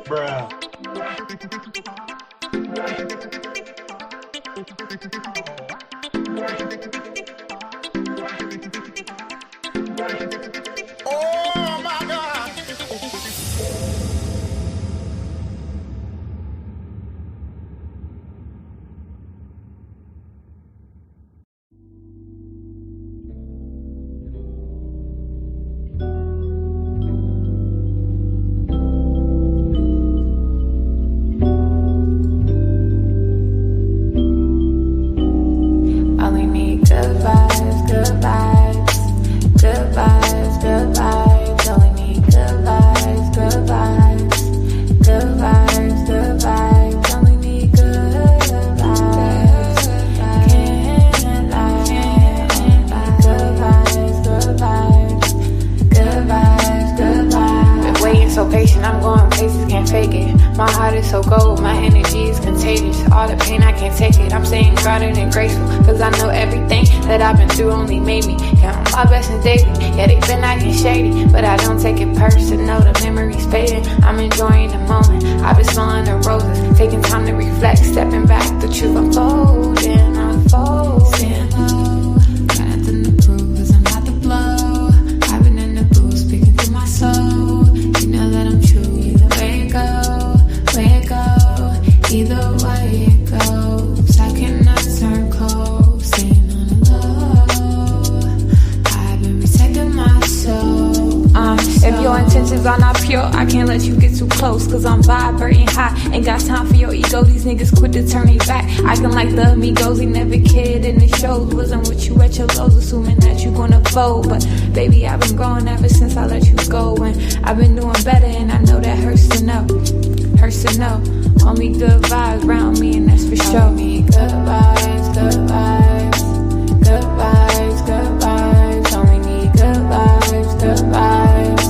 Bruh. Oh my God. I'm going places, can't fake it. My heart is so cold, my energy is contagious. All the pain, I can't take it. I'm staying grounded and graceful, cause I know everything that I've been through only made me count my blessings daily. Yeah, they've been acting shady, but I don't take it personal. The memories fading, I'm enjoying the moment. I've been smelling the roses, taking time to reflect, stepping back, the truth unfolding, unfolding. close, cause I'm vibrating high. Ain't got time for your ego, these niggas quit to turn me back. Acting like the amigos, he never cared in the shows. Wasn't with you at your lows, assuming that you gonna fold. But baby, I've been growing ever since I let you go. And I've been doing better, and I know that hurts to know. Hurts to know. Only good vibes around me, and that's for sure. Only good vibes, good vibes. Good vibes, good vibes. Only need good vibes, good vibes.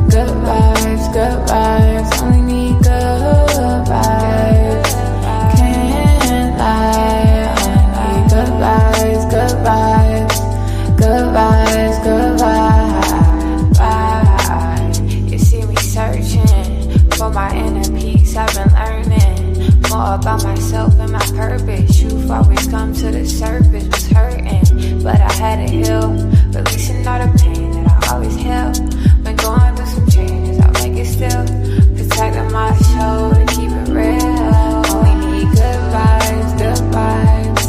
Good vibes, good vibes. Only need good vibes. Can't lie. Only need good vibes, good vibes. Good vibes, good vibes. You see me searching for my inner peace. I've been learning more about myself and my purpose. Truth always come to the surface. Was hurting, but I had to heal. Releasing all the pain that I always held. Been going through some changes, I'll make it still. Protecting my soul to keep it real. Only need good vibes, good vibes.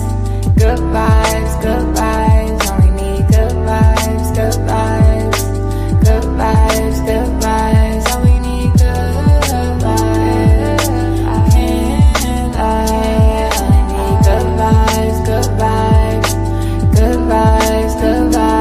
Good vibes, good vibes. Only need good vibes, good vibes. Good vibes, good vibes. Only need good vibes. Can't lie. Only need good vibes, good vibes. Good vibes, good vibes.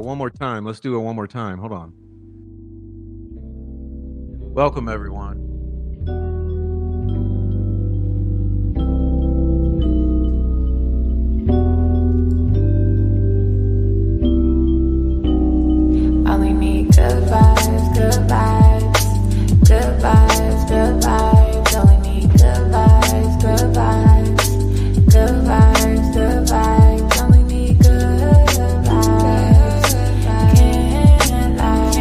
One more time. Let's do it one more time. Hold on. Welcome, everyone. Only need good vibes, good vibes. Good vibes, good vibes. Only need good vibes, good vibes. Good vibes, good vibes. Only need good vibes. Can't lie.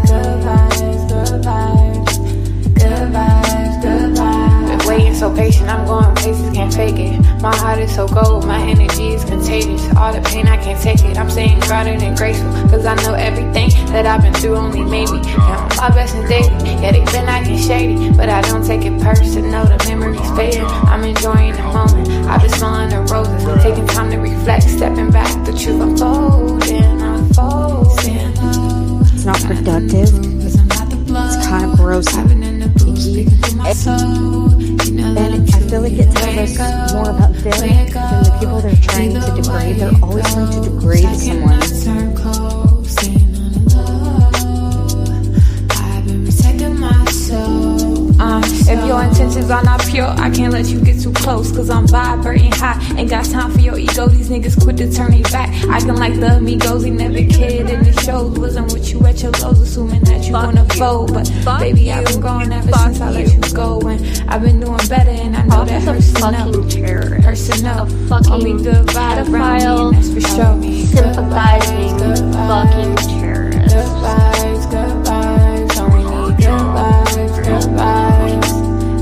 Good vibes, good vibes. Good vibes, good vibes. Been waiting so patient, I'm going places, can't fake it. My heart is so cold, my energy is contagious. All the pain, I can't take it. I'm staying grounded and graceful, cause I know everything that I've been through only made me. Count my blessings daily, yeah, they been acting shady, but I don't take it personal, the memories fading. I'm enjoying the moment, I've been smelling the roses, taking time to reflect, stepping back, the truth unfolding, unfolding. It's not productive. It's kind of gross and icky. And I feel like it tells us more about them than the people they're trying to degrade. They're always trying to degrade someone. If your intentions are not pure, I can't let you get too close, cause I'm vibrating high. Ain't got time for your ego, these niggas quit to turn me back. Acting like the amigos, he never cared in the shows. Wasn't with you at your lows, assuming that you gonna fold. But baby, I've been growing ever since I let you go. And I've been doing better, and I know that hurts to know. Hurts to know. Only good vibes around me, and that's for sure. Sympathizing fucking terrorist. Good vibes, good vibes. Only need good vibes, good vibes.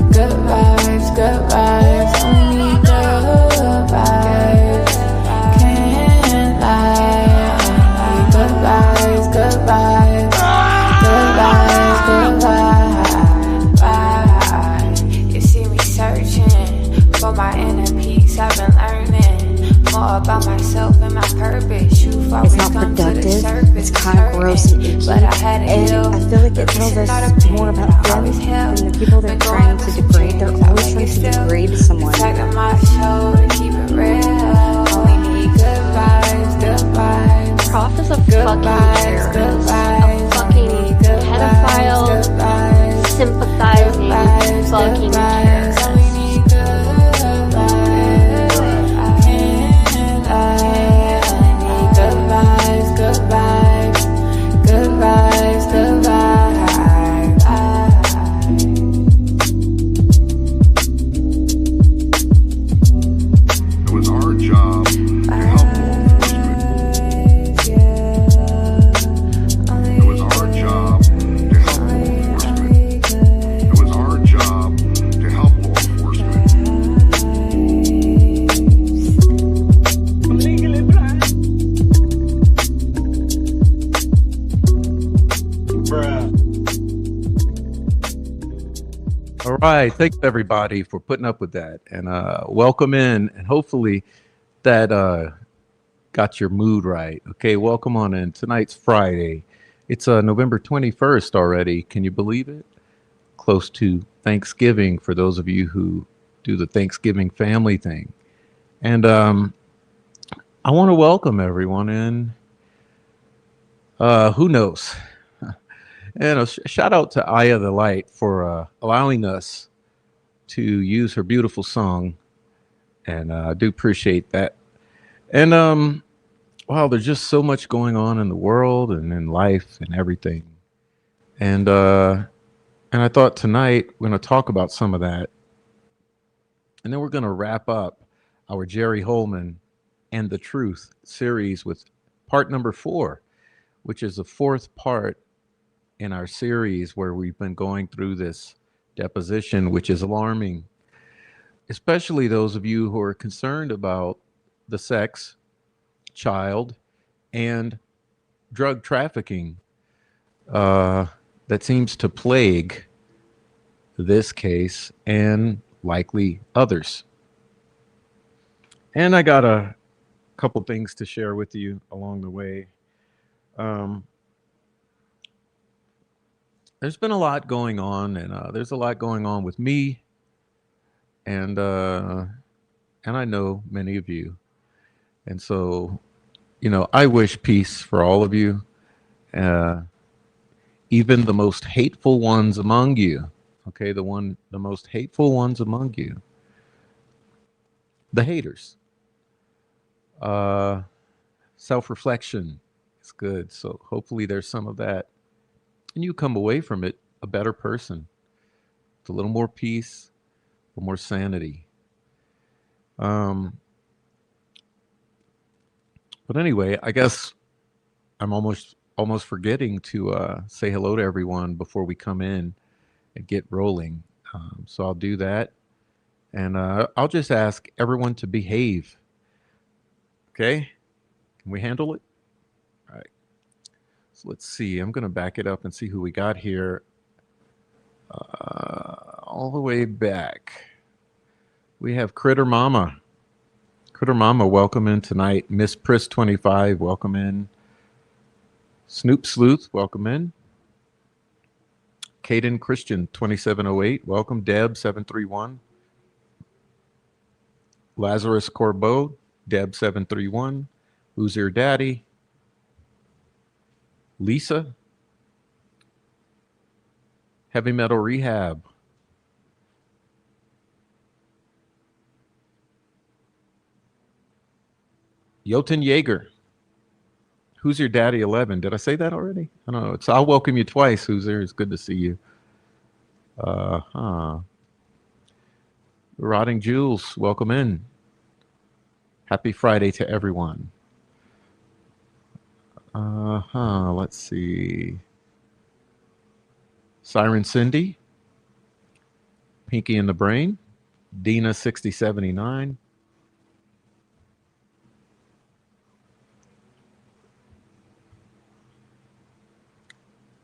Good vibes, good vibes. Only need good vibes. Can't lie. Only need good vibes, good vibes. Good vibes, good vibes. You see me searching for my inner peace. I've been learning more about myself and my purpose. Truth always It's not come to the productive. surface. It's kind of gross and icky. But I had to And heal. I feel like it tells us more about them than the people they're trying to degrade. They're always trying to degrade someone. Protecting my soul to keep it real. Only need good vibes, good vibes. PROF is a Good fucking vibes, terrorist. good A vibes. fucking Only need good pedophile, vibes, good vibes. sympathizing fucking terrorist. Only need good vibes. Can't lie. Only need good vibes, good vibes. Good vibes, good vibes. It was our job to help law enforcement. All right. Thanks everybody for putting up with that, and welcome in, and hopefully that got your mood right. Okay, welcome on in. Tonight's Friday. It's November 21st already. Can you believe it? Close to Thanksgiving for those of you who do the Thanksgiving family thing. And I want to welcome everyone in. Who knows? And a shout out to Aya the Light for allowing us to use her beautiful song. And I do appreciate that. And wow, there's just so much going on in the world and in life and everything. And and I thought tonight we're going to talk about some of that. And then we're going to wrap up our Jerry Holman and the Truth series with part number 4, which is the fourth part in our series where we've been going through this deposition, which is alarming, especially those of you who are concerned about the sex, child, and drug trafficking that seems to plague this case and likely others. And I got a couple things to share with you along the way. There's been a lot going on, and there's a lot going on with me, and I know many of you, and so I wish peace for all of you, even the most hateful ones among you. Okay, the most hateful ones among you, the haters. Self-reflection is good, so hopefully there's some of that, and you come away from it a better person, with a little more peace, a little more sanity. But anyway, I guess I'm almost forgetting to say hello to everyone before we come in and get rolling. So I'll do that, and I'll just ask everyone to behave. Okay, can we handle it? All right. So let's see. I'm going to back it up and see who we got here. All the way back, we have Critter Mama. Critter Mama, welcome in tonight. Miss Pris 25, welcome in. Snoop Sleuth, welcome in. Caden Christian 2708, welcome. Deb 731. Lazarus Corbeau, Deb 731. Who's your daddy? Lisa. Heavy Metal Rehab. Jotun Yeager. Who's your daddy 11? Did I say that already? I don't know. I'll welcome you twice. Who's there? It's good to see you. Rotting Jules, welcome in. Happy Friday to everyone. Let's see. Siren Cindy. Pinky in the Brain. Dina 6079.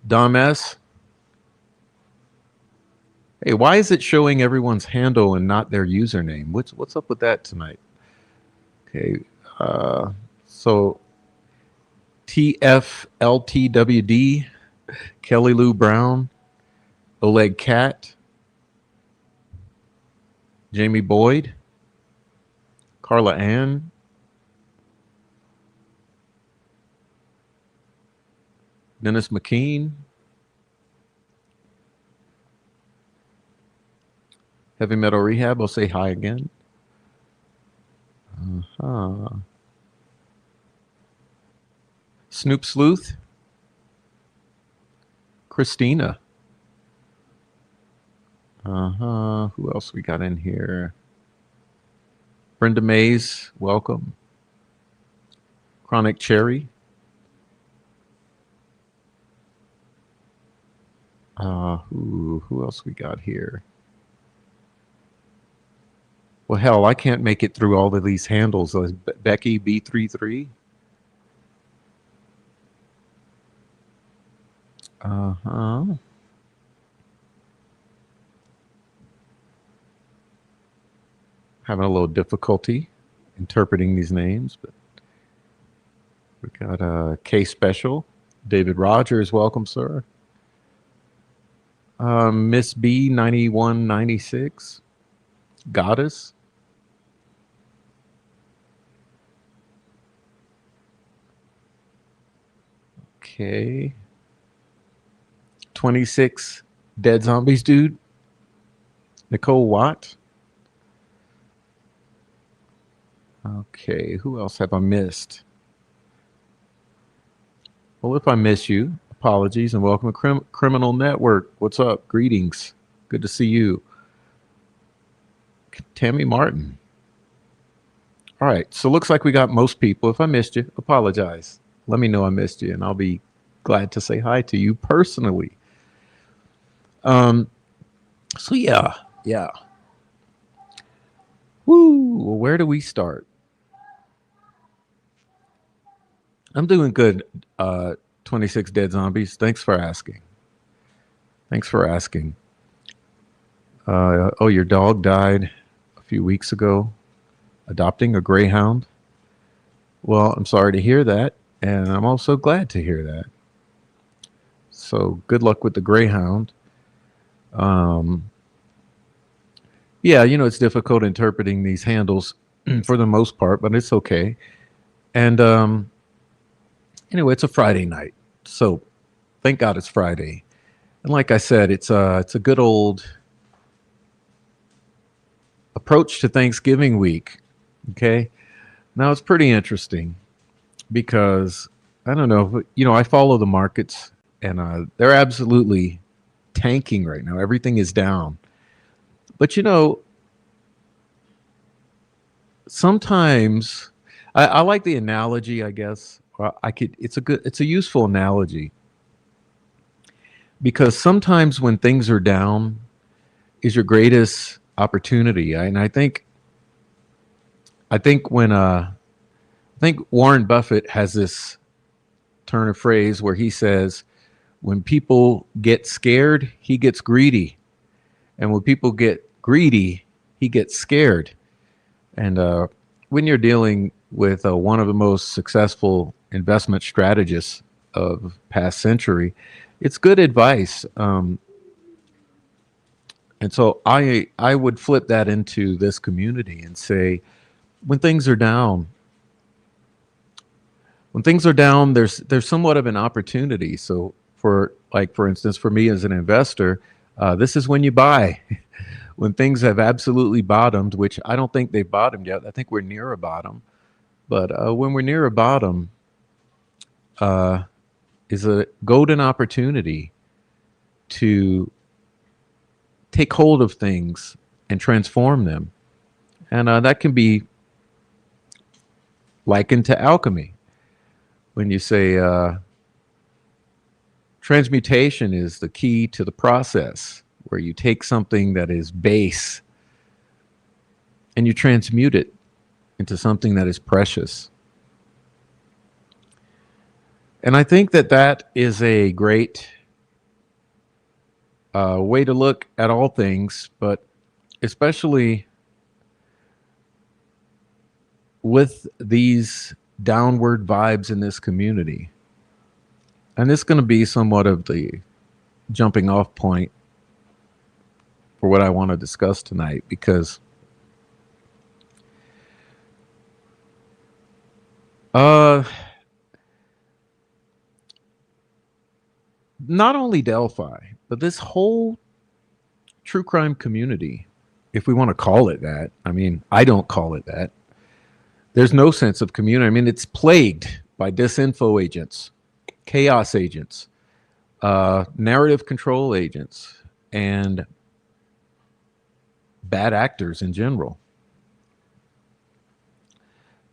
Dom S. Hey, why is it showing everyone's handle and not their username? What's up with that tonight? Okay, so TFLTWD, Kelly Lou Brown, Oleg Cat, Jamie Boyd, Carla Ann, Dennis McKean, Heavy Metal Rehab, I'll say hi again. Snoop Sleuth, Christina. Who else we got in here? Brenda Mays, welcome. Chronic Cherry. Who else we got here? Well, hell, I can't make it through all of these handles. Becky B33. having a little difficulty interpreting these names, but we got a K Special. David Rogers, welcome, sir. Miss B 9196, Goddess. Okay. 26 Dead Zombies, dude. Nicole Watt. Okay, who else have I missed? Well, if I miss you, apologies, and welcome to Criminal Network. What's up? Greetings. Good to see you. Tammy Martin. All right, so looks like we got most people. If I missed you, apologize. Let me know I missed you, and I'll be glad to say hi to you personally. So yeah. Woo, well, where do we start? I'm doing good, 26 Dead Zombies. Thanks for asking. Oh, your dog died a few weeks ago, adopting a greyhound. Well, I'm sorry to hear that, and I'm also glad to hear that. So good luck with the greyhound. Yeah, it's difficult interpreting these handles for the most part, but it's okay. And anyway, it's a Friday night, so thank God it's Friday. And like I said, it's a good old approach to Thanksgiving week. Okay, now it's pretty interesting because I don't know, I follow the markets, and they're absolutely tanking right now. Everything is down. But sometimes I like the analogy, I guess. It's a useful analogy, because sometimes when things are down is your greatest opportunity. And I think Warren Buffett has this turn of phrase where he says, when people get scared, he gets greedy. And when people get greedy, he gets scared. And when you're dealing with one of the most successful investment strategists of past century, it's good advice. And so I would flip that into this community and say, when things are down, there's somewhat of an opportunity. So for instance, for me as an investor, this is when you buy. When things have absolutely bottomed, which I don't think they've bottomed yet. I think we're near a bottom. But when we're near a bottom, is a golden opportunity to take hold of things and transform them. And that can be likened to alchemy. When you say transmutation is the key to the process, where you take something that is base and you transmute it into something that is precious. And I think that is a great way to look at all things, but especially with these downward vibes in this community. And this is going to be somewhat of the jumping off point for what I want to discuss tonight, because not only Delphi, but this whole true crime community, if we want to call it that. I mean, I don't call it that. There's no sense of community. I mean, it's plagued by disinfo agents, chaos agents, narrative control agents, and bad actors in general.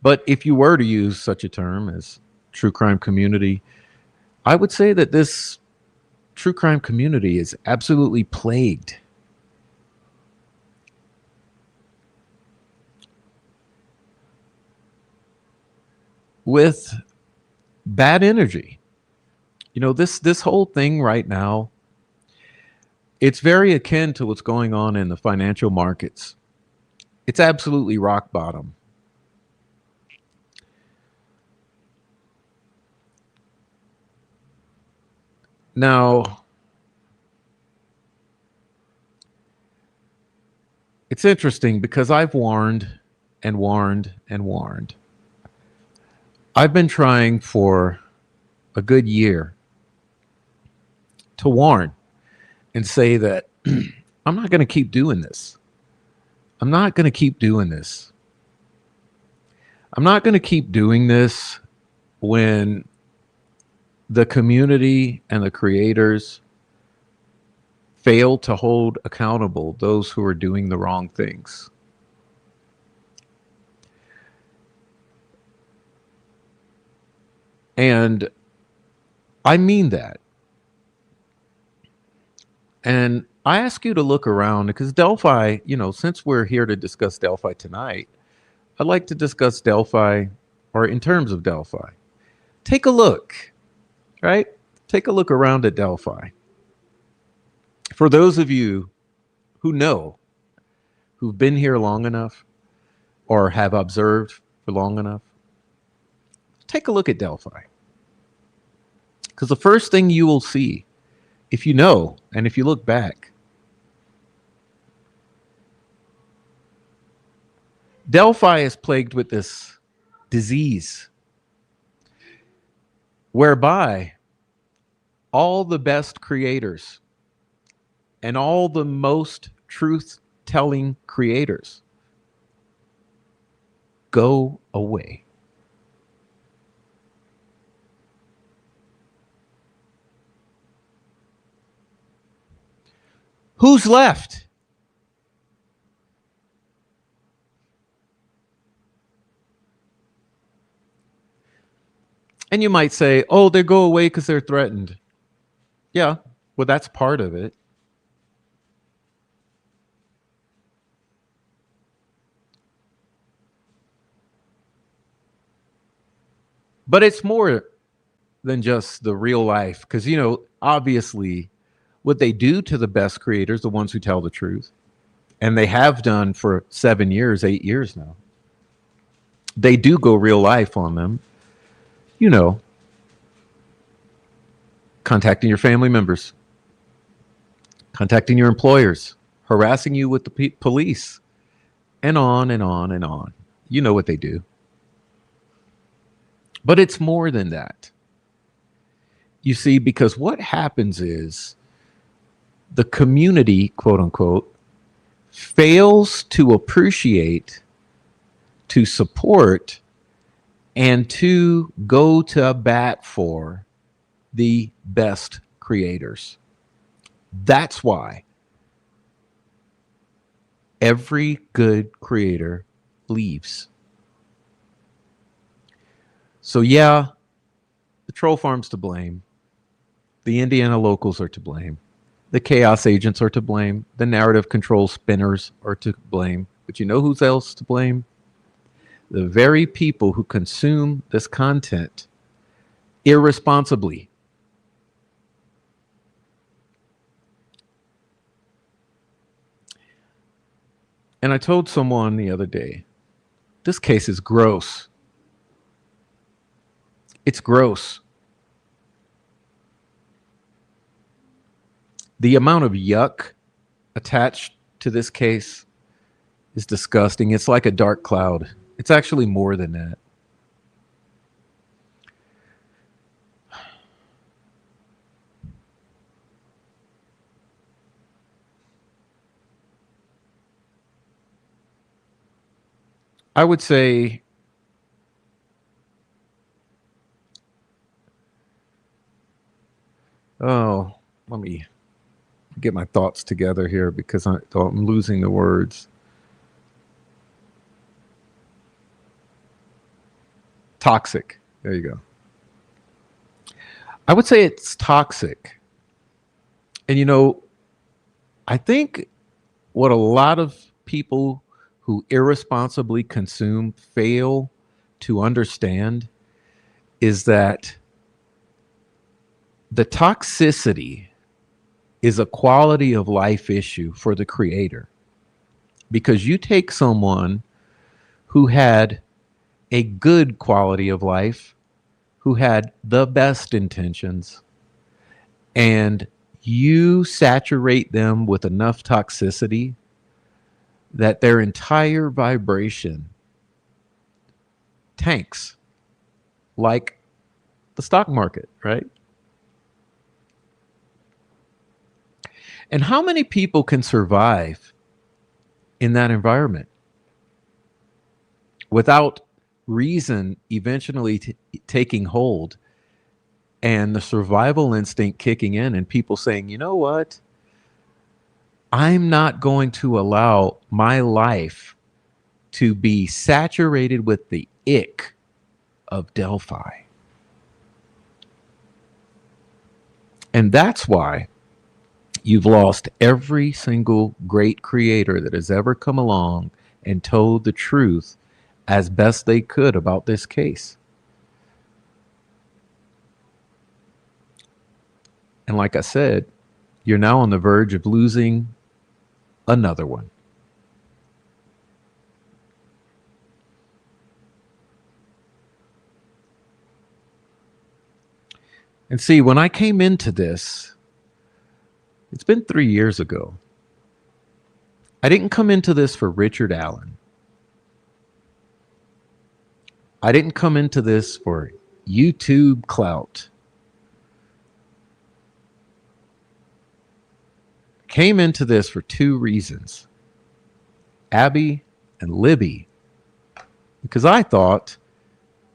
But if you were to use such a term as true crime community, I would say that this true crime community is absolutely plagued with bad energy. This whole thing right now, it's very akin to what's going on in the financial markets. It's absolutely rock bottom. Now, it's interesting because I've warned and warned and warned. I've been trying for a good year to warn and say that I'm not going to keep doing this. I'm not going to keep doing this. I'm not going to keep doing this when the community and the creators fail to hold accountable those who are doing the wrong things. And I mean that. And I ask you to look around because Delphi, since we're here to discuss Delphi tonight, I'd like to discuss Delphi, or in terms of Delphi. Take a look, right? Take a look around at Delphi. For those of you who know, who've been here long enough or have observed for long enough, take a look at Delphi. Because the first thing you will see, if you know, and if you look back, Delphi is plagued with this disease whereby all the best creators and all the most truth-telling creators go away. Who's left? And you might say, oh, they go away because they're threatened. Yeah, well, that's part of it. But it's more than just the real life. Because, obviously, what they do to the best creators, the ones who tell the truth, and they have done for 7 years, 8 years now, they do go real life on them. Contacting your family members, contacting your employers, harassing you with the police, and on and on and on. You know what they do. But it's more than that. You see, because what happens is the community, quote unquote, fails to appreciate, to support, and to go to bat for the best creators. That's why every good creator leaves. So yeah, the troll farm's to blame. The Indiana locals are to blame. The chaos agents are to blame. The narrative control spinners are to blame. But you know who's else to blame? The very people who consume this content irresponsibly. And I told someone the other day, this case is gross. It's gross. The amount of yuck attached to this case is disgusting. It's like a dark cloud. It's actually more than that. I would say let me get my thoughts together here because I'm losing the words. Toxic. There you go. I would say it's toxic. And I think what a lot of people who irresponsibly consume fail to understand is that the toxicity is a quality of life issue for the creator. because you take someone who had a good quality of life, who had the best intentions, and you saturate them with enough toxicity that their entire vibration tanks, like the stock market, right? And how many people can survive in that environment without reason eventually taking hold and the survival instinct kicking in and people saying, you know what? I'm not going to allow my life to be saturated with the ick of Delphi. And that's why you've lost every single great creator that has ever come along and told the truth as best they could about this case. And like I said, you're now on the verge of losing another one. And see, when I came into this, it's been 3 years ago. I didn't come into this for Richard Allen. I didn't come into this for YouTube clout. Came into this for two reasons. Abby and Libby. Because I thought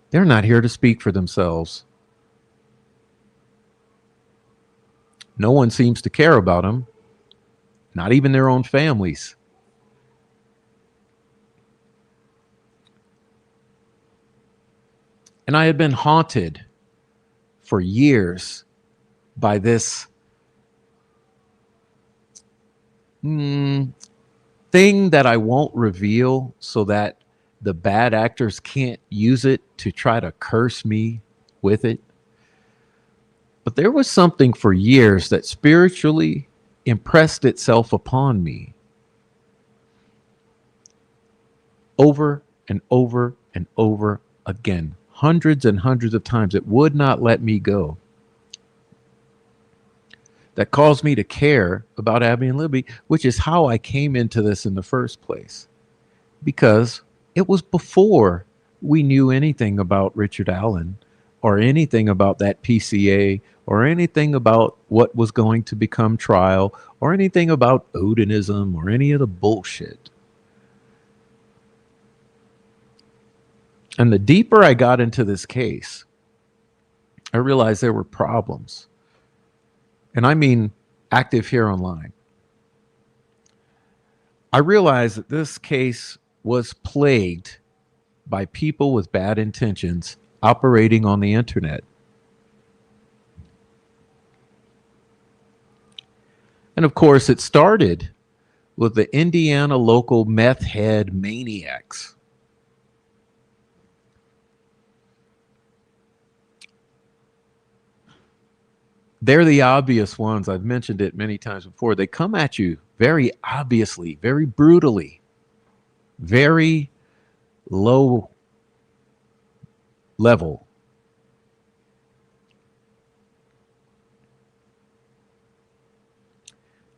they're not here to speak for themselves. No one seems to care about them, not even their own families. And I had been haunted for years by this thing that I won't reveal so that the bad actors can't use it to try to curse me with it. But there was something for years that spiritually impressed itself upon me over and over and over again, hundreds and hundreds of times. It would not let me go. That caused me to care about Abby and Libby, which is how I came into this in the first place. Because it was before we knew anything about Richard Allen or anything about that PCA or anything about what was going to become trial or anything about Odinism or any of the bullshit. And the deeper I got into this case, I realized there were problems. And I mean active here online. I realized that this case was plagued by people with bad intentions operating on the internet. And of course, it started with the Indiana local meth head maniacs. They're the obvious ones. I've mentioned it many times before. They come at you very obviously, very brutally, very low level.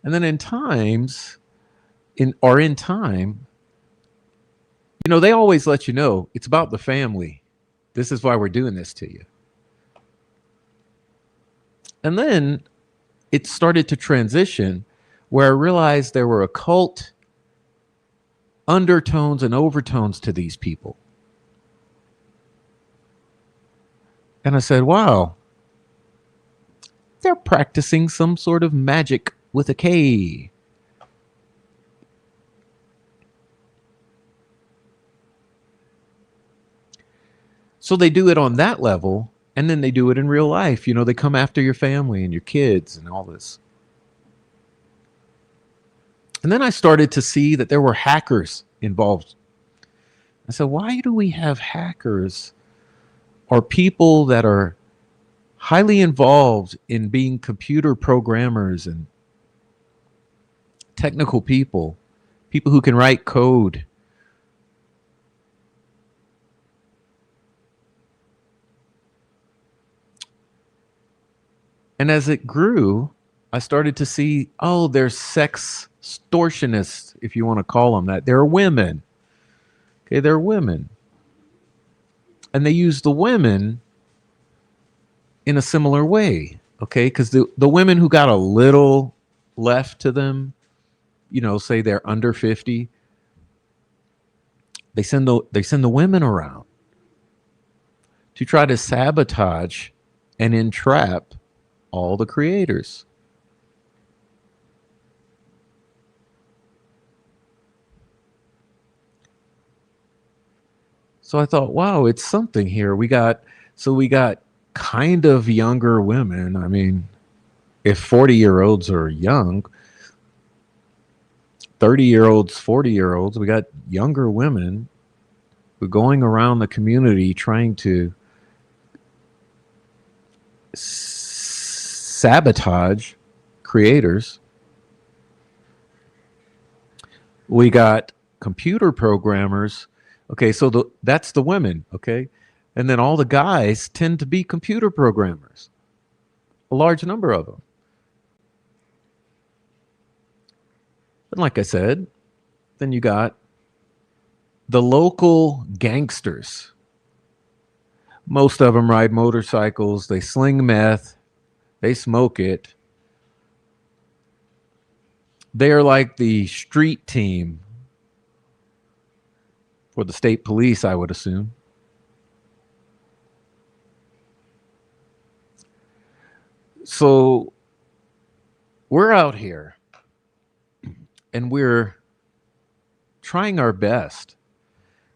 And then in time, you know, they always let you know it's about the family. This is why we're doing this to you. And then it started to transition where I realized there were occult undertones and overtones to these people. And I said, wow, they're practicing some sort of magic with a K. So they do it on that level. And then they do it in real life. You know, they come after your family and your kids and all this. And then I started to see that there were hackers involved. I said, why do we have hackers or people that are highly involved in being computer programmers and technical people people who can write code. And as it grew, I started to see, oh, there's sex extortionists, if you want to call them that. They're women. Okay, they're women. And they use the women in a similar way, okay? Because the women who got a little left to them, you know, say they're under 50, they send the women around to try to sabotage and entrap all the creators. So I thought, wow, it's something here. We got kind of younger women. I mean, if 40-year-olds are young, 30-year-olds, 40-year-olds, we got younger women who are going around the community trying to sabotage creators. We got computer programmers. Okay, so that's the women, okay? And then all the guys tend to be computer programmers, a large number of them. And like I said, then you got the local gangsters. Most of them ride motorcycles, they sling meth, they smoke it. They're like the street team for the state police, I would assume. So we're out here and we're trying our best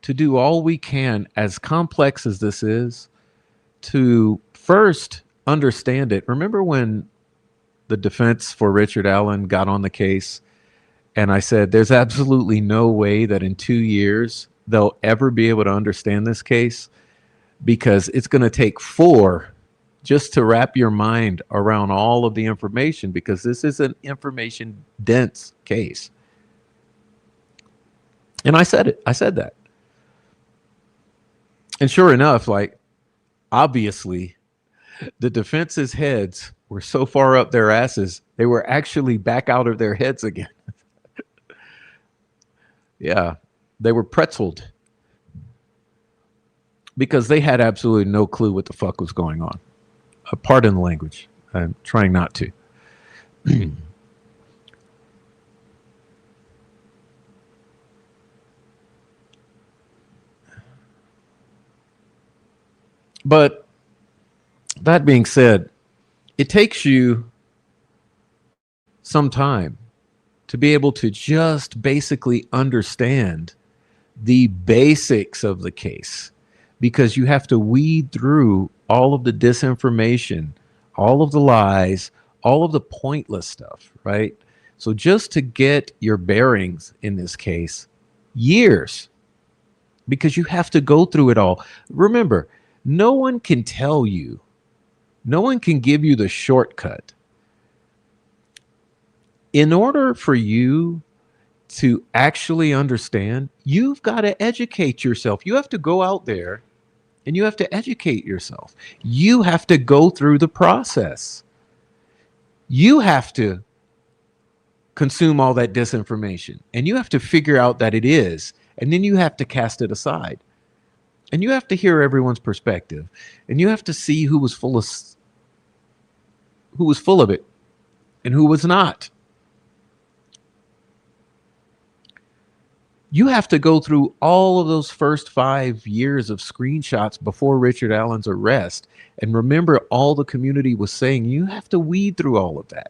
to do all we can, as complex as this is, to first understand it. Remember when the defense for Richard Allen got on the case and I said, there's absolutely no way that in 2 years they'll ever be able to understand this case, because it's going to take 4 just to wrap your mind around all of the information, because this is an information dense case. And I said that. And sure enough, like, obviously the defense's heads were so far up their asses, they were actually back out of their heads again. Yeah, they were pretzeled because they had absolutely no clue what the fuck was going on. Pardon the language. I'm trying not to. But that being said, it takes you some time to be able to just basically understand the basics of the case, because you have to weed through all of the disinformation, all of the lies, all of the pointless stuff, right? So just to get your bearings in this case, years, because you have to go through it all. Remember, no one can tell you, no one can give you the shortcut. In order for you to actually understand, you've got to educate yourself. You have to go out there and you have to educate yourself. You have to go through the process. You have to consume all that disinformation, and you have to figure out that it is, and then you have to cast it aside. And you have to hear everyone's perspective, and you have to see who was full of it and who was not. You have to go through all of those first 5 years of screenshots before Richard Allen's arrest and remember all the community was saying. You have to weed through all of that.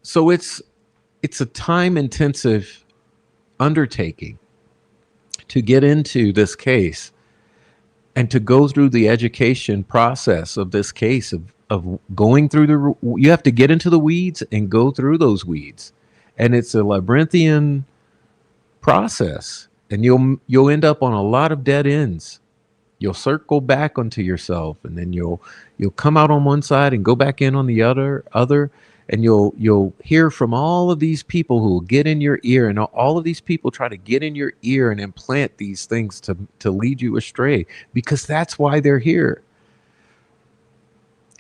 So it's a time-intensive undertaking to get into this case and to go through the education process of this case of going through you have to get into the weeds and go through those weeds. And it's a labyrinthian process, and you'll end up on a lot of dead ends. You'll circle back onto yourself, and then you'll come out on one side and go back in on the other, and you'll hear from all of these people who will get in your ear, and all of these people try to get in your ear and implant these things to lead you astray, because that's why they're here.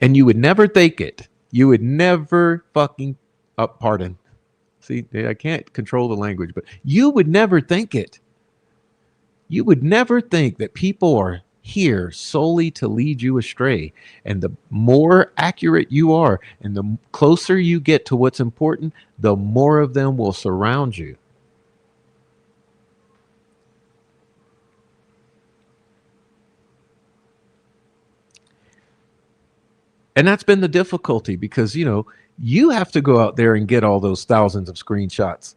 And you would never think it. You would never fucking pardon. See, I can't control the language, but you would never think it. You would never think that people are here solely to lead you astray. And the more accurate you are and the closer you get to what's important, the more of them will surround you. And that's been the difficulty, because, you have to go out there and get all those thousands of screenshots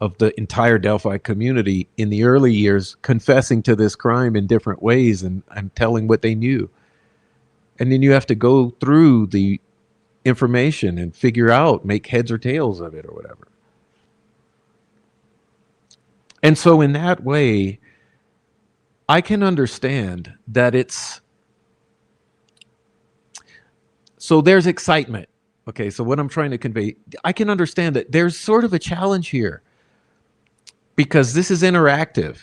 of the entire Delphi community in the early years confessing to this crime in different ways and telling what they knew. And then you have to go through the information and figure out, make heads or tails of it or whatever. And so in that way, I can understand that so there's excitement. Okay, so what I'm trying to convey, I can understand that there's sort of a challenge here, because this is interactive.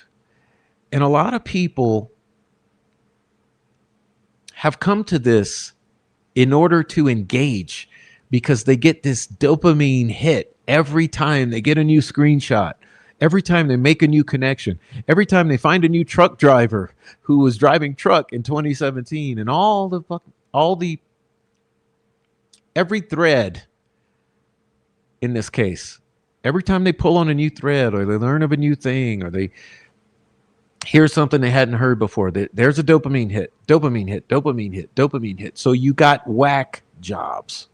And a lot of people have come to this in order to engage, because they get this dopamine hit every time they get a new screenshot, every time they make a new connection, every time they find a new truck driver who was driving truck in 2017, and every thread in this case, every time they pull on a new thread, or they learn of a new thing, or they hear something they hadn't heard before, there's a dopamine hit, dopamine hit, dopamine hit, dopamine hit. So you got whack jobs.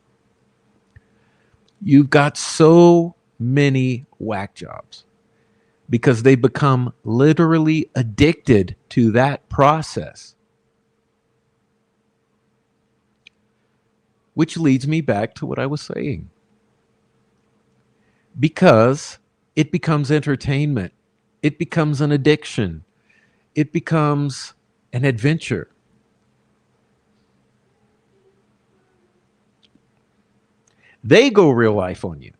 You've got so many whack jobs because they become literally addicted to that process. Which leads me back to what I was saying. Because it becomes entertainment. It becomes an addiction. It becomes an adventure. They go real life on you.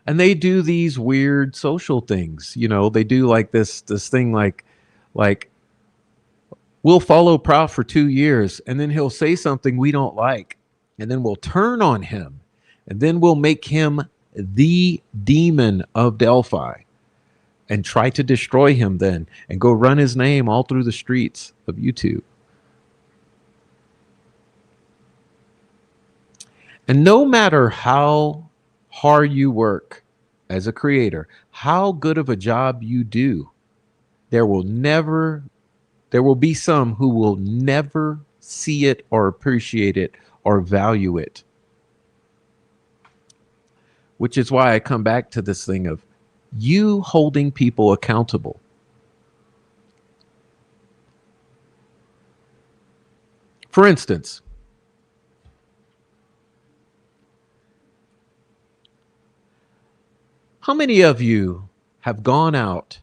And they do these weird social things. They do like this thing like we'll follow PROF for 2 years, and then he'll say something we don't like, and then we'll turn on him, and then we'll make him the demon of Delphi and try to destroy him then, and go run his name all through the streets of YouTube. And no matter how hard you work as a creator, how good of a job you do, there will be some who will never see it or appreciate it or value it. Which is why I come back to this thing of you holding people accountable. For instance, how many of you have gone out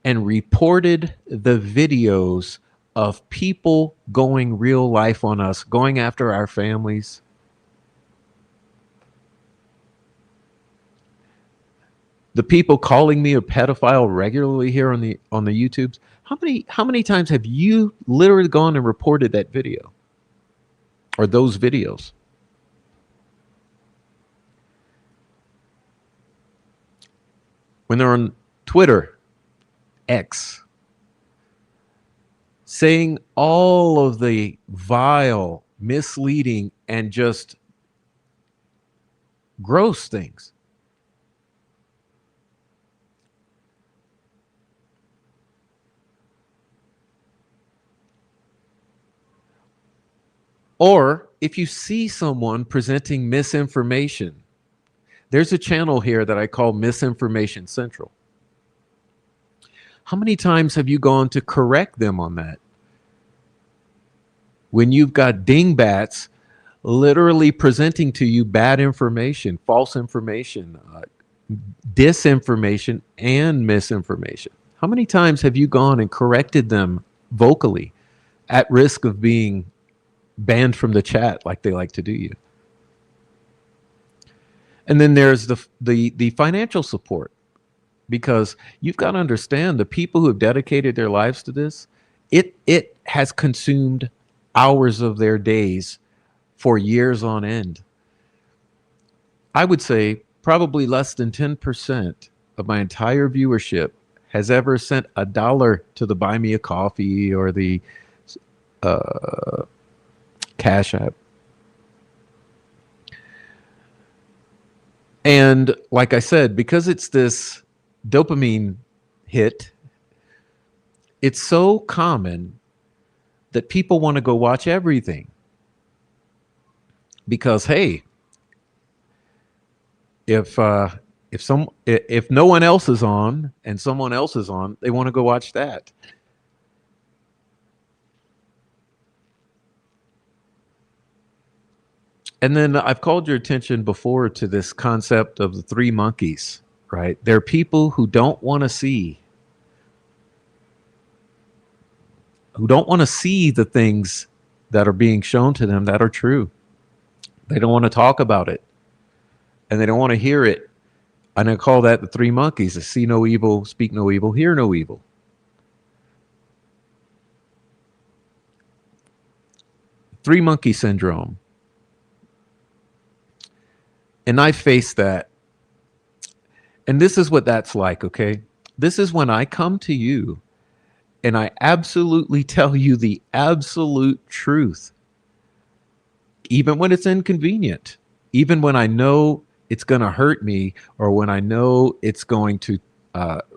and reported the videos of people going real life on us, going after our families? The people calling me a pedophile regularly here on the YouTubes. How many times have you literally gone and reported that video or those videos? When they're on Twitter, X, saying all of the vile, misleading, and just gross things. Or if you see someone presenting misinformation, there's a channel here that I call Misinformation Central. How many times have you gone to correct them on that? When you've got dingbats literally presenting to you bad information, false information, disinformation and misinformation. How many times have you gone and corrected them vocally at risk of being banned from the chat like they like to do you? And then there's the financial support, because you've got to understand the people who have dedicated their lives to this, it has consumed hours of their days for years on end. I would say probably less than 10% of my entire viewership has ever sent $1 to the Buy Me a Coffee or the Cash App. And like I said, because it's this dopamine hit, it's so common that people want to go watch everything. Because hey, if no one else is on and someone else is on, they want to go watch that. And then I've called your attention before to this concept of the three monkeys, right? There are people who don't want to see the things that are being shown to them that are true. They don't want to talk about it, and they don't want to hear it. And I call that the three monkeys: see no evil, speak no evil, hear no evil. Three monkey syndrome. And I face that. And this is what that's like, okay? This is when I come to you and I absolutely tell you the absolute truth, even when it's inconvenient, even when I know it's going to hurt me, or when I know it's going to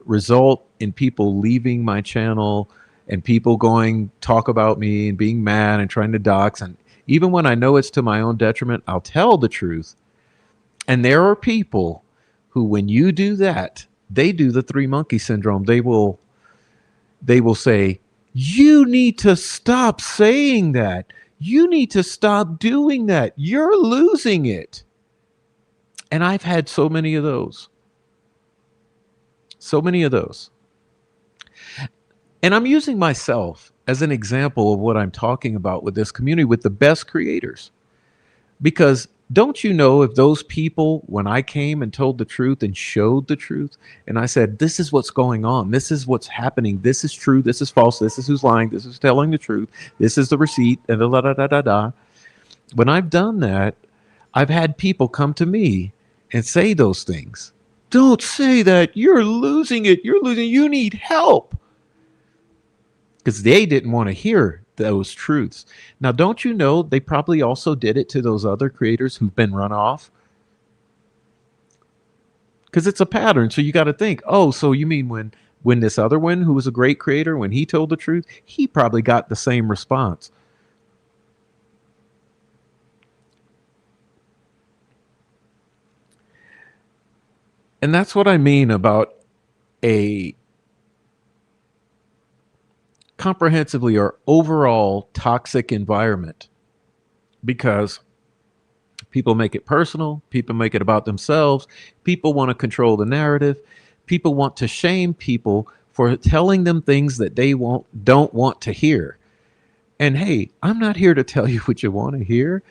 result in people leaving my channel and people going talk about me and being mad and trying to dox. And even when I know it's to my own detriment, I'll tell the truth. And there are people who, when you do that, they do the three monkey syndrome. They will say, you need to stop saying that. You need to stop doing that. You're losing it. And I've had so many of those. So many of those. And I'm using myself as an example of what I'm talking about with this community, with the best creators. Because don't you know, if those people, when I came and told the truth and showed the truth, and I said, this is what's going on, this is what's happening, this is true, this is false, this is who's lying, this is telling the truth, this is the receipt, and da da da da da. When I've done that, I've had people come to me and say those things. Don't say that. You're losing it. You're losing. You need help. Because they didn't want to hear those truths. Now, don't you know they probably also did it to those other creators who've been run off? Because it's a pattern. So you got to think, oh, so you mean when this other one who was a great creator, when he told the truth, he probably got the same response. And that's what I mean about a comprehensively or overall toxic environment, because people make it personal, people make it about themselves, people want to control the narrative, people want to shame people for telling them things that they don't want to hear. And hey, I'm not here to tell you what you want to hear.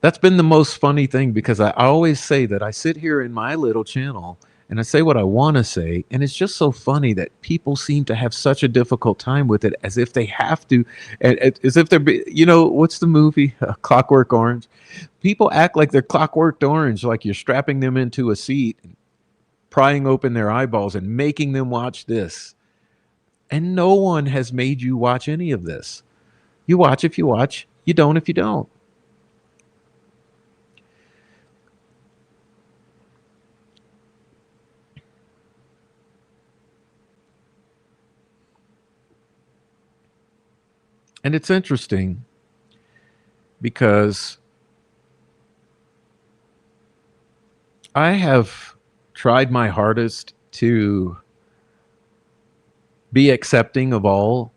That's been the most funny thing, because I always say that I sit here in my little channel and I say what I want to say. And it's just so funny that people seem to have such a difficult time with it, as if they have to, as if they're, what's the movie? Clockwork Orange. People act like they're clockworked orange, like you're strapping them into a seat, prying open their eyeballs and making them watch this. And no one has made you watch any of this. You watch if you watch, you don't if you don't. And it's interesting because I have tried my hardest to be accepting of all,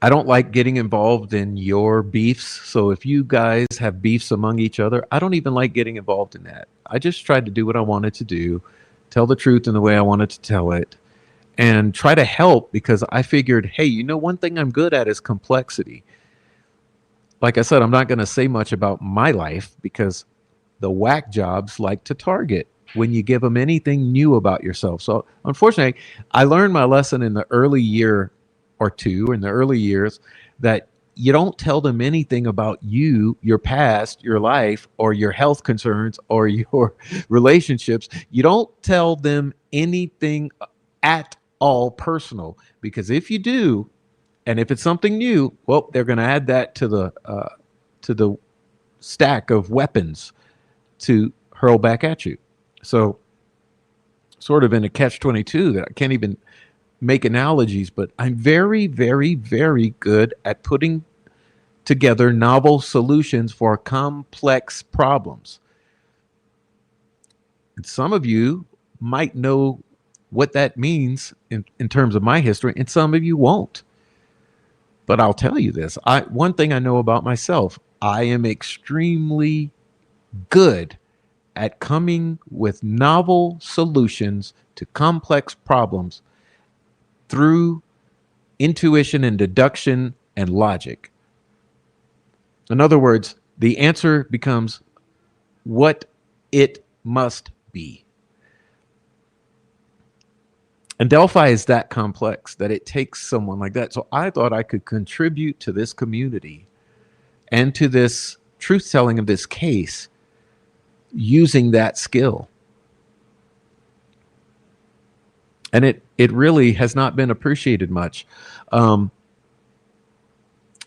I don't like getting involved in your beefs. So if you guys have beefs among each other, I don't even like getting involved in that. I just tried to do what I wanted to do, tell the truth in the way I wanted to tell it, and try to help because I figured, hey, one thing I'm good at is complexity. Like I said, I'm not going to say much about my life because the whack jobs like to target when you give them anything new about yourself. So unfortunately, I learned my lesson in the early year or two, in the early years, that you don't tell them anything about you, your past, your life, or your health concerns, or your relationships. You don't tell them anything at all personal, because if you do, and if it's something new, well, they're going to add that to the stack of weapons to hurl back at you. So, sort of in a catch-22 that I can't even make analogies, but I'm very, very, very good at putting together novel solutions for complex problems. And some of you might know what that means in terms of my history, and some of you won't. But I'll tell you this. One thing I know about myself, I am extremely good at coming with novel solutions to complex problems through intuition and deduction and logic. In other words, the answer becomes what it must be. And Delphi is that complex that it takes someone like that. So I thought I could contribute to this community and to this truth telling of this case using that skill. And it really has not been appreciated much.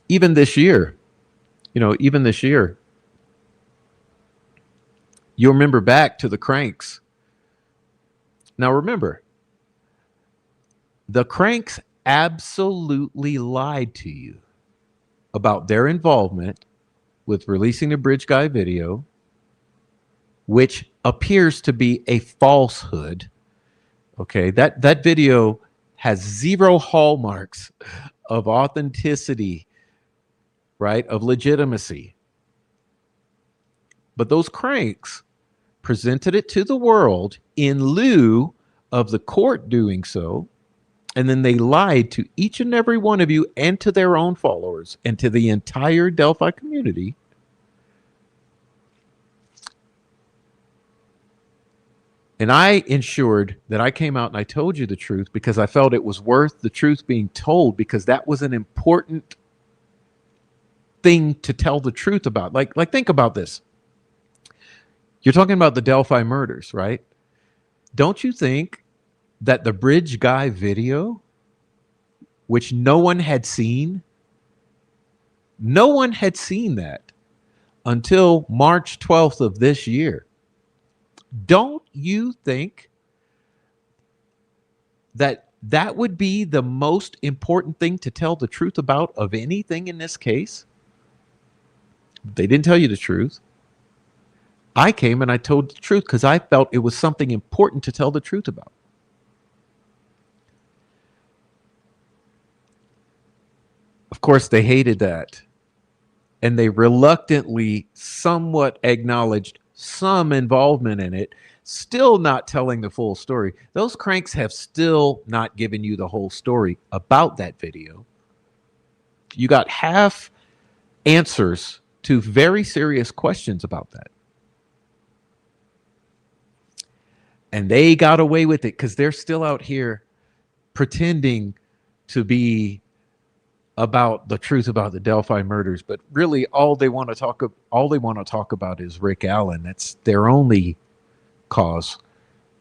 Even this year, you'll remember back to the cranks. Now remember, the cranks absolutely lied to you about their involvement with releasing the Bridge Guy video, which appears to be a falsehood. Okay, that video has zero hallmarks of authenticity, right? Of legitimacy. But those cranks presented it to the world in lieu of the court doing so. And then they lied to each and every one of you and to their own followers and to the entire Delphi community. And I ensured that I came out and I told you the truth because I felt it was worth the truth being told, because that was an important thing to tell the truth about. Like think about this. You're talking about the Delphi murders, right? Don't you think that the Bridge Guy video, which no one had seen that until March 12th of this year. Don't you think that that would be the most important thing to tell the truth about of anything in this case? They didn't tell you the truth. I came and I told the truth because I felt it was something important to tell the truth about. Of course, they hated that. And they reluctantly somewhat acknowledged some involvement in it, still not telling the full story. Those cranks have still not given you the whole story about that video. You got half answers to very serious questions about that. And they got away with it because they're still out here pretending to be about the truth about the Delphi murders, but really all they want to talk about is Rick Allen. That's their only cause.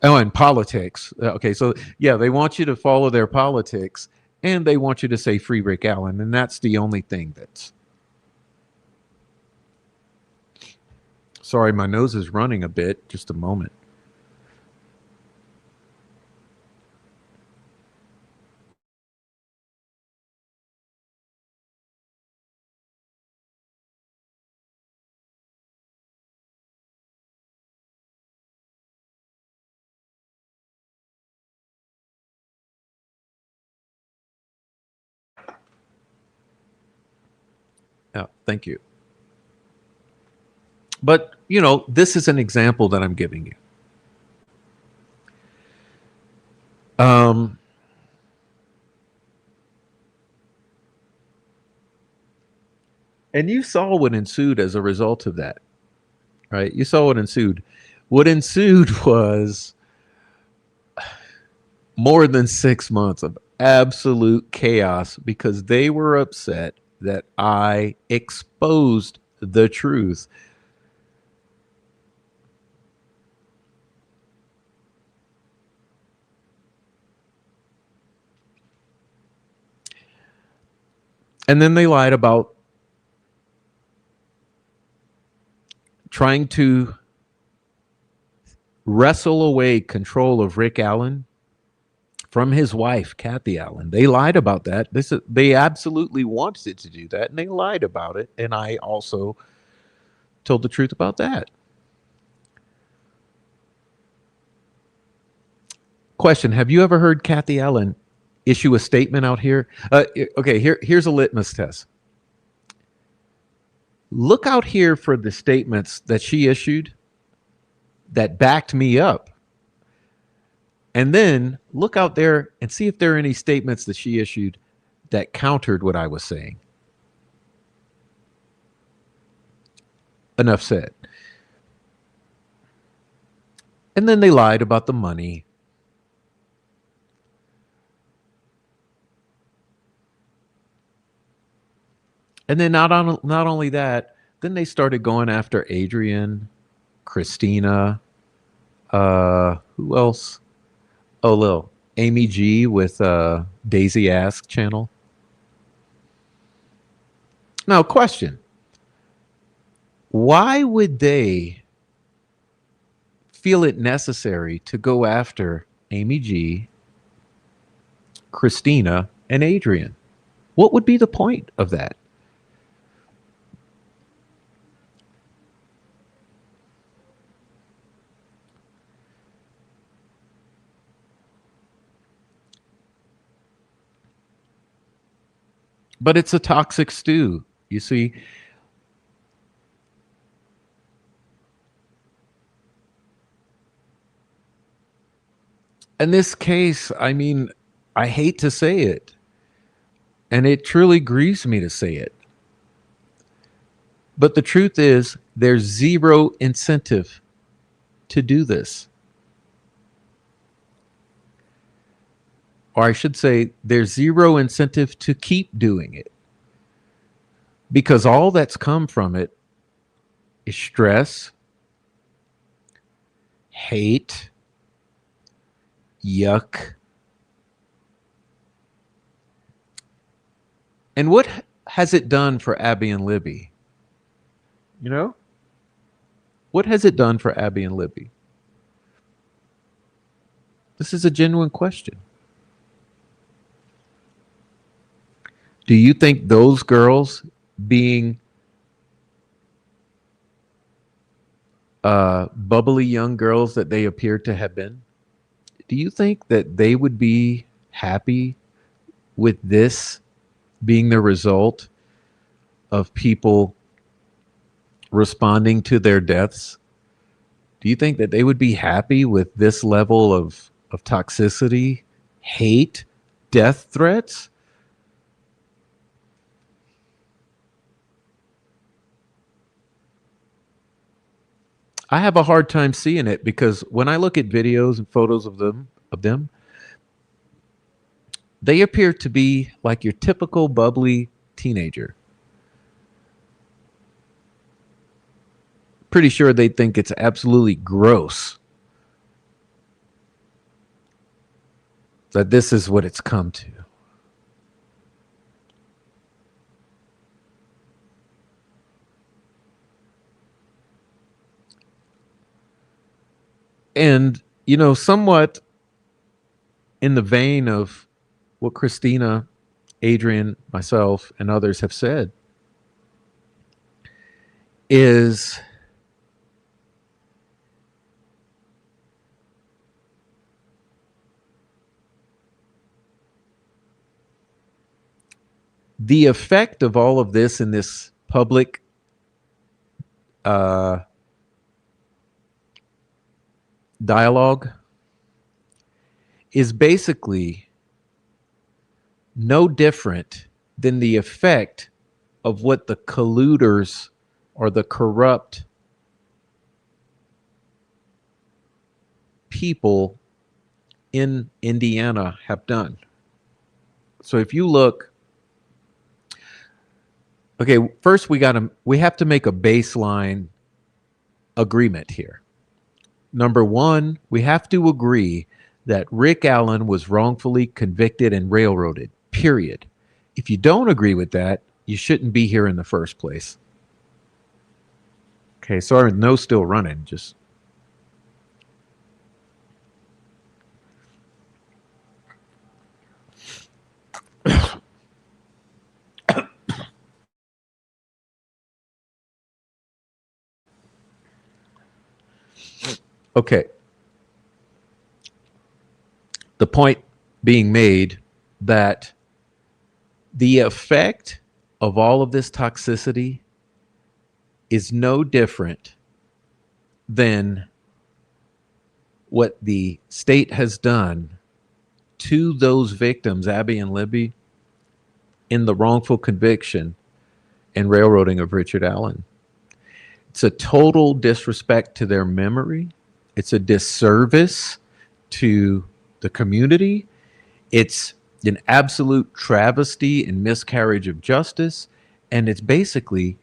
Oh, and politics. Okay, so yeah, they want you to follow their politics, and they want you to say free Rick Allen, and that's the only thing that's. Sorry, my nose is running a bit. Just a moment. Yeah, thank you. But, you know, this is an example that I'm giving you. And you saw what ensued as a result of that, right? You saw what ensued. What ensued was more than 6 months of absolute chaos because they were upset that I exposed the truth. And then they lied about trying to wrestle away control of Rick Allen from his wife, Kathy Allen. They lied about that. They absolutely wanted to do that, and they lied about it. And I also told the truth about that. Question: have you ever heard Kathy Allen issue a statement out here? Okay, here's a litmus test. Look out here for the statements that she issued that backed me up. And then look out there and see if there are any statements that she issued that countered what I was saying. Enough said. And then they lied about the money. And then not only that, then they started going after Adrian, Christina, who else? Oh, Lil, Amy G with Daisy Ask channel. Now, question. Why would they feel it necessary to go after Amy G, Christina, and Adrian? What would be the point of that? But it's a toxic stew, you see. In this case, I mean, I hate to say it, and it truly grieves me to say it. But the truth is, there's zero incentive to do this. Or I should say, there's zero incentive to keep doing it. Because all that's come from it is stress, hate, yuck. And what has it done for Abby and Libby? You know? What has it done for Abby and Libby? This is a genuine question. Do you think those girls being bubbly young girls that they appeared to have been, do you think that they would be happy with this being the result of people responding to their deaths? Do you think that they would be happy with this level of toxicity, hate, death threats? I have a hard time seeing it because when I look at videos and photos of them, they appear to be like your typical bubbly teenager. Pretty sure they think it's absolutely gross that this is what it's come to. And, you know, somewhat in the vein of what Christina, Adrian, myself, and others have said, is the effect of all of this in this public dialogue is basically no different than the effect of what the colluders or the corrupt people in Indiana have done. So if you look, okay, first we have to make a baseline agreement here. Number one, we have to agree that Rick Allen was wrongfully convicted and railroaded, period. If you don't agree with that, you shouldn't be here in the first place. Okay, sorry, no, still running, just. Okay. The point being made that the effect of all of this toxicity is no different than what the state has done to those victims, Abby and Libby, in the wrongful conviction and railroading of Richard Allen. It's a total disrespect to their memory. It's a disservice to the community. It's an absolute travesty and miscarriage of justice. And it's basically,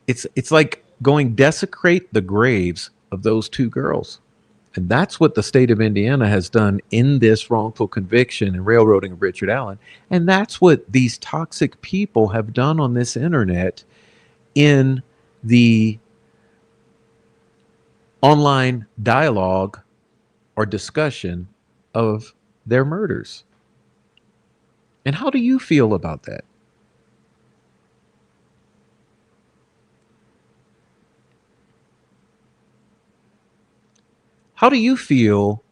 it's like going desecrate the graves of those two girls. And that's what the state of Indiana has done in this wrongful conviction and railroading of Richard Allen. And that's what these toxic people have done on this internet in the online dialogue or discussion of their murders. And how do you feel about that? How do you feel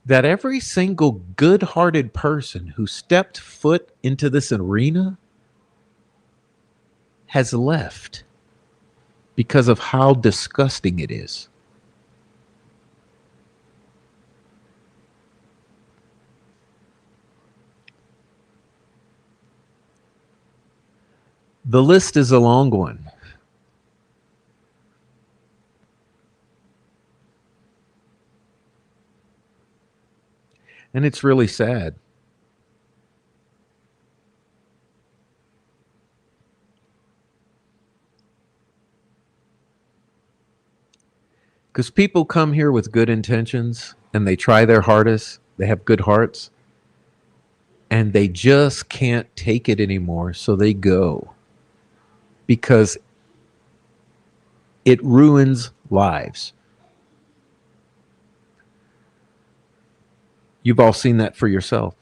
that every single good-hearted person who stepped foot into this arena has left because of how disgusting it is? The list is a long one. And it's really sad. Because people come here with good intentions and they try their hardest. They have good hearts. And they just can't take it anymore. So they go. Because it ruins lives. You've all seen that for yourself.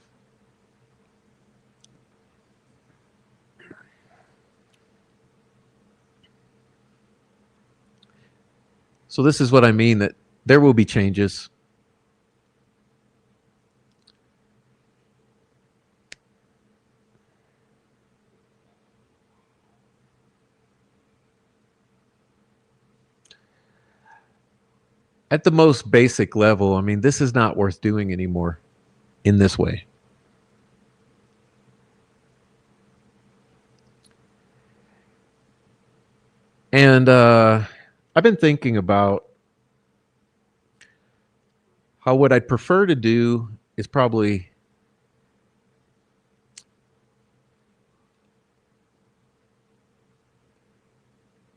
So this is what I mean, that there will be changes. At the most basic level, I mean, this is not worth doing anymore in this way. And I've been thinking about how what I'd prefer to do is probably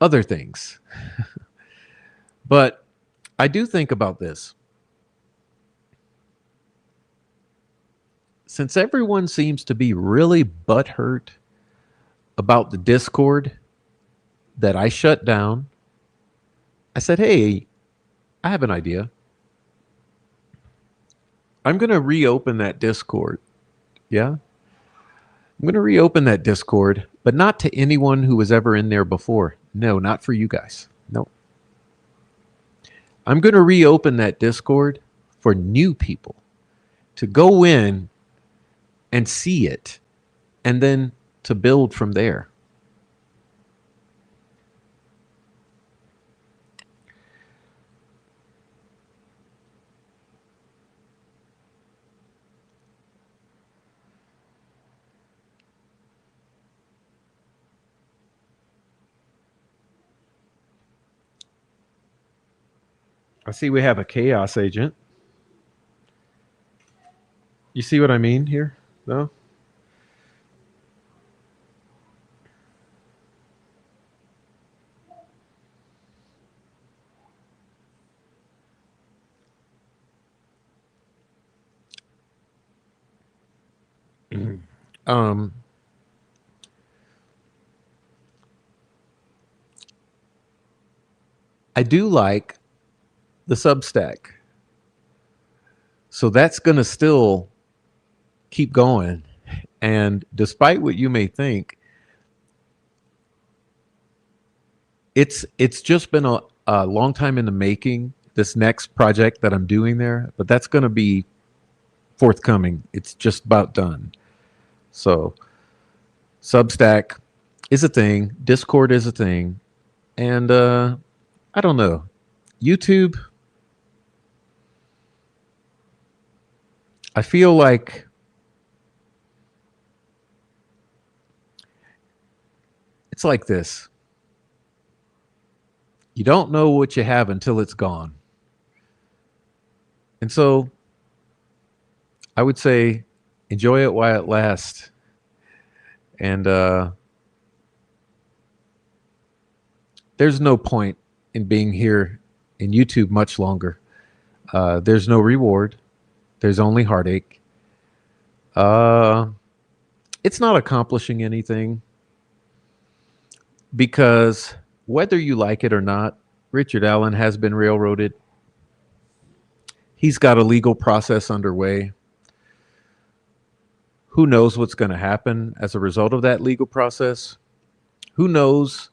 other things. But I do think about this. Since everyone seems to be really butthurt about the Discord that I shut down, I said, hey, I have an idea. I'm going to reopen that Discord. Yeah? I'm going to reopen that Discord, but not to anyone who was ever in there before. No, not for you guys. No. I'm going to reopen that Discord for new people to go in and see it and then to build from there. I see we have a chaos agent. You see what I mean here, though? um, I do like the Substack. So that's going to still keep going. And despite what you may think, it's just been a long time in the making, this next project that I'm doing there, but that's going to be forthcoming. It's just about done. So Substack is a thing. Discord is a thing. And I don't know. YouTube, I feel like it's like this. You don't know what you have until it's gone. And so I would say enjoy it while it lasts. And there's no point in being here in YouTube much longer. There's no reward. There's only heartache. It's not accomplishing anything because whether you like it or not, Richard Allen has been railroaded. He's got a legal process underway. Who knows what's going to happen as a result of that legal process? Who knows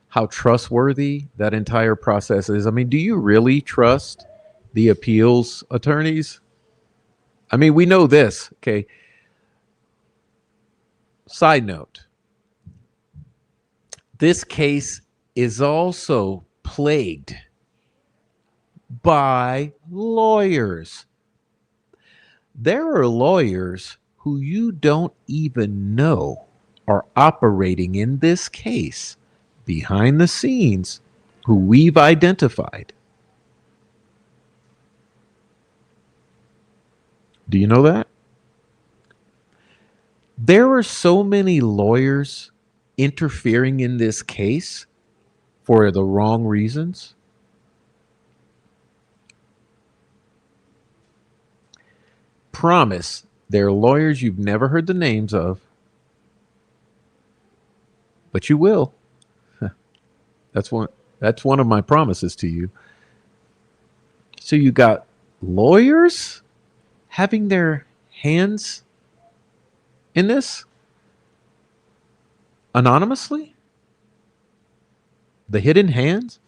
how trustworthy that entire process is? I mean, do you really trust the appeals attorneys? I mean, we know this, okay? Side note. This case is also plagued by lawyers. There are lawyers who you don't even know are operating in this case behind the scenes, who we've identified. Do you know that? There are so many lawyers interfering in this case for the wrong reasons. Promise, there are lawyers you've never heard the names of, but you will. That's one of my promises to you. So you got lawyers having their hands in this anonymously? The hidden hands?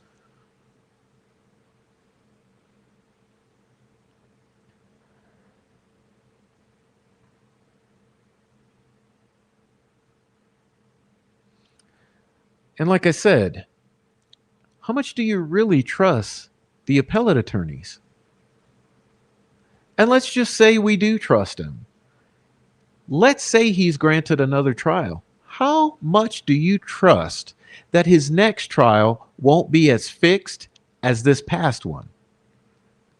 And like I said, how much do you really trust the appellate attorneys? And let's just say we do trust him. Let's say he's granted another trial. How much do you trust that his next trial won't be as fixed as this past one?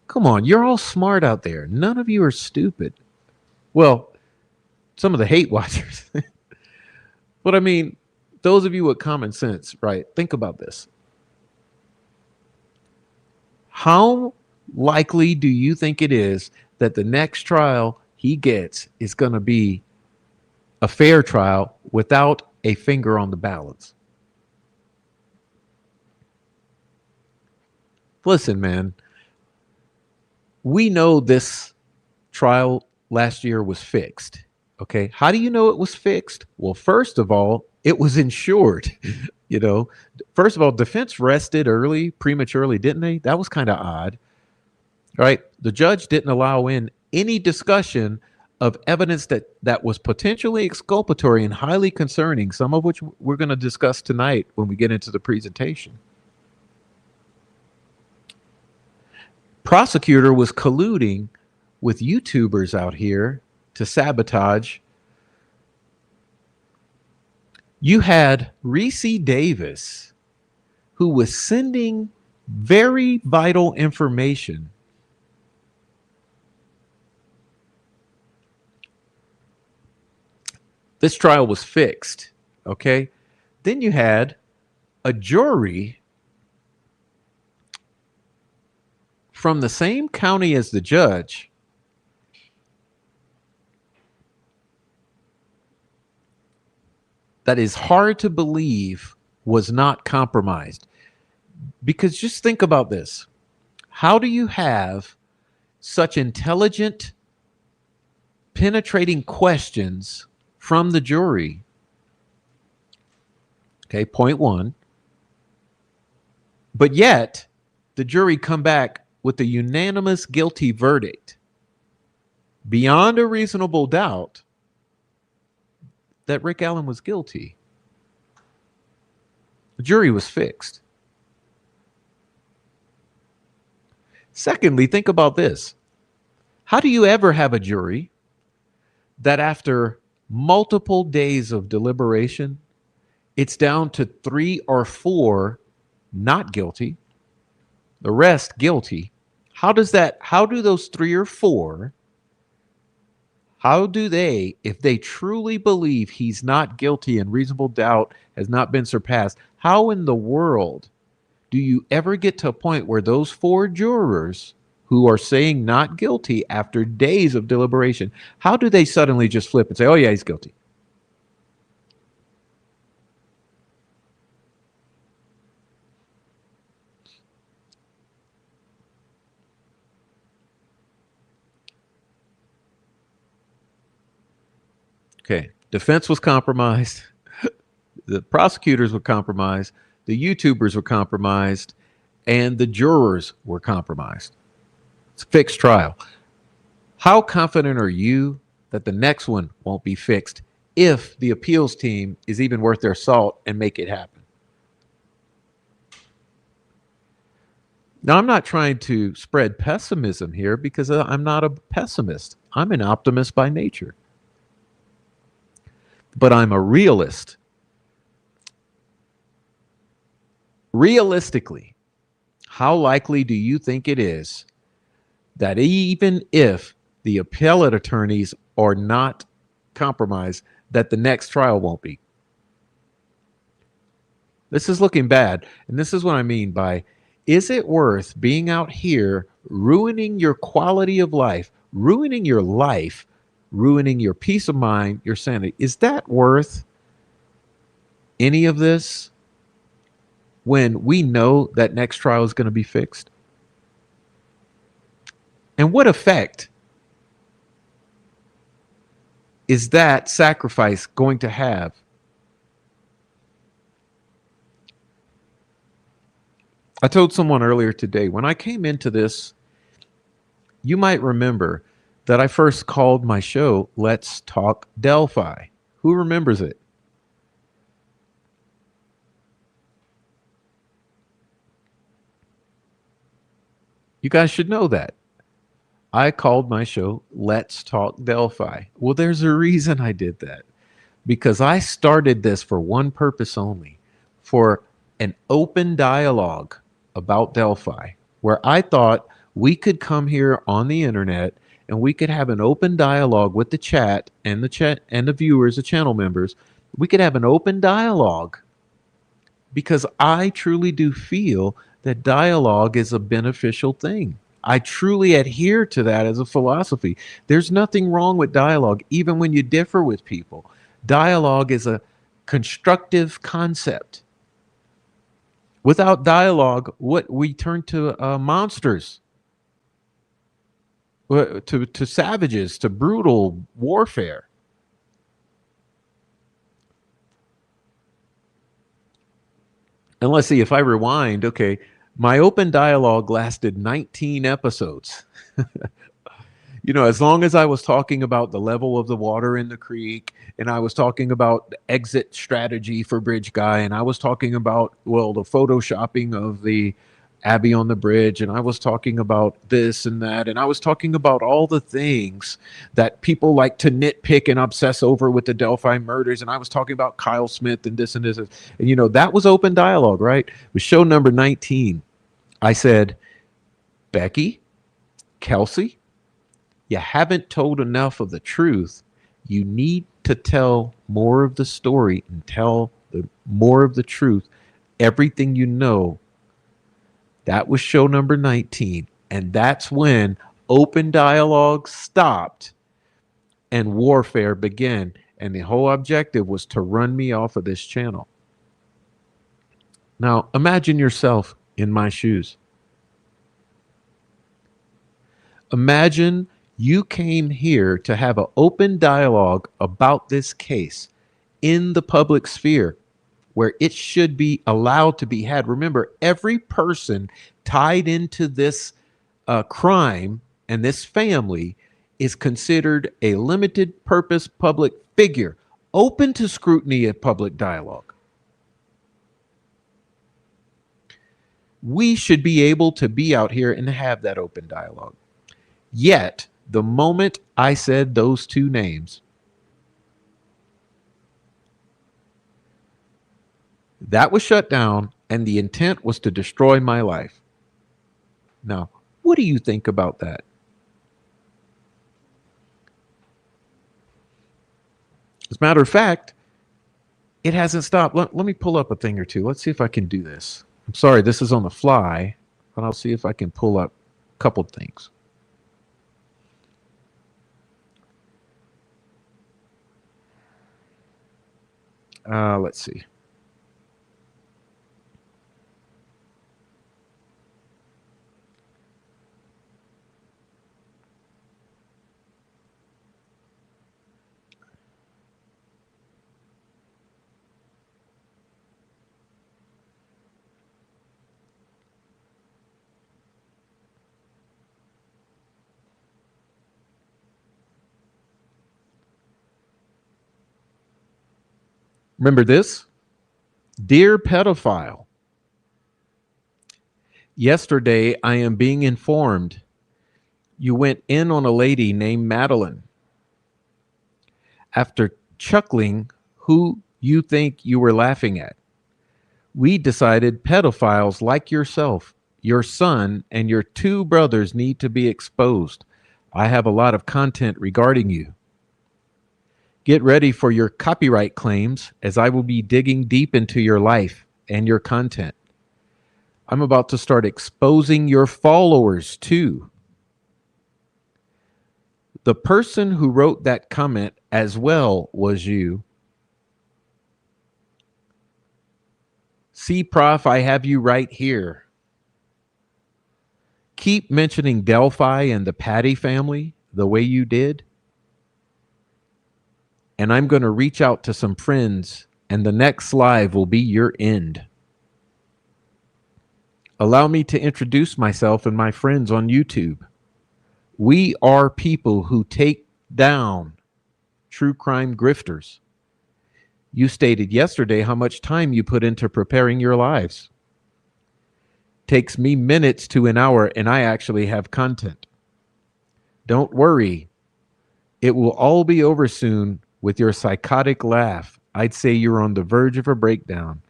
Come on, you're all smart out there. None of you are stupid. Well, some of the hate watchers. But I mean, those of you with common sense, right? Think about this. How likely do you think it is that the next trial he gets is going to be a fair trial without a finger on the balance? Listen, man, we know this trial last year was fixed. Okay. How do you know it was fixed? Well, first of all, it was insured. You know, first of all, defense rested early, prematurely, didn't they? That was kind of odd. Right. The judge didn't allow in any discussion of evidence that was potentially exculpatory and highly concerning, some of which we're going to discuss tonight when we get into the presentation. Prosecutor was colluding with YouTubers out here to sabotage. You had Reese Davis, who was sending very vital information this trial was fixed, okay? Then you had a jury from the same county as the judge that is hard to believe was not compromised. Because just think about this. How do you have such intelligent, penetrating questions from the jury? Okay, point one. But yet, the jury come back with a unanimous guilty verdict beyond a reasonable doubt that Rick Allen was guilty. The jury was fixed. Secondly, think about this. How do you ever have a jury that after multiple days of deliberation, it's down to 3 or 4 not guilty, the rest guilty? How do those 3 or 4, if they truly believe he's not guilty and reasonable doubt has not been surpassed, how in the world do you ever get to a point where those 4 jurors who are saying not guilty after days of deliberation, how do they suddenly just flip and say, oh yeah, he's guilty? Okay, defense was compromised. The prosecutors were compromised. The YouTubers were compromised. And the jurors were compromised. It's a fixed trial. How confident are you that the next one won't be fixed if the appeals team is even worth their salt and make it happen? Now, I'm not trying to spread pessimism here because I'm not a pessimist. I'm an optimist by nature. But I'm a realist. Realistically, how likely do you think it is that even if the appellate attorneys are not compromised, that the next trial won't be? This is looking bad. And this is what I mean by, is it worth being out here ruining your quality of life, ruining your life, ruining your peace of mind, your sanity? Is that worth any of this when we know that next trial is going to be fixed? And what effect is that sacrifice going to have? I told someone earlier today, when I came into this, you might remember that I first called my show Let's Talk Delphi. Who remembers it? You guys should know that. I called my show Let's Talk Delphi. Well, there's a reason I did that. Because I started this for one purpose only, for an open dialogue about Delphi, where I thought we could come here on the internet and we could have an open dialogue with the chat and the viewers, the channel members. We could have an open dialogue because I truly do feel that dialogue is a beneficial thing. I truly adhere to that as a philosophy. There's nothing wrong with dialogue, even when you differ with people. Dialogue is a constructive concept. Without dialogue, what we turn to monsters, to savages, to brutal warfare. And let's see, if I rewind, okay, my open dialogue lasted 19 episodes. You know, as long as I was talking about the level of the water in the creek, and I was talking about the exit strategy for Bridge Guy, and I was talking about, well, the photoshopping of the Abbey on the bridge, and I was talking about this and that, and I was talking about all the things that people like to nitpick and obsess over with the Delphi murders, and I was talking about Kyle Smith and this and this, and you know, that was open dialogue, right? With show number 19, I said, Becky, Kelsey, you haven't told enough of the truth. You need to tell more of the story and tell more of the truth, everything you know. That was show number 19. And that's when open dialogue stopped and warfare began. And the whole objective was to run me off of this channel. Now, imagine yourself in my shoes. Imagine you came here to have an open dialogue about this case in the public sphere where it should be allowed to be had. Remember, every person tied into this crime and this family is considered a limited purpose public figure, open to scrutiny and public dialogue. We should be able to be out here and have that open dialogue. Yet, the moment I said those two names, that was shut down, and the intent was to destroy my life. Now, what do you think about that? As a matter of fact, it hasn't stopped. Let me pull up a thing or two. Let's see if I can do this. I'm sorry, this is on the fly, but I'll see if I can pull up a couple of things. Let's see. Remember this? Dear pedophile, yesterday I am being informed you went in on a lady named Madeline. After chuckling who you think you were laughing at, we decided pedophiles like yourself, your son, and your two brothers need to be exposed. I have a lot of content regarding you. Get ready for your copyright claims as I will be digging deep into your life and your content. I'm about to start exposing your followers too. The person who wrote that comment as well was you. See, Prof, I have you right here. Keep mentioning Delphi and the Patty family the way you did. And I'm going to reach out to some friends, and the next live will be your end. Allow me to introduce myself and my friends on YouTube. We are people who take down true crime grifters. You stated yesterday how much time you put into preparing your lives. Takes me minutes to an hour, and I actually have content. Don't worry. It will all be over soon with your psychotic laugh. I'd say you're on the verge of a breakdown.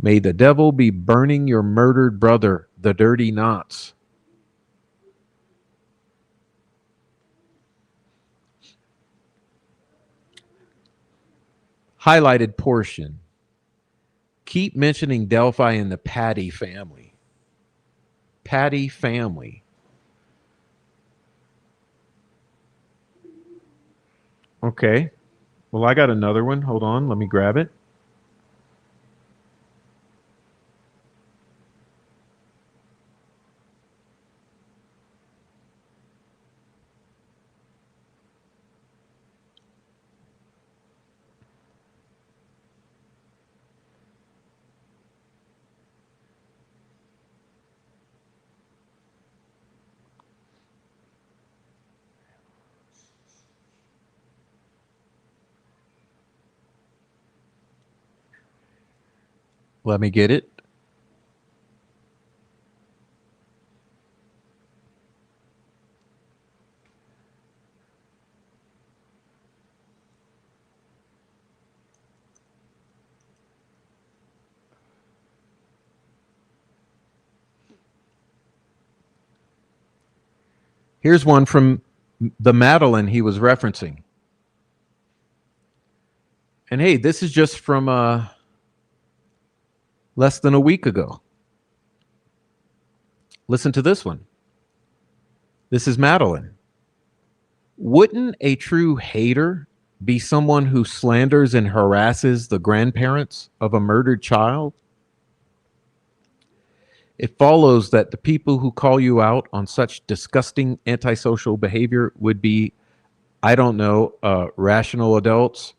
May the devil be burning your murdered brother, the dirty knots. Highlighted portion. Keep mentioning Delphi and the Patty family. Patty family. Okay. Well, I got another one. Hold on. Let me grab it. Let me get it. Here's one from the Madeline he was referencing. And hey, this is just from less than a week ago. Listen to this one. This is Madeline. Wouldn't a true hater be someone who slanders and harasses the grandparents of a murdered child? It follows that the people who call you out on such disgusting antisocial behavior would be, I don't know, rational adults.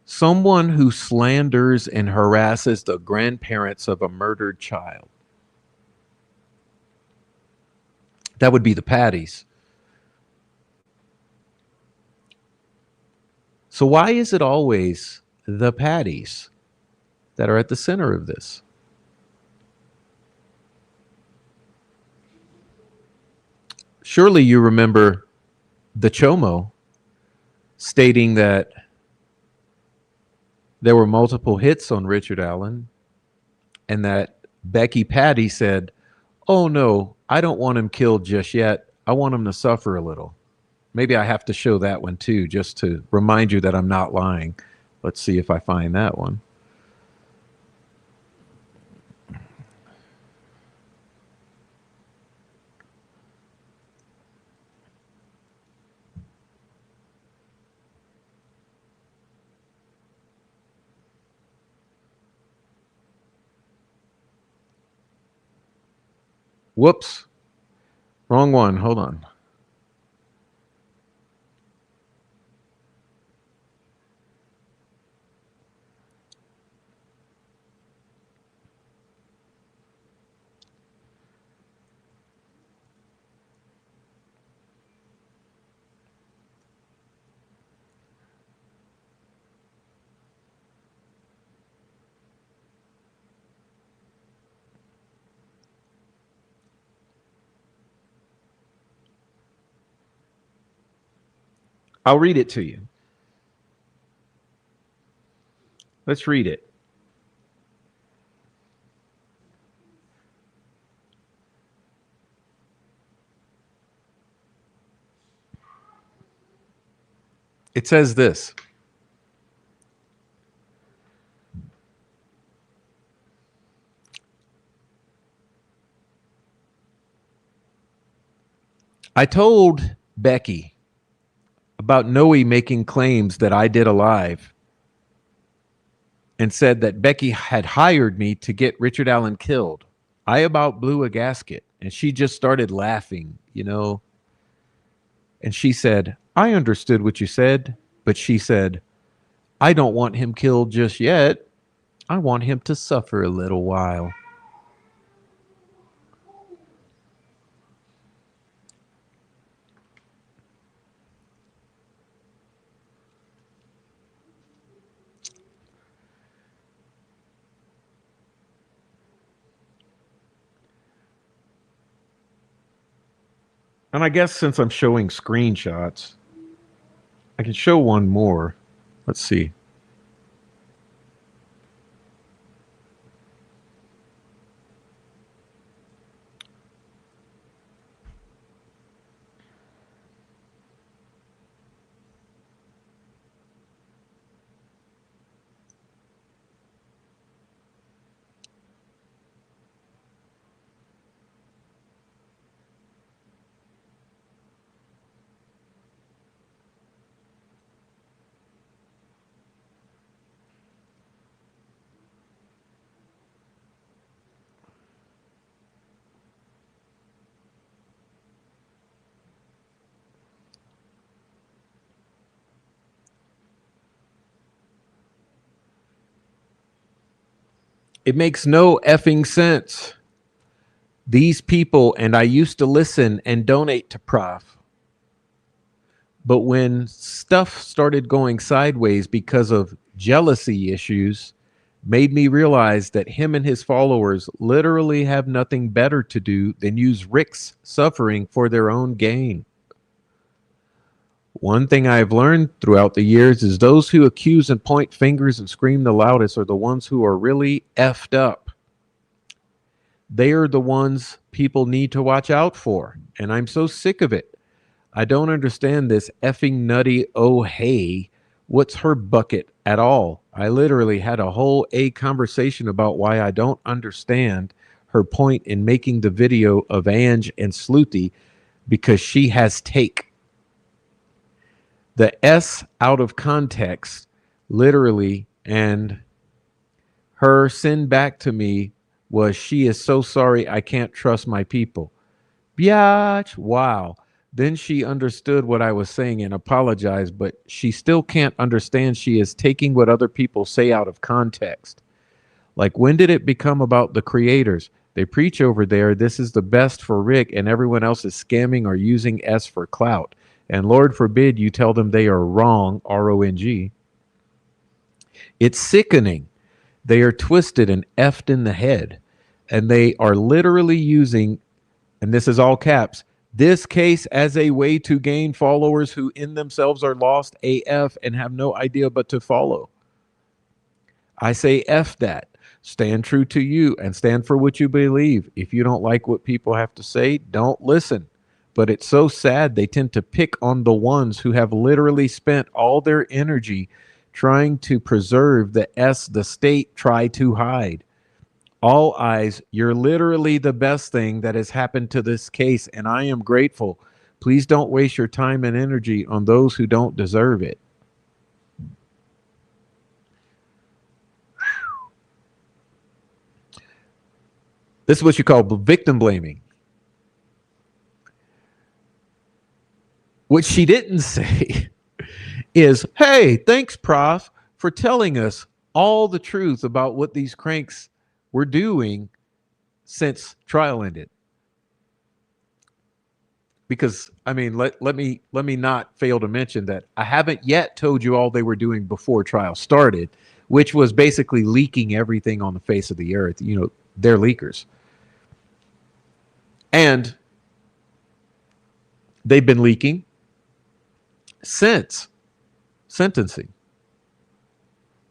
Someone who slanders and harasses the grandparents of a murdered child. That would be the Patties. So why is it always the Patties that are at the center of this? Surely you remember the Chomo stating that there were multiple hits on Richard Allen and that Becky Patty said, oh no, I don't want him killed just yet. I want him to suffer a little. Maybe I have to show that one too, just to remind you that I'm not lying. Let's see if I find that one. Whoops. Wrong one. Hold on. I'll read it to you. Let's read it. It says this. I told Becky about Noe making claims that I did alive and said that Becky had hired me to get Richard Allen killed. I about blew a gasket and she just started laughing, you know. And she said, I understood what you said, but she said, I don't want him killed just yet. I want him to suffer a little while. And I guess since I'm showing screenshots, I can show one more. Let's see. It makes no effing sense. These people, and I used to listen and donate to Prof. But when stuff started going sideways because of jealousy issues, made me realize that him and his followers literally have nothing better to do than use Rick's suffering for their own gain. One thing I've learned throughout the years is those who accuse and point fingers and scream the loudest are the ones who are really effed up. They are the ones people need to watch out for, and I'm so sick of it. I don't understand this effing nutty, oh hey, what's her bucket at all. I literally had a whole conversation about why I don't understand her point in making the video of Ange and Sleuthie, because she has take. The S out of context, literally, and her send back to me was, she is so sorry, I can't trust my people. Biatch, wow. Then she understood what I was saying and apologized, but she still can't understand she is taking what other people say out of context. Like, when did it become about the creators? They preach over there, this is the best for Rick, and everyone else is scamming or using S for clout. And Lord forbid you tell them they are wrong, R-O-N-G. It's sickening. They are twisted and effed in the head. And they are literally using, and this is all caps, this case as a way to gain followers who in themselves are lost AF and have no idea but to follow. I say F that. Stand true to you and stand for what you believe. If you don't like what people have to say, don't listen. But it's so sad they tend to pick on the ones who have literally spent all their energy trying to preserve the S the state try to hide. All eyes, you're literally the best thing that has happened to this case, and I am grateful. Please don't waste your time and energy on those who don't deserve it. This is what you call victim blaming. What she didn't say is, hey, thanks, Prof, for telling us all the truth about what these cranks were doing since trial ended. Because, I mean, let me not fail to mention that I haven't yet told you all they were doing before trial started, which was basically leaking everything on the face of the earth. You know, they're leakers. And they've been leaking since sentencing,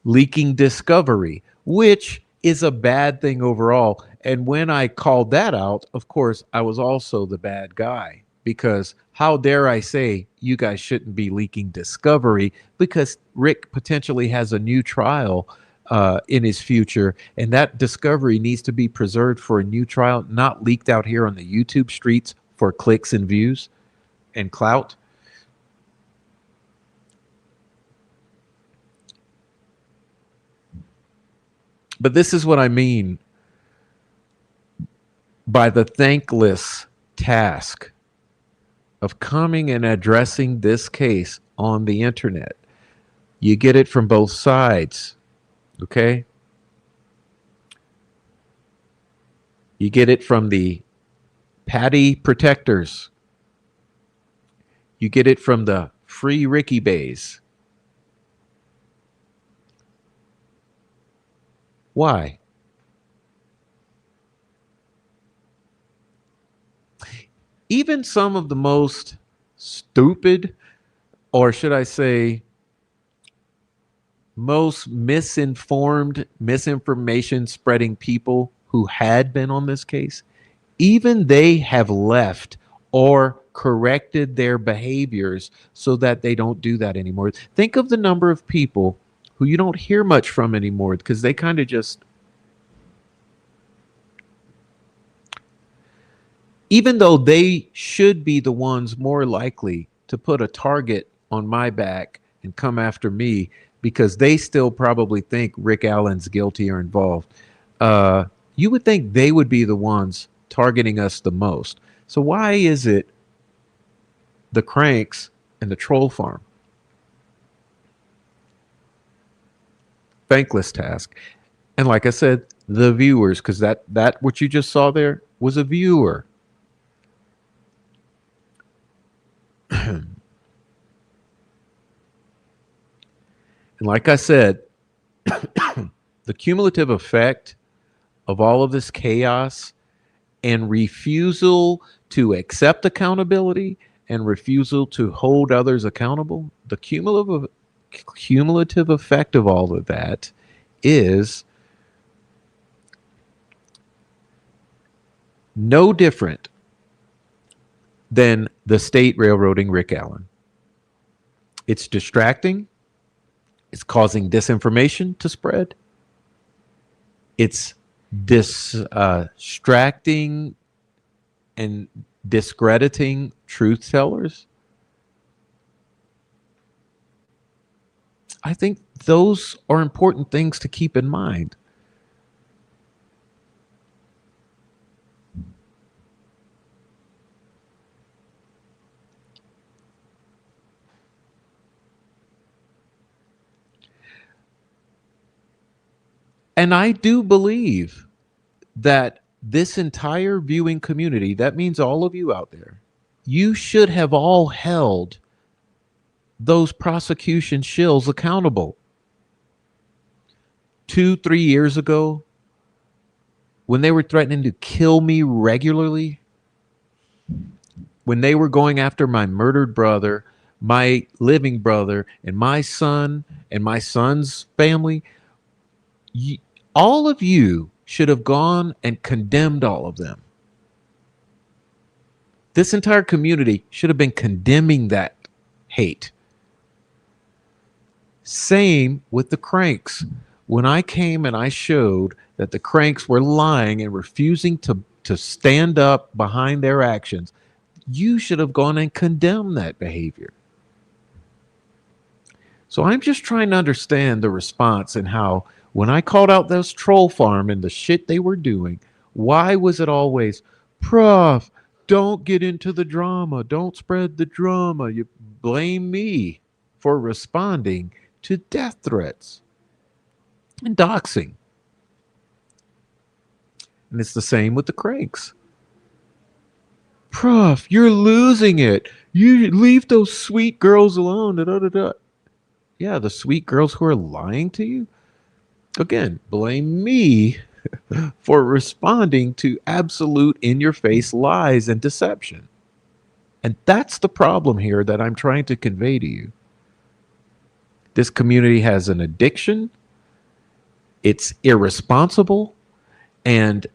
leaking discovery, which is a bad thing overall. And when I called that out, of course, I was also the bad guy, because how dare I say you guys shouldn't be leaking discovery, because Rick potentially has a new trial in his future, and that discovery needs to be preserved for a new trial, not leaked out here on the YouTube streets for clicks and views and clout. But this is what I mean by the thankless task of coming and addressing this case on the internet. You get it from both sides, okay? You get it from the Patty protectors. You get it from the free Ricky Bays. Why? Even some of the most stupid, or should I say, most misinformed, misinformation spreading people who had been on this case, even they have left or corrected their behaviors so that they don't do that anymore. Think of the number of people who you don't hear much from anymore because they kind of just, even though they should be the ones more likely to put a target on my back and come after me because they still probably think Rick Allen's guilty or involved, you would think they would be the ones targeting us the most. So why is it the cranks and the troll farm? Thankless task. And like I said, the viewers, because that what you just saw there was a viewer. And like I said, the cumulative effect of all of this chaos and refusal to accept accountability and refusal to hold others accountable, the cumulative effect of all of that is no different than the state railroading Rick Allen. It's distracting. It's causing disinformation to spread. It's distracting and discrediting truth tellers. I think those are important things to keep in mind. And I do believe that this entire viewing community, that means all of you out there, you should have all held those prosecution shills accountable. 2-3 years ago, when they were threatening to kill me regularly, when they were going after my murdered brother, my living brother, and my son's family, all of you should have gone and condemned all of them. This entire community should have been condemning that hate. Same with the cranks. When I came and I showed that the cranks were lying and refusing to stand up behind their actions, you should have gone and condemned that behavior. So I'm just trying to understand the response and how, when I called out those troll farm and the shit they were doing, why was it always, Prof, don't get into the drama. Don't spread the drama. You blame me for responding to death threats and doxing. And it's the same with the cranks. Prof, you're losing it. You leave those sweet girls alone. Da, da, da, da. Yeah, the sweet girls who are lying to you. Again, blame me for responding to absolute in-your-face lies and deception. And that's the problem here that I'm trying to convey to you. This community has an addiction. It's irresponsible. And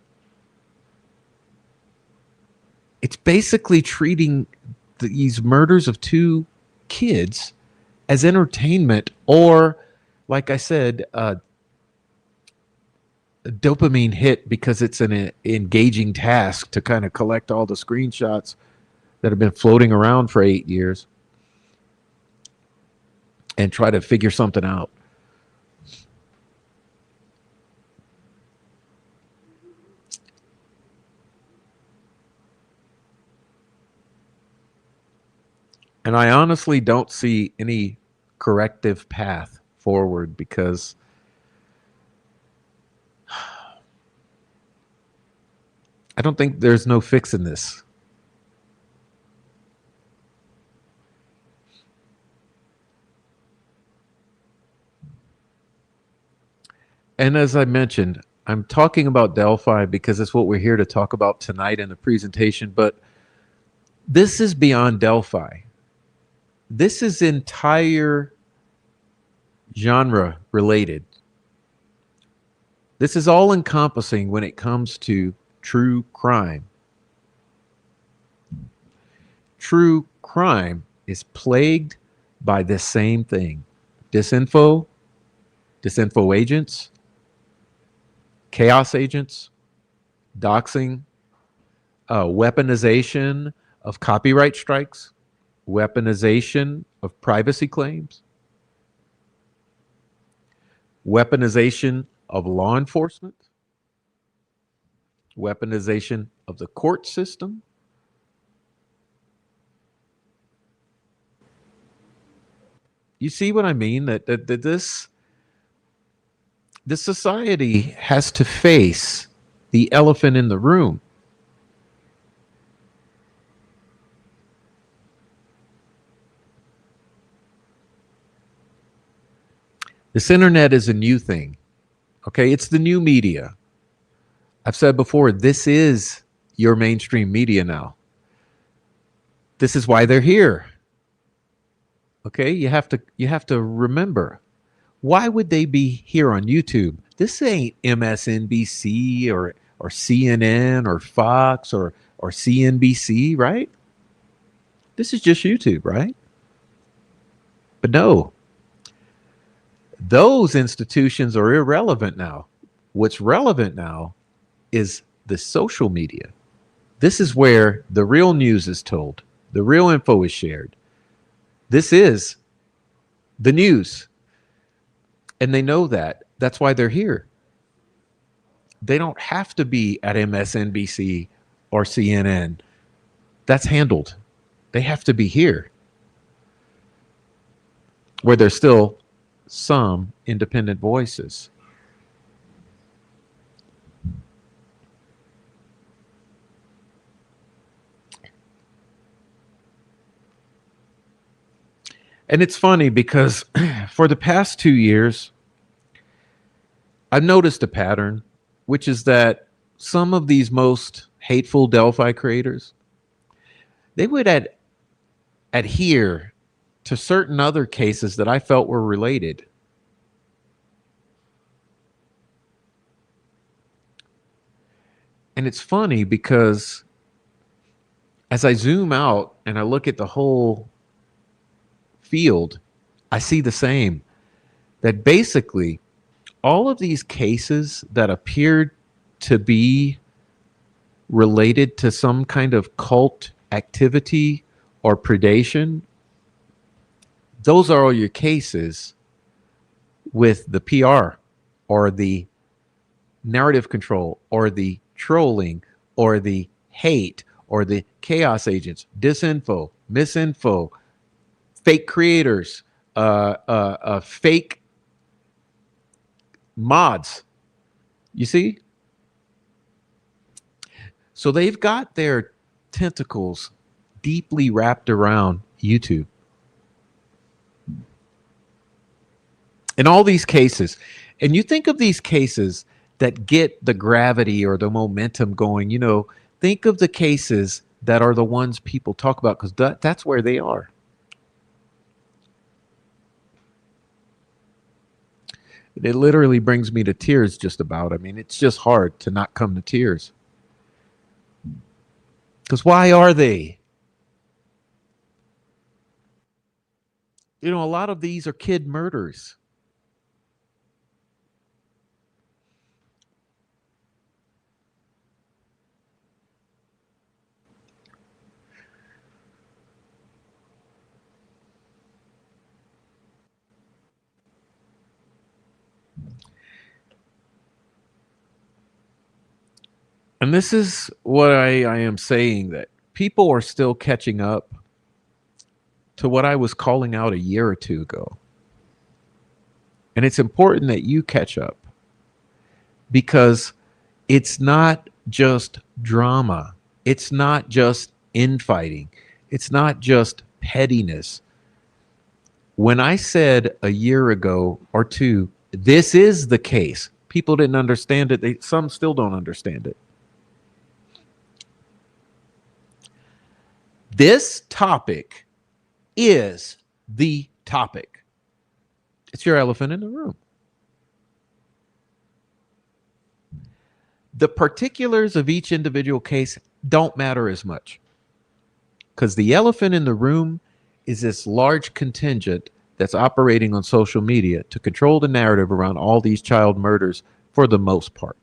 it's basically treating these murders of 2 kids as entertainment, or, like I said, a dopamine hit, because it's an engaging task to kind of collect all the screenshots that have been floating around for 8 years and try to figure something out. And I honestly don't see any corrective path forward, because I don't think there's no fixing this. And as I mentioned, I'm talking about Delphi because it's what we're here to talk about tonight in the presentation, but this is beyond Delphi. This is entire genre related. This is all encompassing when it comes to true crime. True crime is plagued by this same thing: disinfo agents, chaos agents, doxing, weaponization of copyright strikes, weaponization of privacy claims, weaponization of law enforcement, weaponization of the court system. You see what I mean? That the society has to face the elephant in the room. This internet is a new thing. Okay, it's the new media. I've said before, this is your mainstream media now. This is why they're here. Okay, you have to remember, why would they be here on YouTube? This ain't MSNBC or CNN or Fox or CNBC, right? This is just YouTube, right? But no, those institutions are irrelevant now. What's relevant now is the social media. This is where the real news is told. The real info is shared. This is the news. And they know that. That's why they're here. They don't have to be at MSNBC or CNN. That's handled. They have to be here, where there's still some independent voices. And it's funny because for the past 2 years, I've noticed a pattern, which is that some of these most hateful Delphi creators, they would adhere to certain other cases that I felt were related. And it's funny because as I zoom out and I look at the whole field, I see the same, that basically all of these cases that appeared to be related to some kind of cult activity or predation, those are all your cases with the PR or the narrative control or the trolling or the hate or the chaos agents, disinfo, misinfo, fake creators, fake mods. You see? So they've got their tentacles deeply wrapped around YouTube. In all these cases, and you think of these cases that get the gravity or the momentum going, you know, think of the cases that are the ones people talk about, because that's where they are. It literally brings me to tears just about. I mean, it's just hard to not come to tears. Because why are they? You know, a lot of these are kid murders. And this is what I am saying, that people are still catching up to what I was calling out a year or two ago. And it's important that you catch up, because it's not just drama. It's not just infighting. It's not just pettiness. When I said a year ago or two, this is the case, people didn't understand it. Some still don't understand it. This topic is the topic. It's your elephant in the room. The particulars of each individual case don't matter as much, because the elephant in the room is this large contingent that's operating on social media to control the narrative around all these child murders for the most part.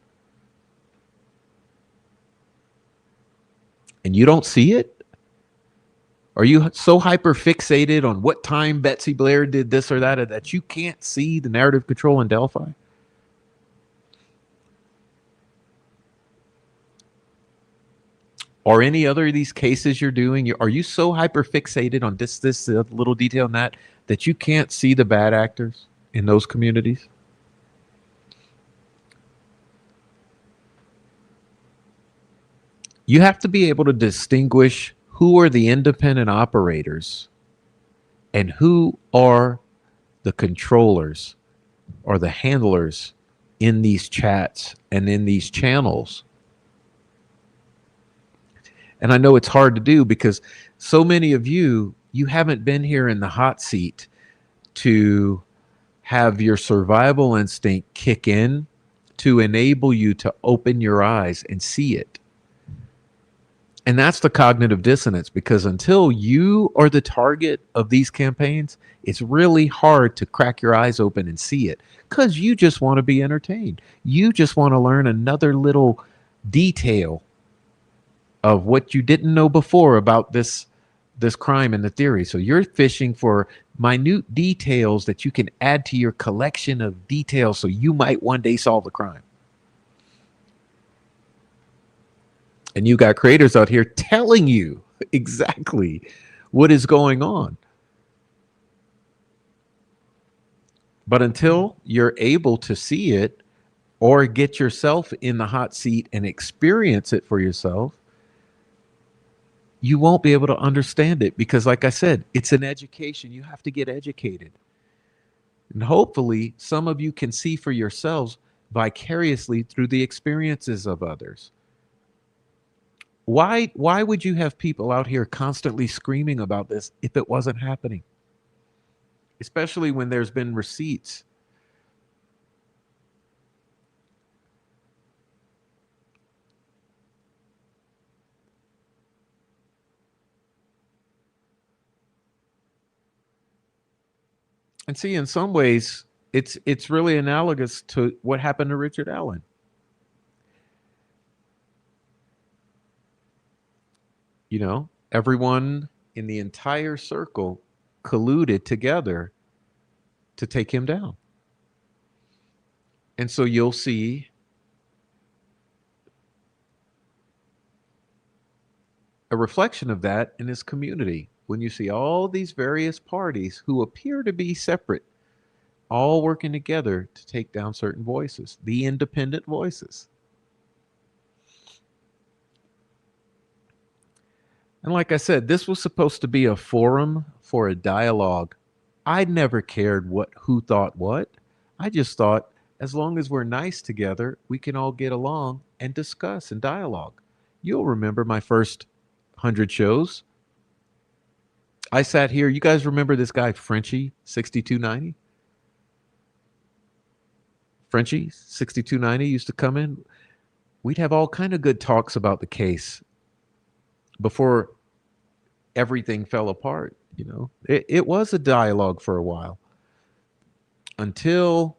And you don't see it? Are you so hyper fixated on what time Betsy Blair did this or that you can't see the narrative control in Delphi? Or any other of these cases you're doing? Are you so hyper fixated on this little detail and that you can't see the bad actors in those communities? You have to be able to distinguish who are the independent operators and who are the controllers or the handlers in these chats and in these channels. And I know it's hard to do because so many of you haven't been here in the hot seat to have your survival instinct kick in to enable you to open your eyes and see it. And that's the cognitive dissonance, because until you are the target of these campaigns, it's really hard to crack your eyes open and see it, because you just want to be entertained. You just want to learn another little detail of what you didn't know before about this crime and the theory. So you're fishing for minute details that you can add to your collection of details so you might one day solve the crime. And you got creators out here telling you exactly what is going on. But until you're able to see it or get yourself in the hot seat and experience it for yourself, you won't be able to understand it, because like I said, it's an education. You have to get educated. And hopefully some of you can see for yourselves vicariously through the experiences of others. Why would you have people out here constantly screaming about this if it wasn't happening? Especially when there's been receipts. And see, in some ways, it's really analogous to what happened to Richard Allen. You know, everyone in the entire circle colluded together to take him down. And so you'll see a reflection of that in his community when you see all these various parties who appear to be separate, all working together to take down certain voices, the independent voices. And like I said, this was supposed to be a forum for a dialogue. I never cared who thought what. I just thought, as long as we're nice together, we can all get along and discuss and dialogue. You'll remember my first 100 shows. I sat here. You guys remember this guy, Frenchie, 6290? Frenchie, 6290 used to come in. We'd have all kind of good talks about the case before everything fell apart. You know, it was a dialogue for a while until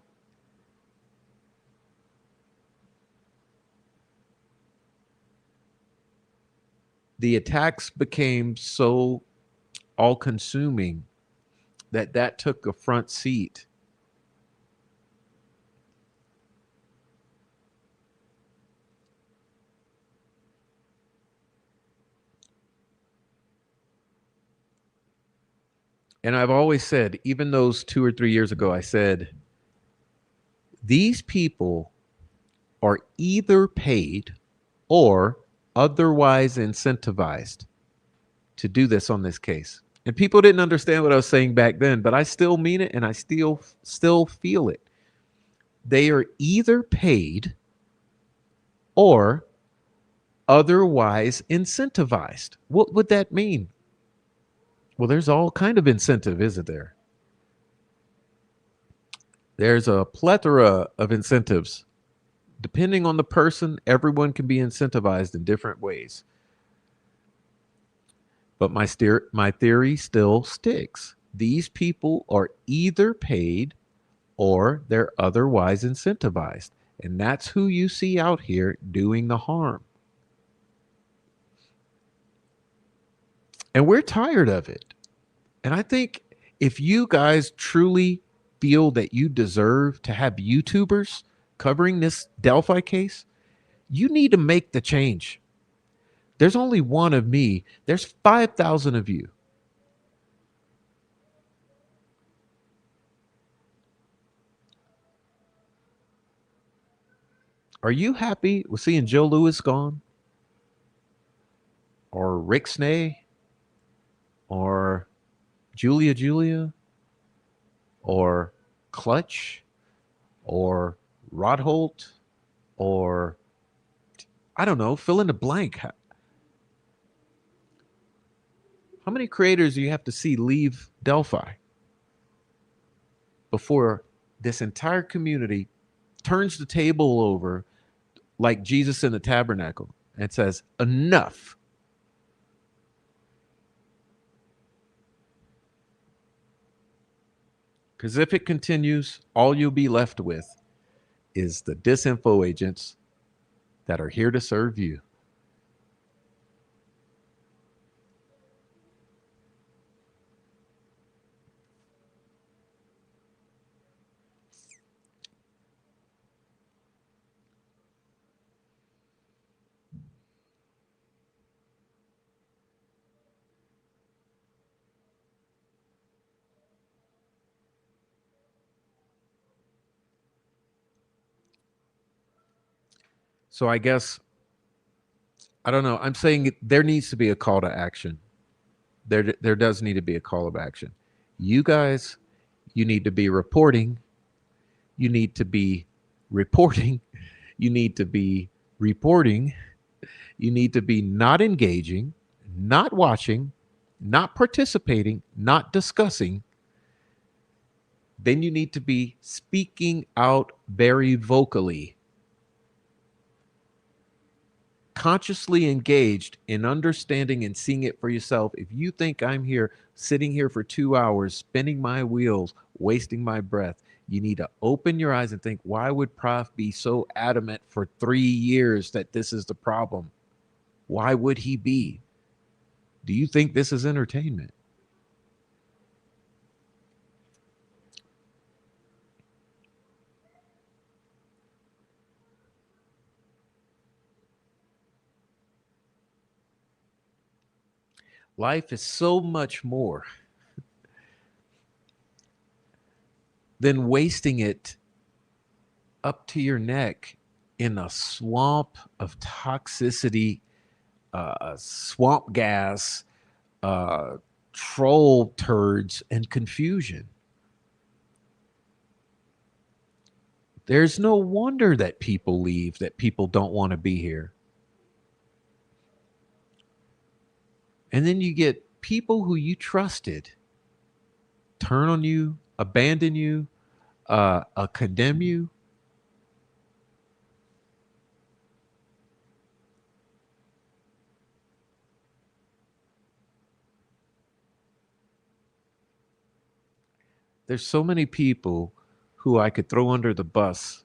the attacks became so all-consuming that took a front seat. And I've always said, even those 2 or 3 years ago, I said, these people are either paid or otherwise incentivized to do this on this case. And people didn't understand what I was saying back then, but I still mean it, and I still feel it. They are either paid or otherwise incentivized. What would that mean? Well, there's all kind of incentive, isn't there? There's a plethora of incentives. Depending on the person, everyone can be incentivized in different ways. But my theory still sticks. These people are either paid or they're otherwise incentivized. And that's who you see out here doing the harm. And we're tired of it. And I think if you guys truly feel that you deserve to have YouTubers covering this Delphi case, you need to make the change. There's only one of me. There's 5,000 of you. Are you happy with seeing Joe Lewis gone? or Rixnay or Julia or Clutch or Rodholt or I don't know, fill in the blank. How many creators do you have to see leave Delphi before this entire community turns the table over like Jesus in the tabernacle and says, enough? Because if it continues, all you'll be left with is the disinfo agents that are here to serve you. So I guess, I don't know. I'm saying there needs to be a call to action. There does need to be a call of action. You guys, you need to be reporting. You need to be reporting. You need to be reporting. You need to be not engaging, not watching, not participating, not discussing. Then you need to be speaking out very vocally, consciously engaged in understanding and seeing it for yourself. If you think I'm here, sitting here for 2 hours, spinning my wheels, wasting my breath, you need to open your eyes and think, why would Prof be so adamant for 3 years that this is the problem? Why would he be? Do you think this is entertainment? Life is so much more than wasting it up to your neck in a swamp of toxicity, swamp gas, troll turds, and confusion. There's no wonder that people leave, that people don't want to be here. And then you get people who you trusted turn on you, abandon you, condemn you. There's so many people who I could throw under the bus,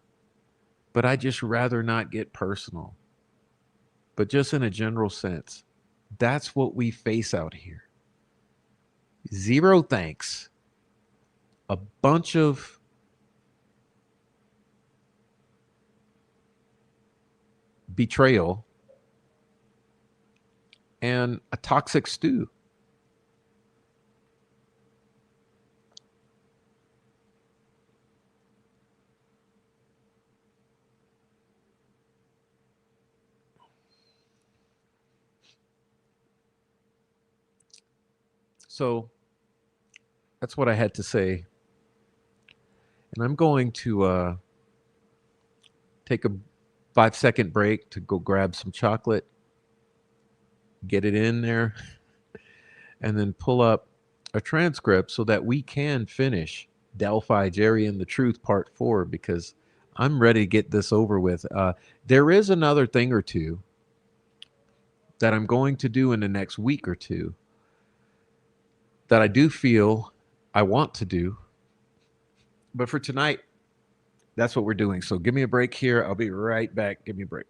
but I just rather not get personal. But just in a general sense, that's what we face out here. Zero thanks. A bunch of betrayal and a toxic stew. So that's what I had to say. And I'm going to take a 5-second break to go grab some chocolate, get it in there, and then pull up a transcript so that we can finish Delphi, Jerry, and the Truth Part 4, because I'm ready to get this over with. There is another thing or two that I'm going to do in the next week or two that I do feel I want to do. But for tonight, that's what we're doing. So give me a break here. I'll be right back. Give me a break.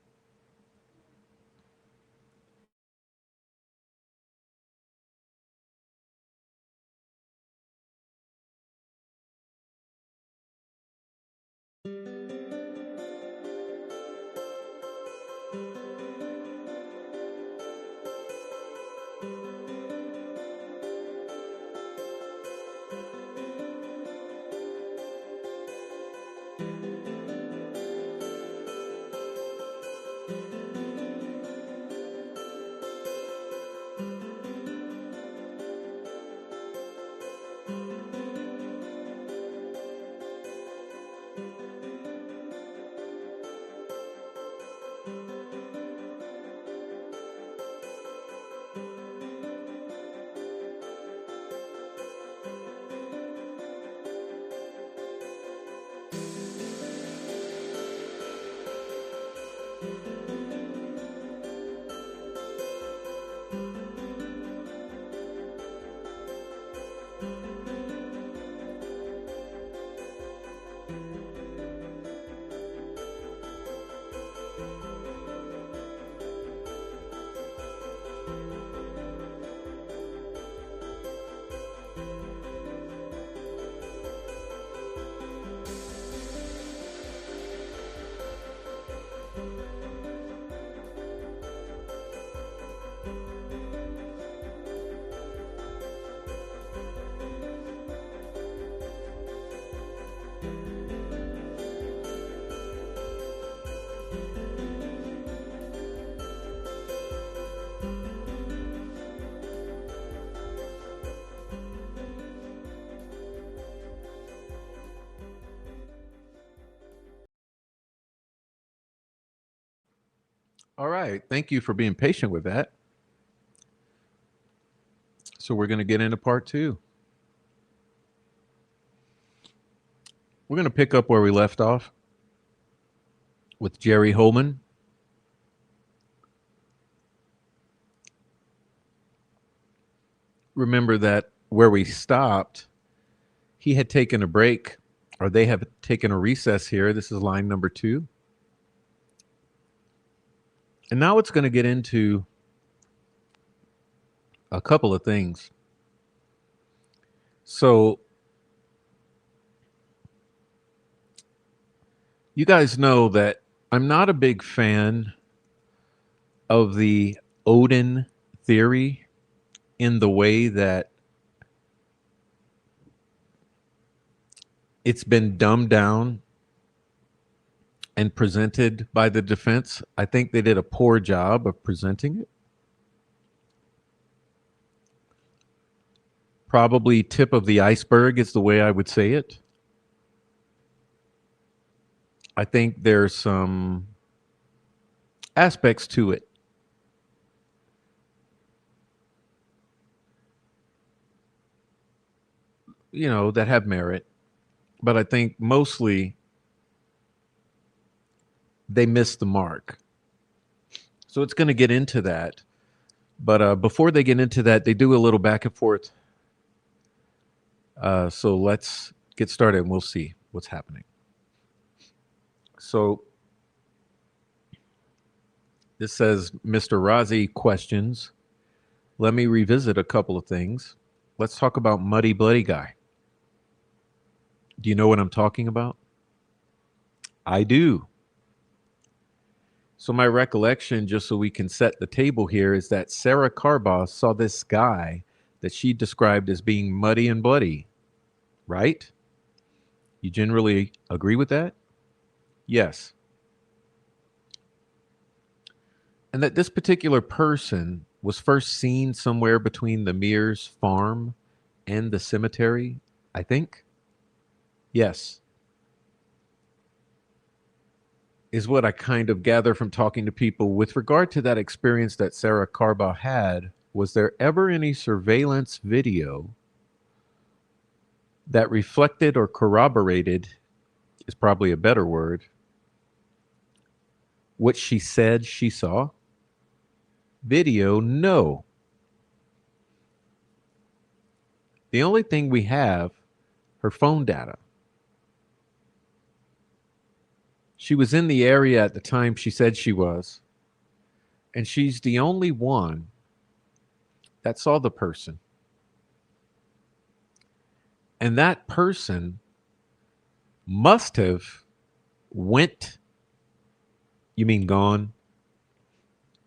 All right. Thank you for being patient with that. So we're going to get into part two. We're going to pick up where we left off with Jerry Holman. Remember that where we stopped, he had taken a break, or they have taken a recess here. This is line number 2. And now it's going to get into a couple of things. So you guys know that I'm not a big fan of the Odin theory in the way that it's been dumbed down and presented by the defense. I think they did a poor job of presenting it. Probably tip of the iceberg is the way I would say it. I think there's some aspects to it that have merit, but I think mostly they missed the mark. So it's going to get into that. But before they get into that, they do a little back and forth. So let's get started and we'll see what's happening. So this says, Mr. Razi questions. Let me revisit a couple of things. Let's talk about Muddy Bloody Guy. Do you know what I'm talking about? I do. So my recollection, just so we can set the table here, is that Sarah Carbaugh saw this guy that she described as being muddy and bloody, right? You generally agree with that? Yes. And that this particular person was first seen somewhere between the Mears farm and the cemetery, I think. Yes. Is what I kind of gather from talking to people. With regard to that experience that Sarah Carbaugh had, was there ever any surveillance video that reflected or corroborated, is probably a better word, what she said she saw? Video, no. The only thing we have, her phone data. She was in the area at the time she said she was, and she's the only one that saw the person. And that person must have went, you mean gone?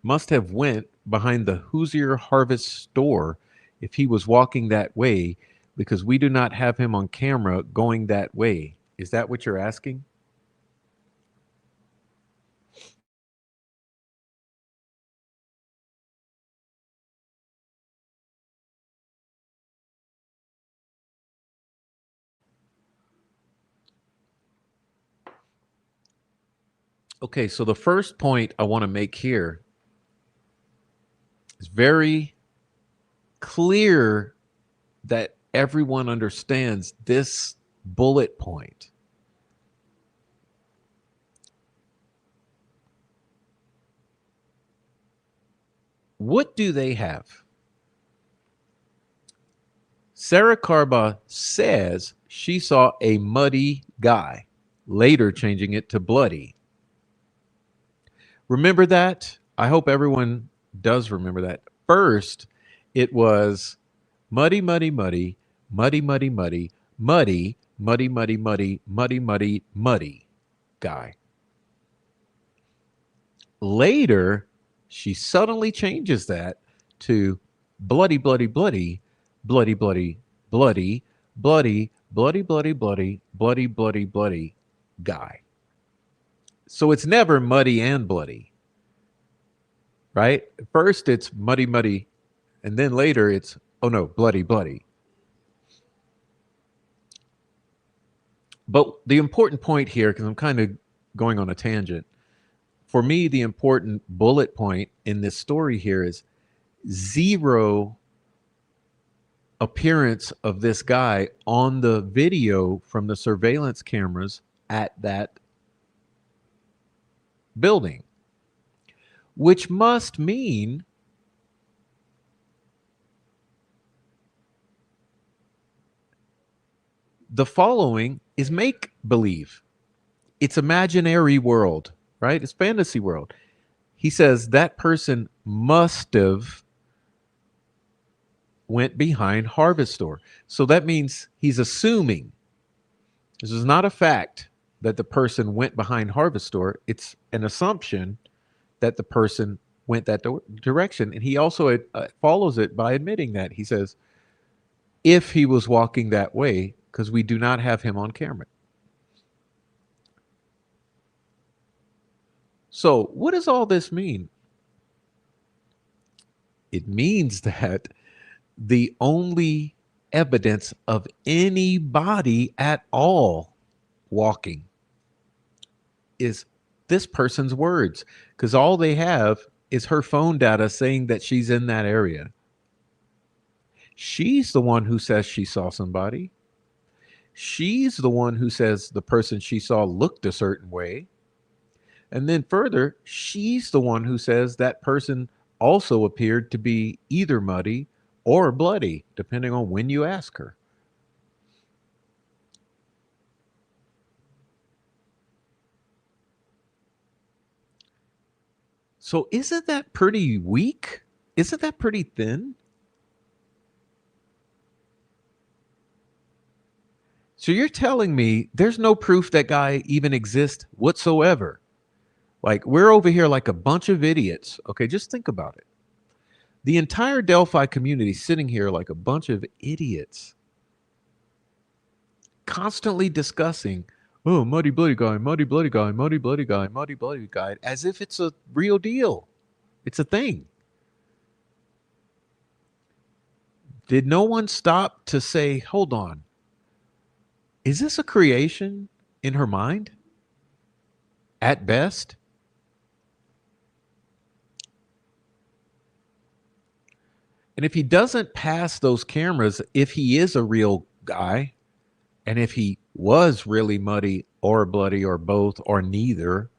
Must have went behind the Hoosier Harvest store if he was walking that way, because we do not have him on camera going that way. Is that what you're asking? Okay, so the first point I want to make here is very clear that everyone understands this bullet point. What do they have? Sarah Carbaugh says she saw a muddy guy, later changing it to bloody. Remember that? I hope everyone does remember that. First, it was muddy, muddy, muddy, muddy, muddy, muddy, muddy, muddy, muddy, muddy, muddy, muddy, muddy guy. Later, she suddenly changes that to bloody, bloody, bloody, bloody, bloody, bloody, bloody, bloody, bloody, bloody, bloody, bloody, bloody guy. So it's never muddy and bloody, right? First it's muddy, muddy, and then later it's, oh no, bloody, bloody. But the important point here, because I'm kind of going on a tangent, for me, the important bullet point in this story here is zero appearance of this guy on the video from the surveillance cameras at that building, which must mean the following is make believe. It's imaginary world, right? It's fantasy world. He says that person must have went behind Harvest Store. So that means he's assuming this is not a fact that the person went behind Harvest Store. It's an assumption that the person went that direction. And he also follows it by admitting that. He says, if he was walking that way, because we do not have him on camera. So what does all this mean? It means that the only evidence of anybody at all walking is this person's words, because all they have is her phone data saying that she's in that area. She's the one who says she saw somebody. She's the one who says the person she saw looked a certain way. And then further, she's the one who says that person also appeared to be either muddy or bloody, depending on when you ask her. So isn't that pretty weak? Isn't that pretty thin? So you're telling me there's no proof that guy even exists whatsoever? Like, we're over here like a bunch of idiots. Okay, just think about it. The entire Delphi community sitting here like a bunch of idiots, constantly discussing, oh, muddy bloody guy, muddy bloody guy, muddy bloody guy, muddy bloody guy, as if it's a real deal. It's a thing. Did no one stop to say, hold on, is this a creation in her mind? At best? And if he doesn't pass those cameras, if he is a real guy, and if he was really muddy or bloody or both or neither,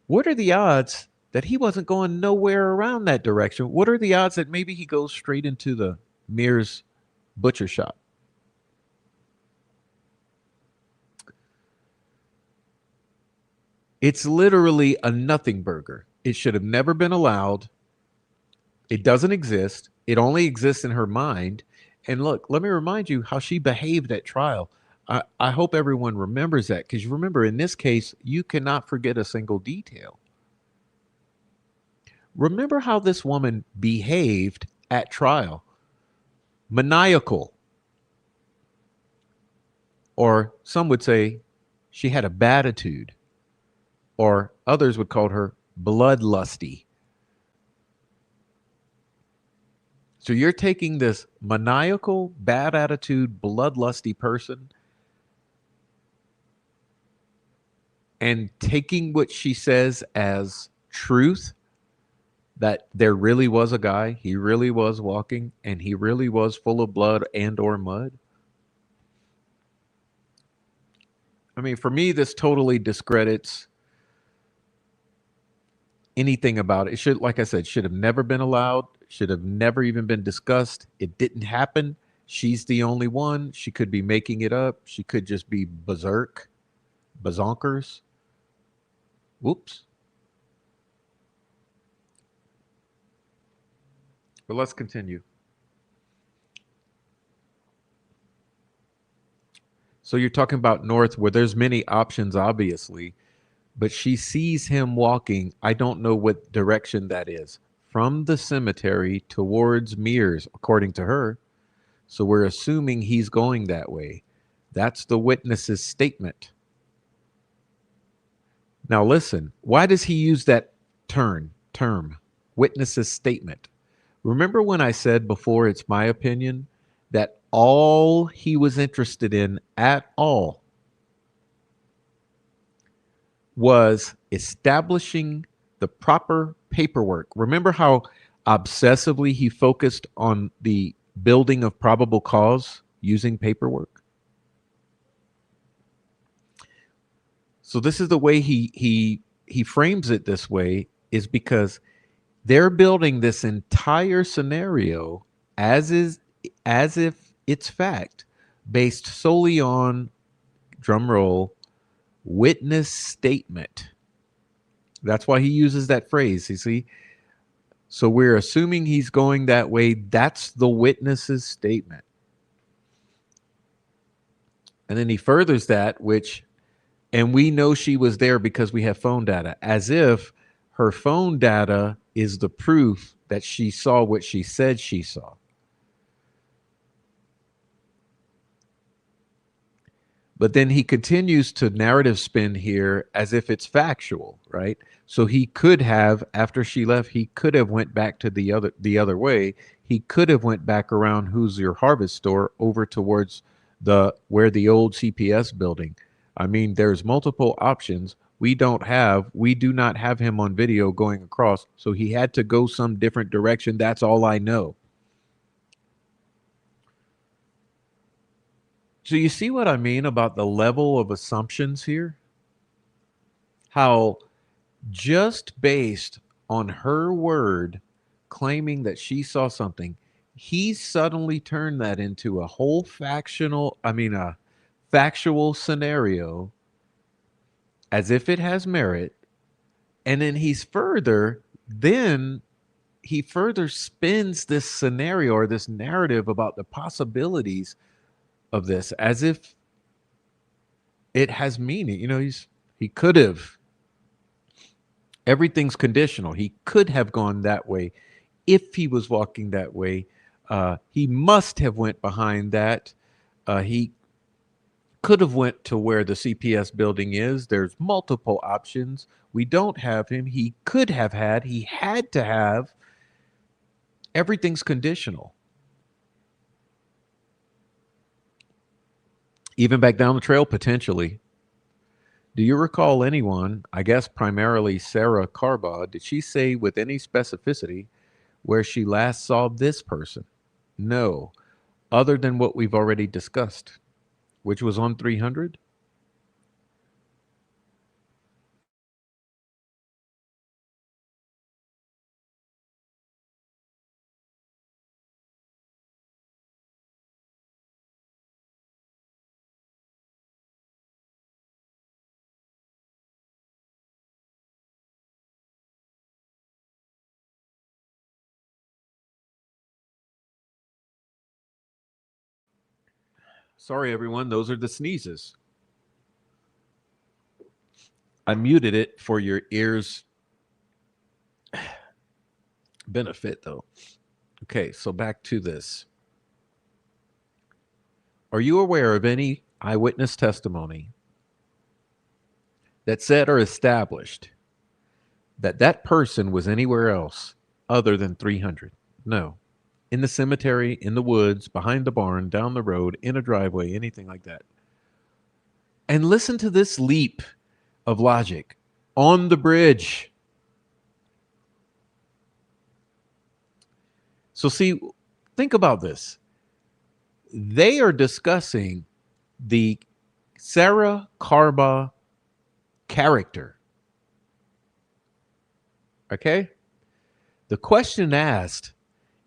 what are the odds that he wasn't going nowhere around that direction? What are the odds that maybe he goes straight into the Mears butcher shop? It's literally a nothing burger. It should have never been allowed. It doesn't exist. It only exists in her mind. And look, let me remind you how she behaved at trial. I hope everyone remembers that, because remember, in this case, you cannot forget a single detail. Remember how this woman behaved at trial. Maniacal. Or some would say she had a bad attitude. Or others would call her bloodlusty. So you're taking this maniacal, bad attitude, bloodlusty person and taking what she says as truth, that there really was a guy, he really was walking, and he really was full of blood and or mud. I mean, for me, this totally discredits anything about it. It should, like I said, should have never been allowed, should have never even been discussed. It didn't happen. She's the only one. She could be making it up. She could just be berserk, bazonkers. Whoops. But let's continue. So you're talking about north, where there's many options, obviously, but she sees him walking. I don't know what direction that is. From the cemetery towards Mears, according to her. So we're assuming he's going that way. That's the witness's statement. Now listen, why does he use that term, witness's statement? Remember when I said before, it's my opinion, that all he was interested in at all was establishing the proper paperwork. Remember how obsessively he focused on the building of probable cause using paperwork? So this is the way he frames it this way, is because they're building this entire scenario as if it's fact, based solely on, drum roll, witness statement. That's why he uses that phrase, you see. So we're assuming he's going that way. That's the witness's statement. And then he furthers that, and we know she was there because we have phone data, as if her phone data is the proof that she saw what she said she saw. But then he continues to narrative spin here as if it's factual, right? So he could have, after she left, he could have went back to the other way. He could have went back around Hoosier Harvest Store over towards where the old CPS building. I mean, there's multiple options. We do not have him on video going across. So he had to go some different direction. That's all I know. So you see what I mean about the level of assumptions here? How just based on her word claiming that she saw something, he suddenly turned that into a whole a factual scenario as if it has merit. And then he further spins this scenario or this narrative about the possibilities of this as if it has meaning. You know, he could have. Everything's conditional. He could have gone that way if he was walking that way. He must have went behind that. He could have went to where the CPS building is. There's multiple options. We don't have him. He could have had. He had to have. Everything's conditional. Even back down the trail, potentially. Do you recall anyone, I guess primarily Sarah Carbaugh, did she say with any specificity where she last saw this person? No, other than what we've already discussed, which was on 300. Sorry, everyone. Those are the sneezes. I muted it for your ears' benefit, though. Okay, so back to this. Are you aware of any eyewitness testimony that said or established that that person was anywhere else other than 300? No. In the cemetery, in the woods, behind the barn, down the road, in a driveway, anything like that. And listen to this leap of logic. On the bridge. So see, think about this. They are discussing the Sarah Carbaugh character. Okay? The question asked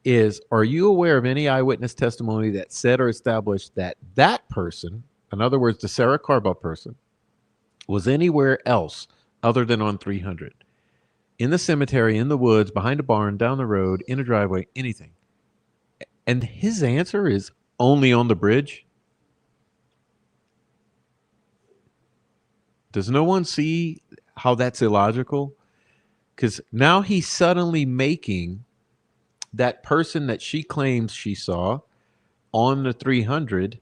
is, are you aware of any eyewitness testimony that said or established that that person, in other words, the Sarah Carbaugh person, was anywhere else other than on 300? In the cemetery, in the woods, behind a barn, down the road, in a driveway, anything. And his answer is only on the bridge. Does no one see how that's illogical? Because now he's suddenly making that person that she claims she saw on the 300,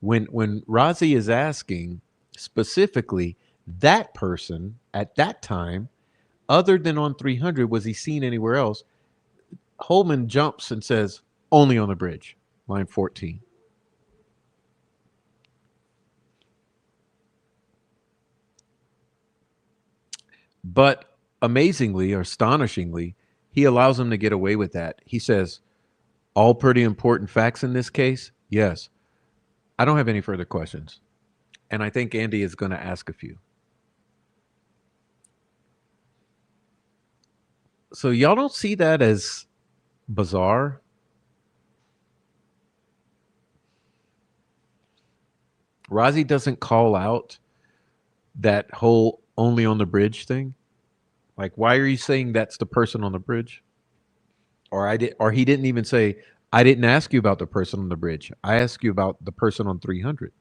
when Razi is asking specifically that person at that time, other than on 300, was he seen anywhere else? Holman jumps and says, only on the bridge, line 14. But amazingly or astonishingly, he allows them to get away with that. He says, all pretty important facts in this case? Yes. I don't have any further questions. And I think Andy is going to ask a few. So y'all don't see that as bizarre? Rozzy doesn't call out that whole only on the bridge thing. Like, why are you saying that's the person on the bridge? Or he didn't even say, I didn't ask you about the person on the bridge. I asked you about the person on 300.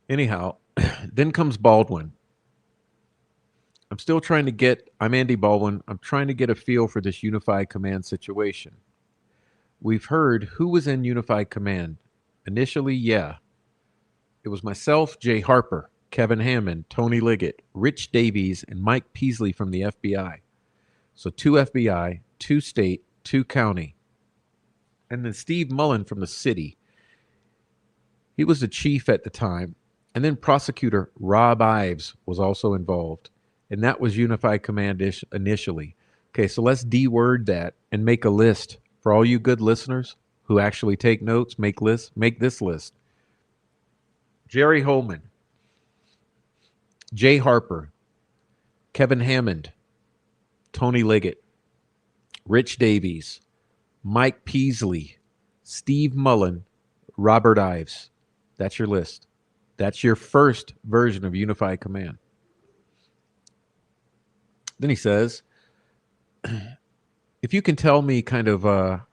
Anyhow, then comes Baldwin. I'm Andy Baldwin. I'm trying to get a feel for this unified command situation. We've heard who was in unified command. Initially, yeah. It was myself, Jay Harper, Kevin Hammond, Tony Liggett, Rich Davies, and Mike Peasley from the FBI. So 2 FBI, 2 state, 2 county. And then Steve Mullen from the city. He was the chief at the time. And then prosecutor Rob Ives was also involved. And that was unified command initially. Okay, so let's de-word that and make a list. For all you good listeners who actually take notes, make this list. Jerry Holman, Jay Harper, Kevin Hammond, Tony Liggett, Rich Davies, Mike Peasley, Steve Mullen, Robert Ives. That's your list. That's your first version of unified command. Then he says, if you can tell me kind of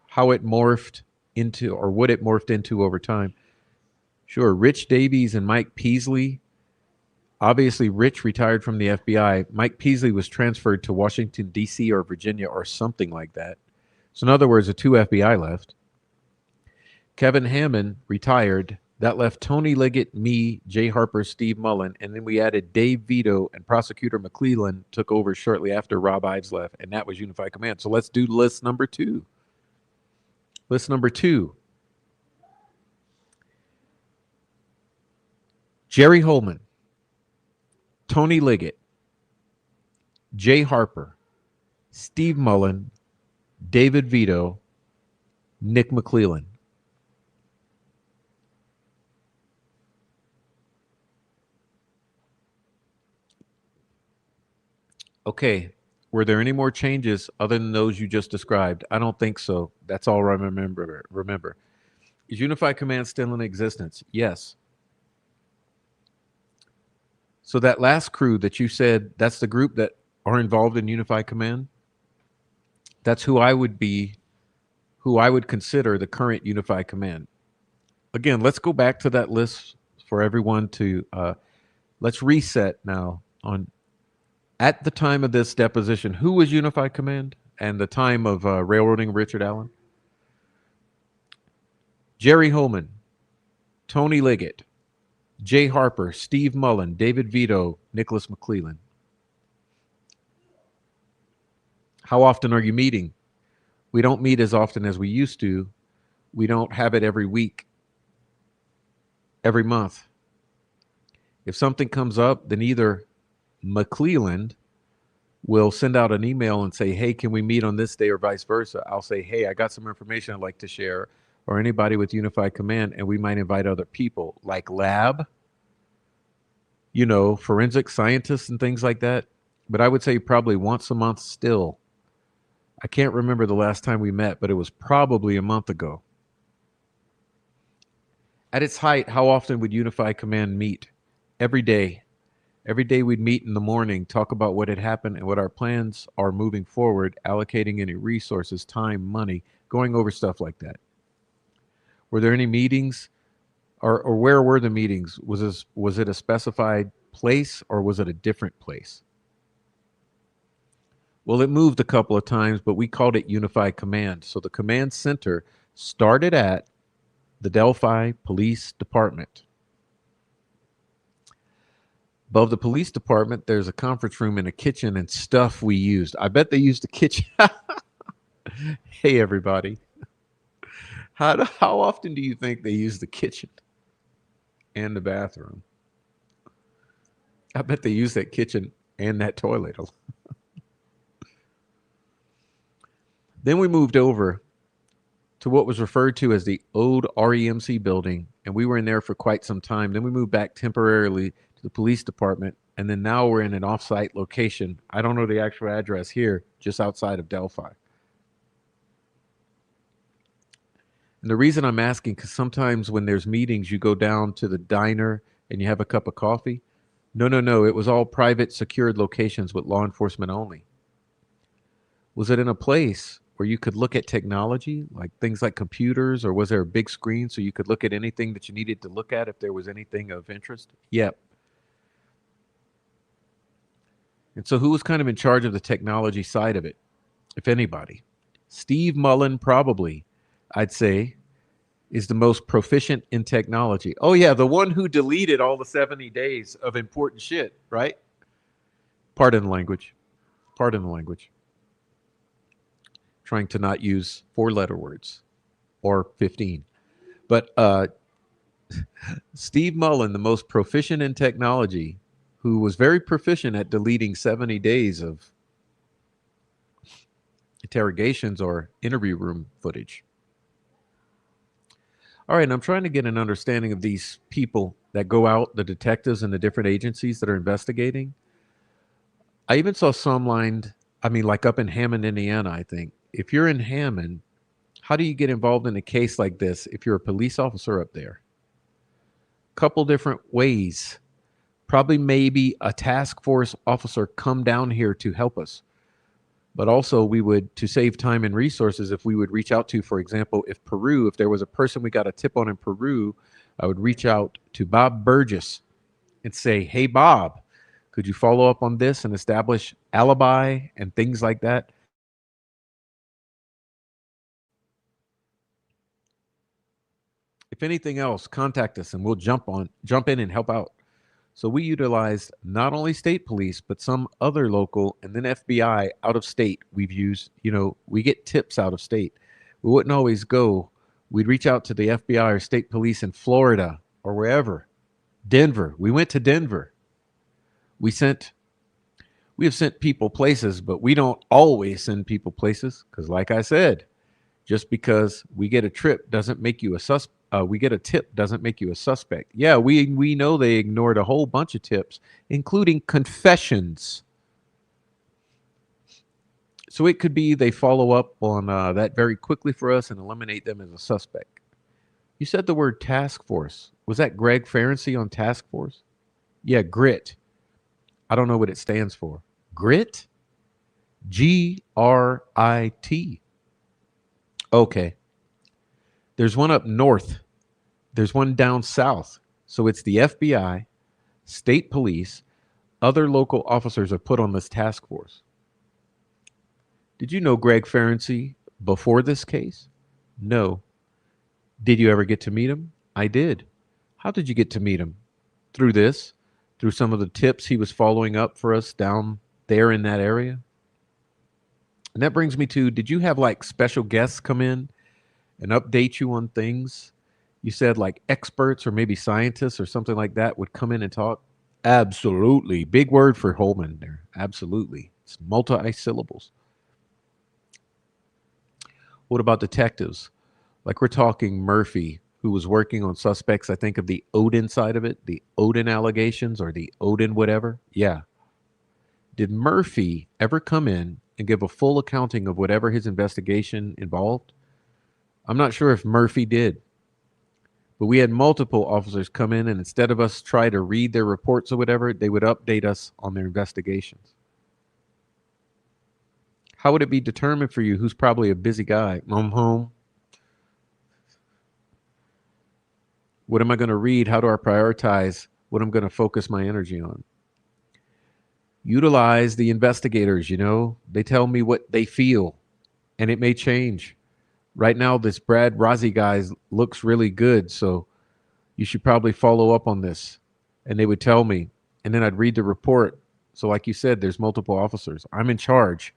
how it morphed into or what it morphed into over time. Sure, Rich Davies and Mike Peasley. Obviously, Rich retired from the FBI. Mike Peasley was transferred to Washington, D.C. or Virginia or something like that. So in other words, the 2 FBI left. Kevin Hammond retired. That left Tony Liggett, me, Jay Harper, Steve Mullen, and then we added Dave Vito, and Prosecutor McClellan took over shortly after Rob Ives left, and that was unified command. So let's do list number 2. List number 2. Jerry Holman, Tony Liggett, Jay Harper, Steve Mullen, David Vito, Nick McClellan. Okay, were there any more changes other than those you just described? I don't think so. That's all I remember. Is unified command still in existence? Yes. So that last crew that you said, that's the group that are involved in unified command? That's who I would consider the current unified command. Again, let's go back to that list for everyone to, let's reset now on, at the time of this deposition, who was unified command and the time of railroading Richard Allen? Jerry Holman, Tony Liggett, Jay Harper, Steve Mullen, David Vito, Nicholas McClellan. How often are you meeting? We don't meet as often as we used to. We don't have it every week, every month. If something comes up, then either McClelland will send out an email and say, hey, can we meet on this day, or vice versa. I'll say, hey, I got some information I'd like to share, or anybody with unified command, and we might invite other people like lab, forensic scientists and things like that. But I would say probably once a month still. I can't remember the last time we met, but it was probably a month ago. At its height, how often would unified command meet? Every day. Every day we'd meet in the morning, talk about what had happened and what our plans are moving forward, allocating any resources, time, money, going over stuff like that. Were there any meetings, or where were the meetings? Was it a specified place, or was it a different place? Well, it moved a couple of times, but we called it unified command. So the command center started at the Delphi Police Department. Above the police department, there's a conference room and a kitchen and stuff we used. I bet they used the kitchen. Hey, everybody. How often do you think they use the kitchen and the bathroom. I bet they use that kitchen and that toilet. Then we moved over to what was referred to as the old REMC building, and we were in there for quite some time. Then we moved back temporarily to the police department, and then now we're in an off-site location. I don't know the actual address here, just outside of Delphi. And the reason I'm asking, because sometimes when there's meetings, you go down to the diner and you have a cup of coffee. No. It was all private, secured locations with law enforcement only. Was it in a place where you could look at technology, like things like computers, or was there a big screen so you could look at anything that you needed to look at if there was anything of interest? Yep. And so who was kind of in charge of the technology side of it, if anybody? Steve Mullen, probably, I'd say, is the most proficient in technology. Oh, yeah, the one who deleted all the 70 days of important shit, right? Pardon the language. Pardon the language. Trying to not use 4-letter words or 15. But Steve Mullen, the most proficient in technology, who was very proficient at deleting 70 days of interrogations or interview room footage. All right, and I'm trying to get an understanding of these people that go out, the detectives and the different agencies that are investigating. I even saw some lined, like up in Hammond, Indiana, I think. If you're in Hammond, how do you get involved in a case like this if you're a police officer up there? Couple different ways. Probably maybe a task force officer come down here to help us. But also we would, to save time and resources, if we would reach out to, for example, if there was a person we got a tip on in Peru, I would reach out to Bob Burgess and say, hey, Bob, could you follow up on this and establish alibi and things like that? If anything else, contact us and we'll jump in and help out. So we utilized not only state police, but some other local and then FBI out of state. We've used, we get tips out of state. We wouldn't always go. We'd reach out to the FBI or state police in Florida or wherever. Denver. We went to Denver. We have sent people places, but we don't always send people places because, like I said, just because we get a trip doesn't make you a suspect. We get a tip doesn't make you a suspect. Yeah, we know they ignored a whole bunch of tips, including confessions. So it could be they follow up on that very quickly for us and eliminate them as a suspect. You said the word task force. Was that Greg Ferenczi on task force? Yeah, GRIT. I don't know what it stands for. GRIT? Grit. Okay. There's one up north. There's one down south. So it's the FBI, state police, other local officers are put on this task force. Did you know Greg Ferenczi before this case? No. Did you ever get to meet him? I did. How did you get to meet him? Through this? Through some of the tips he was following up for us down there in that area? And that brings me to, did you have like special guests come in and update you on things? You said like experts or maybe scientists or something like that would come in and talk? Absolutely. Big word for Holman there. Absolutely. It's multi-syllables. What about detectives? Like we're talking Murphy, who was working on suspects, I think, of the Odin side of it, the Odin allegations or the Odin whatever. Yeah. Did Murphy ever come in and give a full accounting of whatever his investigation involved? I'm not sure if Murphy did, but we had multiple officers come in, and instead of us try to read their reports or whatever, they would update us on their investigations. How would it be determined for you, who's probably a busy guy? I'm home. What am I going to read? How do I prioritize what I'm going to focus my energy on? Utilize the investigators, They tell me what they feel, and it may change. Right now, this Brad Rossi guy looks really good, so you should probably follow up on this. And they would tell me, and then I'd read the report. So like you said, there's multiple officers. I'm in charge.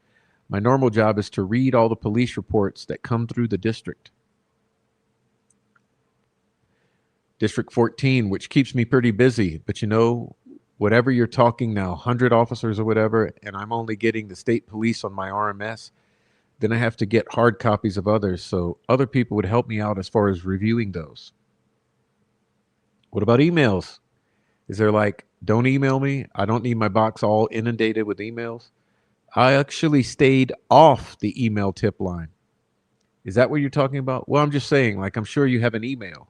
My normal job is to read all the police reports that come through the district. District 14, which keeps me pretty busy. But you know, whatever you're talking now, 100 officers or whatever, and I'm only getting the state police on my RMS, then I have to get hard copies of others. So other people would help me out as far as reviewing those. What about emails? Is there like, don't email me? I don't need my box all inundated with emails. I actually stayed off the email tip line. Is that what you're talking about? Well, I'm just saying, like, I'm sure you have an email.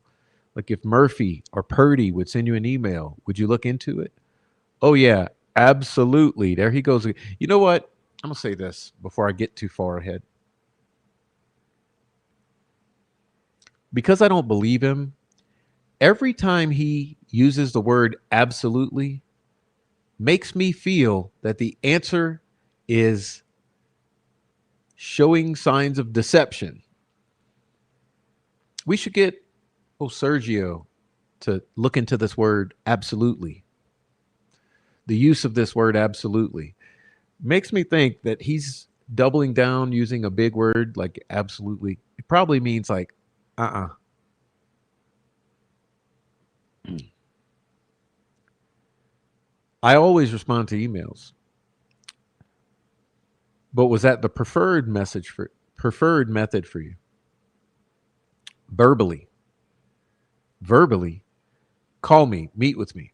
Like if Murphy or Purdy would send you an email, would you look into it? Oh, yeah, absolutely. There he goes. You know what? I'm going to say this before I get too far ahead. Because I don't believe him, every time he uses the word absolutely, makes me feel that the answer is showing signs of deception. We should get Sergio to look into this word absolutely. The use of this word absolutely makes me think that he's doubling down using a big word like absolutely. It probably means like I always respond to emails. But was that the preferred method for you? Verbally, call me, meet with me.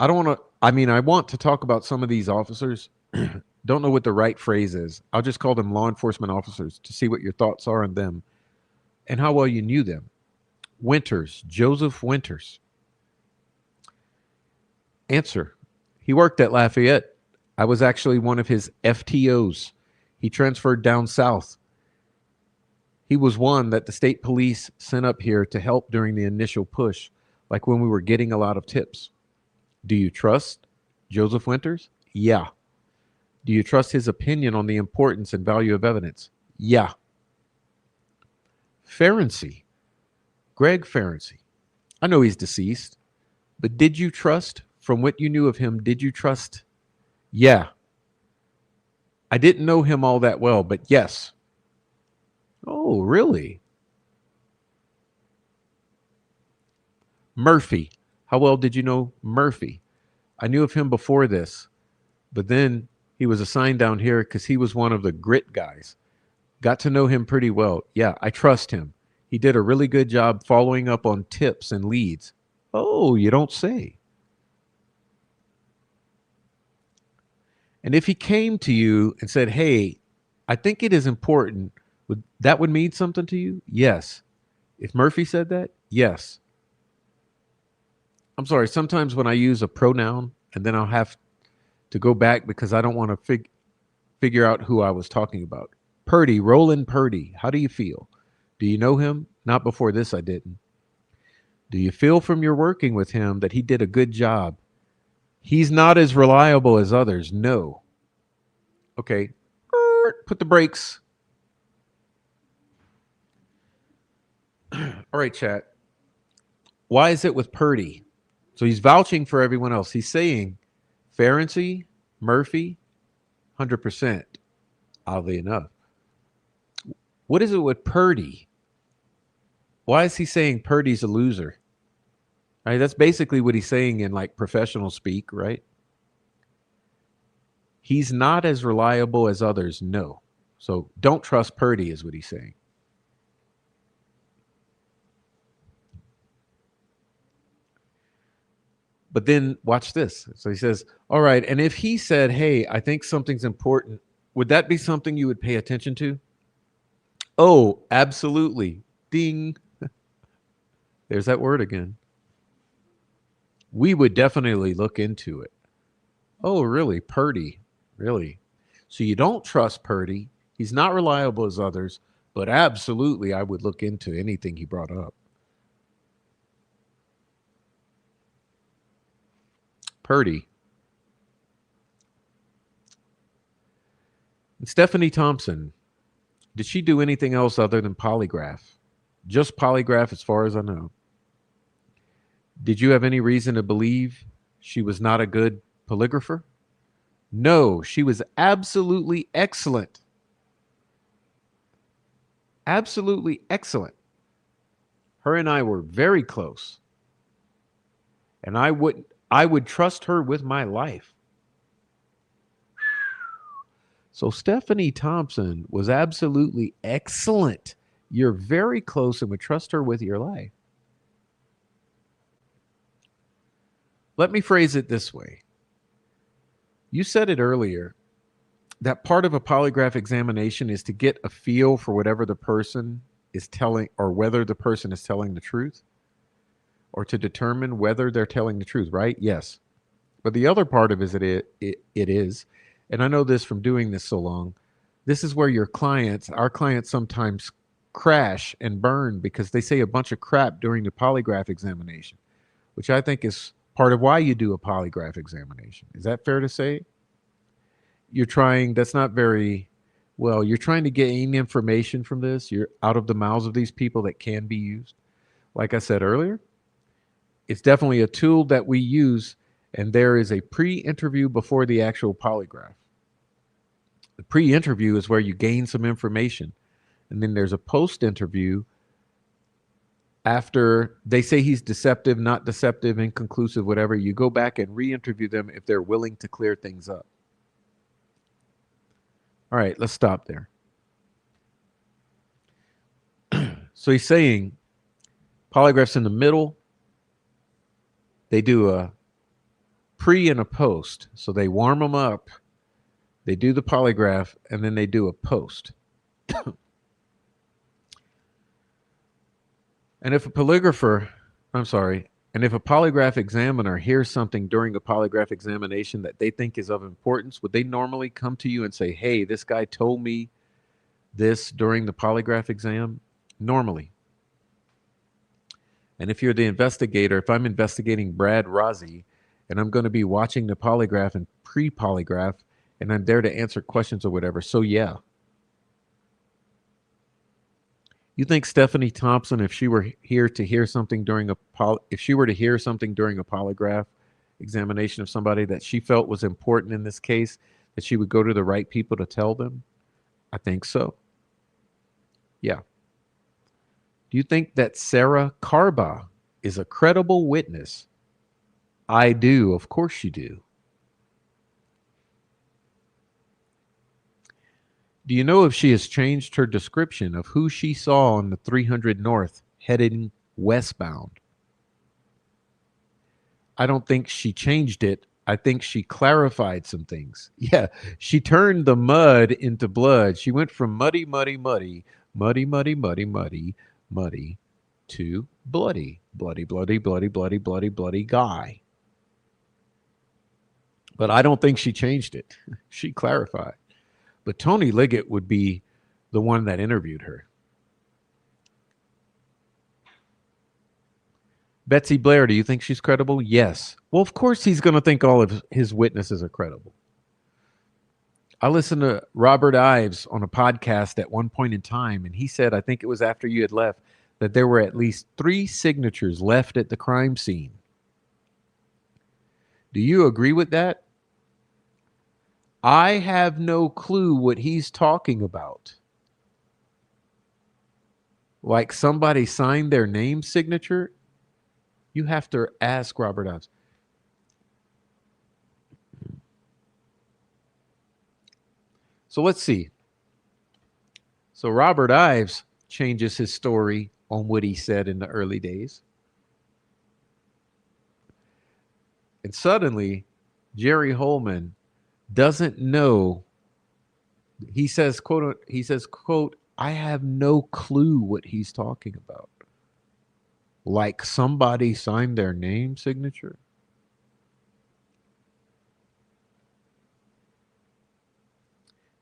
I want to talk about some of these officers. Don't know what the right phrase is. I'll just call them law enforcement officers to see what your thoughts are on them and how well you knew them. Winters, Joseph Winters. Answer. He worked at Lafayette. I was actually one of his FTOs. He transferred down south. He was one that the state police sent up here to help during the initial push, like when we were getting a lot of tips. Do you trust Joseph Winters? Yeah. Do you trust his opinion on the importance and value of evidence? Yeah. Ferenczi, Greg Ferenczi. I know he's deceased, but did you trust, from what you knew of him, did you trust? Yeah. I didn't know him all that well, but yes. Oh, really? Murphy. How well did you know Murphy? I knew of him before this, but then he was assigned down here because he was one of the grit guys. Got to know him pretty well. Yeah, I trust him. He did a really good job following up on tips and leads. Oh, you don't say. And if he came to you and said, hey, I think it is important, that would mean something to you? Yes. If Murphy said that, yes. I'm sorry, sometimes when I use a pronoun and then I'll have to go back because I don't want to figure out who I was talking about. Purdy, Roland Purdy, how do you feel? Do you know him? Not before this, I didn't. Do you feel from your working with him that he did a good job? He's not as reliable as others. No. Okay. Put the brakes. All right, chat. Why is it with Purdy? So he's vouching for everyone else. He's saying Ferenczi, Murphy, 100%, oddly enough. What is it with Purdy? Why is he saying Purdy's a loser? Right, that's basically what he's saying in like professional speak, right? He's not as reliable as others, no. So don't trust Purdy is what he's saying. But then watch this. So he says, all right, and if he said, hey, I think something's important, would that be something you would pay attention to? Oh, absolutely. Ding. There's that word again. We would definitely look into it. Oh, really? Purdy. Really? So you don't trust Purdy. He's not reliable as others, but absolutely I would look into anything he brought up. Purdy. And Stephanie Thompson, did she do anything else other than polygraph? Just polygraph as far as I know. Did you have any reason to believe she was not a good polygrapher? No, she was absolutely excellent. Absolutely excellent. Her and I were very close. And I would trust her with my life. So Stephanie Thompson was absolutely excellent. You're very close and would trust her with your life. Let me phrase it this way. You said it earlier that part of a polygraph examination is to get a feel for whatever the person is telling, or whether the person is telling the truth, or to determine whether they're telling the truth, right? Yes. But the other part of it is, and I know this from doing this so long, this is where our clients sometimes crash and burn because they say a bunch of crap during the polygraph examination, which I think is part of why you do a polygraph examination. Is that fair to say? You're trying to gain information from this. You're out of the mouths of these people that can be used. Like I said earlier, it's definitely a tool that we use, and there is a pre-interview before the actual polygraph. The pre-interview is where you gain some information, and then there's a post-interview after they say he's deceptive, not deceptive, inconclusive, whatever. You go back and re-interview them if they're willing to clear things up. All right, let's stop there. So he's saying polygraphs in the middle. They do a pre and a post. So they warm them up. They do the polygraph, and then they do a post. And if a polygraph examiner hears something during a polygraph examination that they think is of importance, would they normally come to you and say, hey, this guy told me this during the polygraph exam? Normally. And if you're the investigator, if I'm investigating Brad Rozzi and I'm going to be watching the polygraph and pre-polygraph and I'm there to answer questions or whatever, so yeah. You think Stephanie Thompson, if she were here to hear something during a polygraph examination of somebody that she felt was important in this case, that she would go to the right people to tell them? I think so. Yeah. Do you think that Sarah Karba is a credible witness? I do. Of course you do. Do you know if she has changed her description of who she saw on the 300 North heading westbound? I don't think she changed it. I think she clarified some things. Yeah, she turned the mud into blood. She went from muddy, muddy, muddy, muddy, muddy, muddy, muddy, muddy to bloody, bloody, bloody, bloody, bloody, bloody, bloody guy. But I don't think she changed it. She clarified. But Tony Liggett would be the one that interviewed her. Betsy Blair, do you think she's credible? Yes. Well, of course he's going to think all of his witnesses are credible. I listened to Robert Ives on a podcast at one point in time, and he said, I think it was after you had left, that there were at least 3 signatures left at the crime scene. Do you agree with that? I have no clue what he's talking about. Like somebody signed their name signature? You have to ask Robert Ives. So let's see. So Robert Ives changes his story on what he said in the early days. And suddenly, Jerry Holman doesn't know. He says, quote, I have no clue what he's talking about. Like somebody signed their name signature.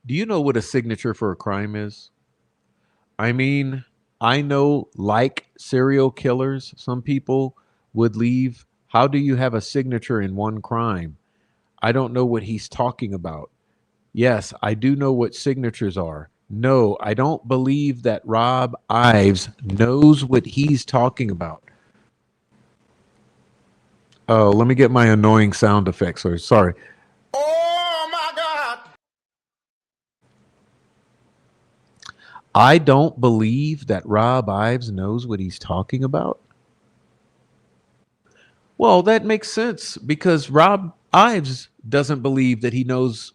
Do you know what a signature for a crime is? I mean, I know, like serial killers, some people would leave. How do you have a signature in one crime? I don't know what he's talking about. Yes, I do know what signatures are. No, I don't believe that Rob Ives knows what he's talking about. Oh, let me get my annoying sound effects. Sorry. Oh my God. I don't believe that Rob Ives knows what he's talking about. Well, that makes sense because Rob Ives doesn't believe that he knows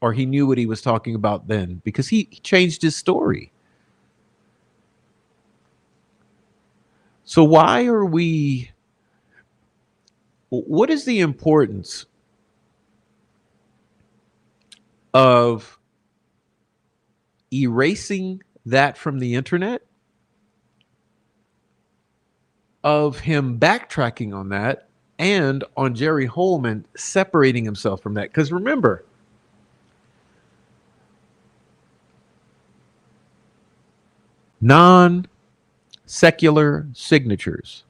or he knew what he was talking about then because he changed his story. So why are we what is the importance of erasing that from the internet, of him backtracking on that, and on Jerry Holman separating himself from that? Because remember, non secular signatures,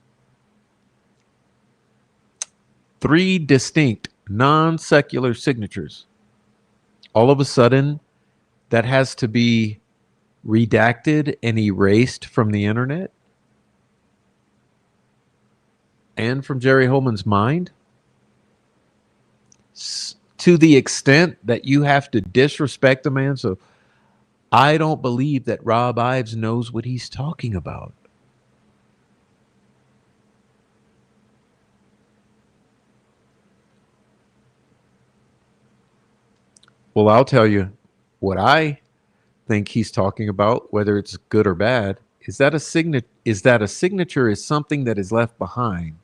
three distinct non secular signatures, all of a sudden that has to be redacted and erased from the internet and from Jerry Holman's mind to the extent that you have to disrespect the man. So I don't believe that Rob Ives knows what he's talking about. Well, I'll tell you what I think he's talking about, whether it's good or bad, is that a signature is something that is left behind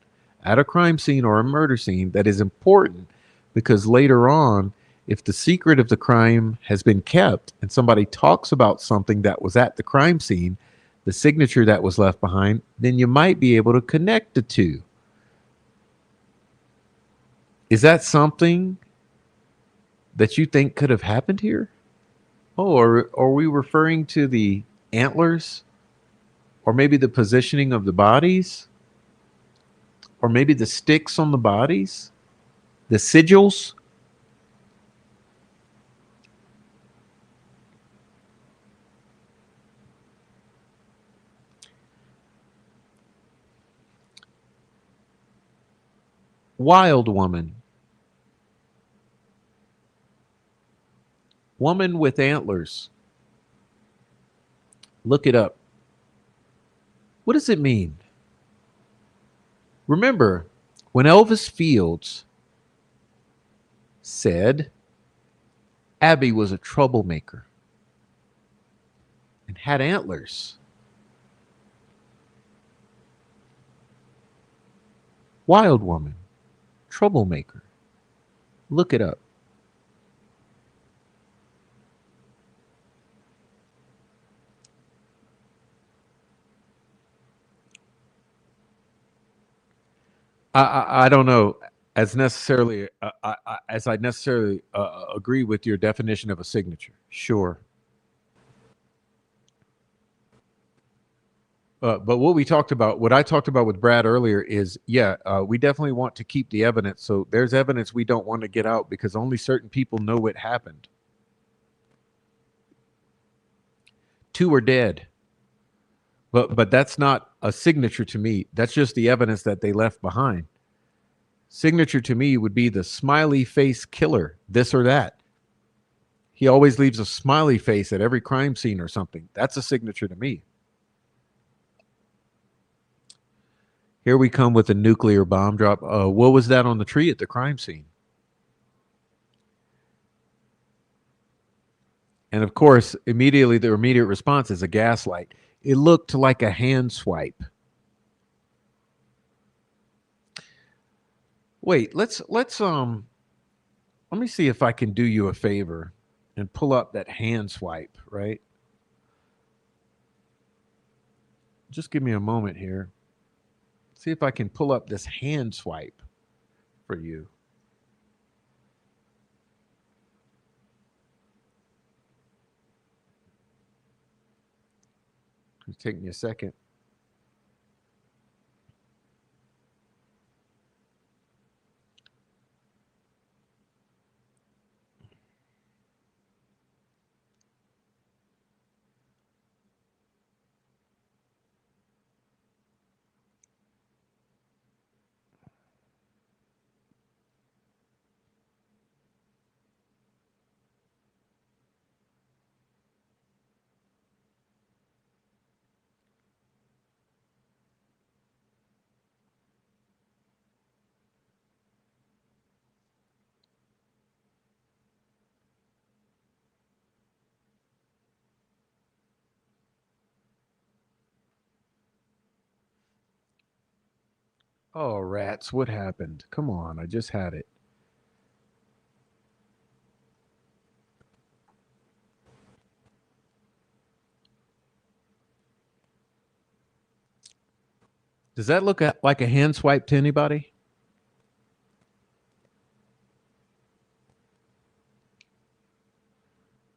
at a crime scene or a murder scene that is important because later on, if the secret of the crime has been kept and somebody talks about something that was at the crime scene, the signature that was left behind, then you might be able to connect the two. Is that something that you think could have happened here? Oh, are we referring to the antlers? Or maybe the positioning of the bodies? Or maybe the sticks on the bodies? The sigils? Wild woman. Woman with antlers. Look it up. What does it mean? Remember, when Elvis Fields said Abby was a troublemaker and had antlers, wild woman, troublemaker. Look it up. I don't know as necessarily as I necessarily agree with your definition of a signature. Sure. But what I talked about with Brad earlier is, yeah, we definitely want to keep the evidence. So there's evidence we don't want to get out because only certain people know what happened. Two are dead. But that's not a signature to me. That's just the evidence that they left behind. Signature to me would be the smiley face killer, this or that. He always leaves a smiley face at every crime scene or something. That's a signature to me. Here we come with a nuclear bomb drop. What was that on the tree at the crime scene? And of course, immediately the immediate response is a gaslight. It looked like a hand swipe. Wait, let me see if I can do you a favor and pull up that hand swipe, right? Just give me a moment here. See if I can pull up this hand swipe for you. It'll take me a second. Oh, rats, what happened? Come on, I just had it. Does that look like a hand swipe to anybody?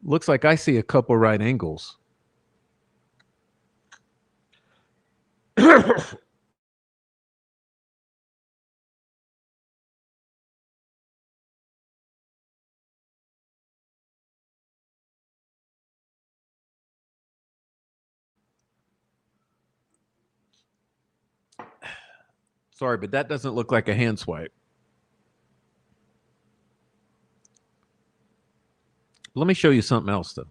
Looks like I see a couple right angles. Sorry, but that doesn't look like a hand swipe. Let me show you something else, though.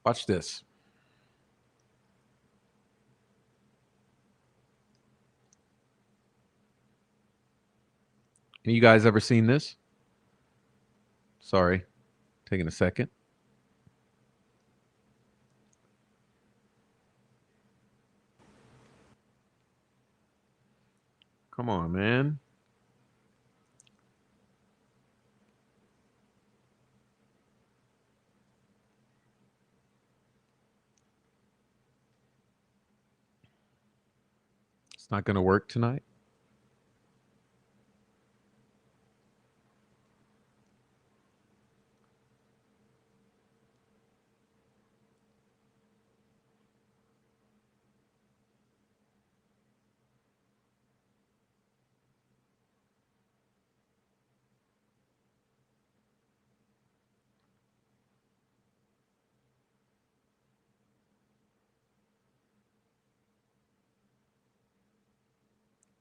Watch this. Any of you guys ever seen this? Sorry, taking a second. Come on, man. It's not going to work tonight.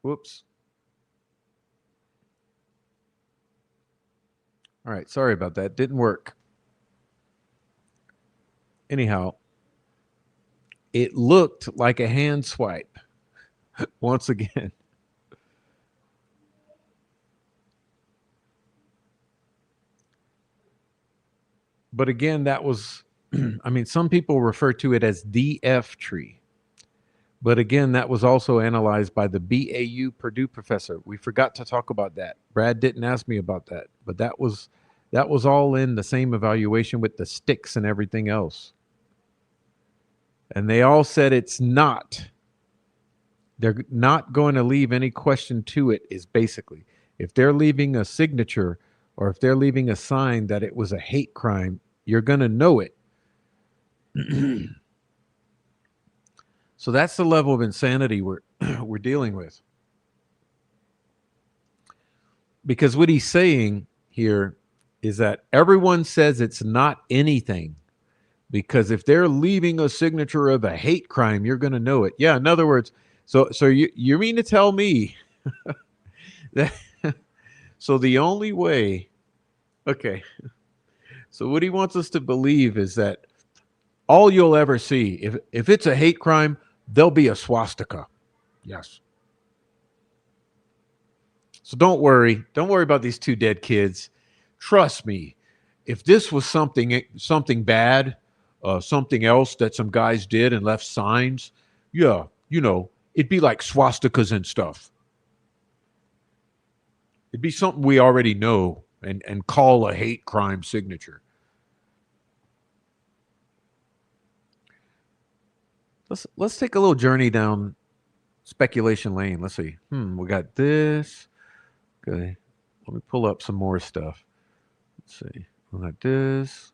Whoops. All right, sorry about that. Didn't work. Anyhow, it looked like a hand swipe once again. But again, that was, I mean, some people refer to it as the F tree. But again, that was also analyzed by the BAU Purdue professor. We forgot to talk about that. Brad didn't ask me about that, but that was all in the same evaluation with the sticks and everything else. And they all said it's not. They're not going to leave any question to it, is basically. If they're leaving a signature or if they're leaving a sign that it was a hate crime, you're going to know it. So that's the level of insanity we're dealing with. Because what he's saying here is that everyone says it's not anything. Because if they're leaving a signature of a hate crime, you're going to know it. Yeah, in other words, so you mean to tell me that so the only way, okay. So what he wants us to believe is that all you'll ever see, if it's a hate crime, there'll be a swastika. Yes. So don't worry about these two dead kids. Trust me, if this was something bad, something else that some guys did and left signs, yeah, it'd be like swastikas and stuff. It'd be something we already know and call a hate crime signature. Let's take a little journey down speculation lane. Let's see. We got this. Okay. Let me pull up some more stuff. Let's see. We got this.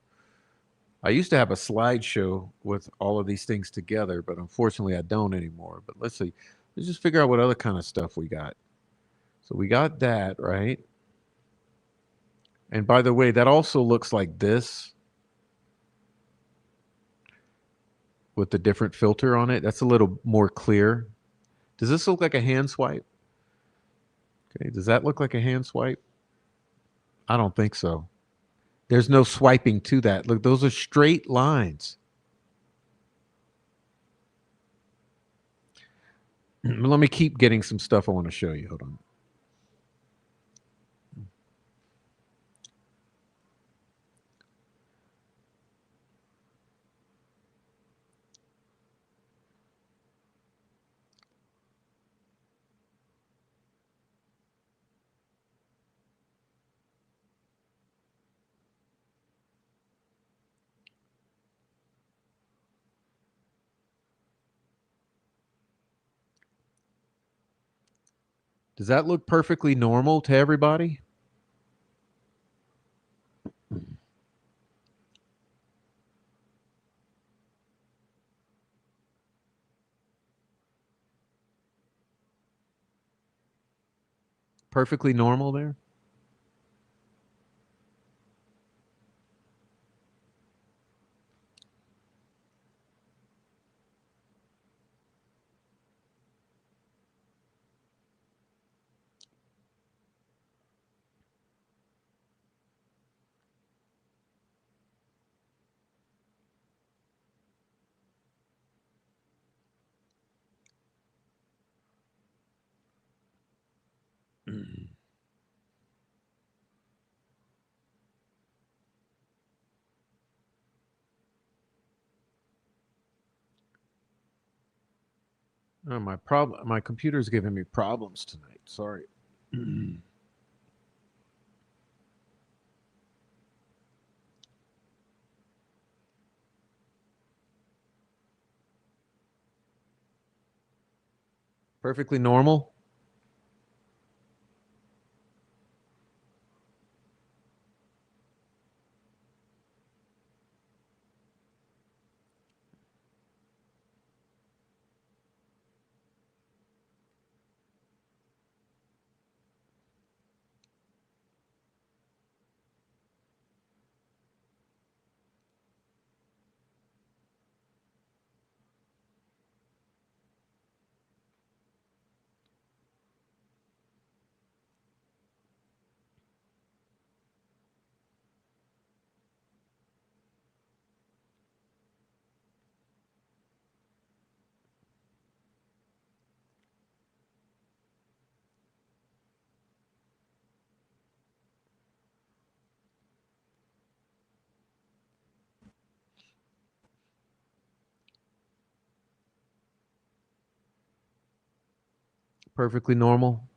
I used to have a slideshow with all of these things together, but unfortunately I don't anymore. But let's see. Let's just figure out what other kind of stuff we got. So we got that, right? And by the way, that also looks like this with the different filter on it. That's a little more clear. Does this look like a hand swipe? Okay, does that look like a hand swipe? I don't think so. There's no swiping to that. Look, those are straight lines. Let me keep getting some stuff I want to show you. Hold on. Does that look perfectly normal to everybody? Perfectly normal there? Oh, my computer's giving me problems tonight. Sorry. Perfectly normal. Perfectly normal.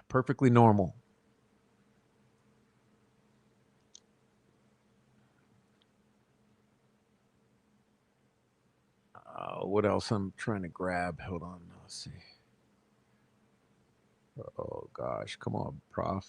Perfectly normal. What else I'm trying to grab? Hold on. Let's see. Oh, gosh. Come on, Prof.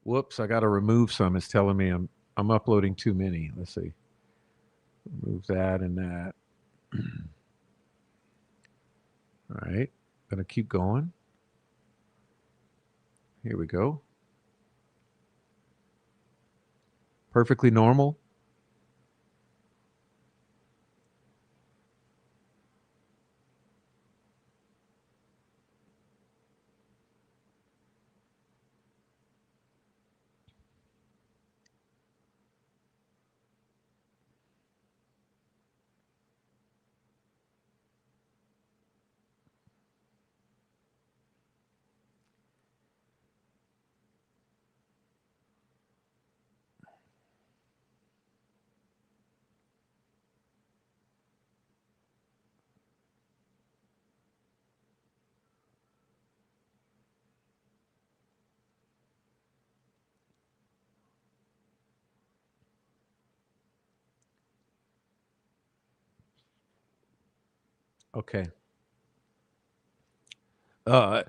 Whoops, I got to remove some. It's telling me I'm uploading too many. Let's see. Remove that and that. All right. Gonna keep going. Here we go. Perfectly normal. Okay. The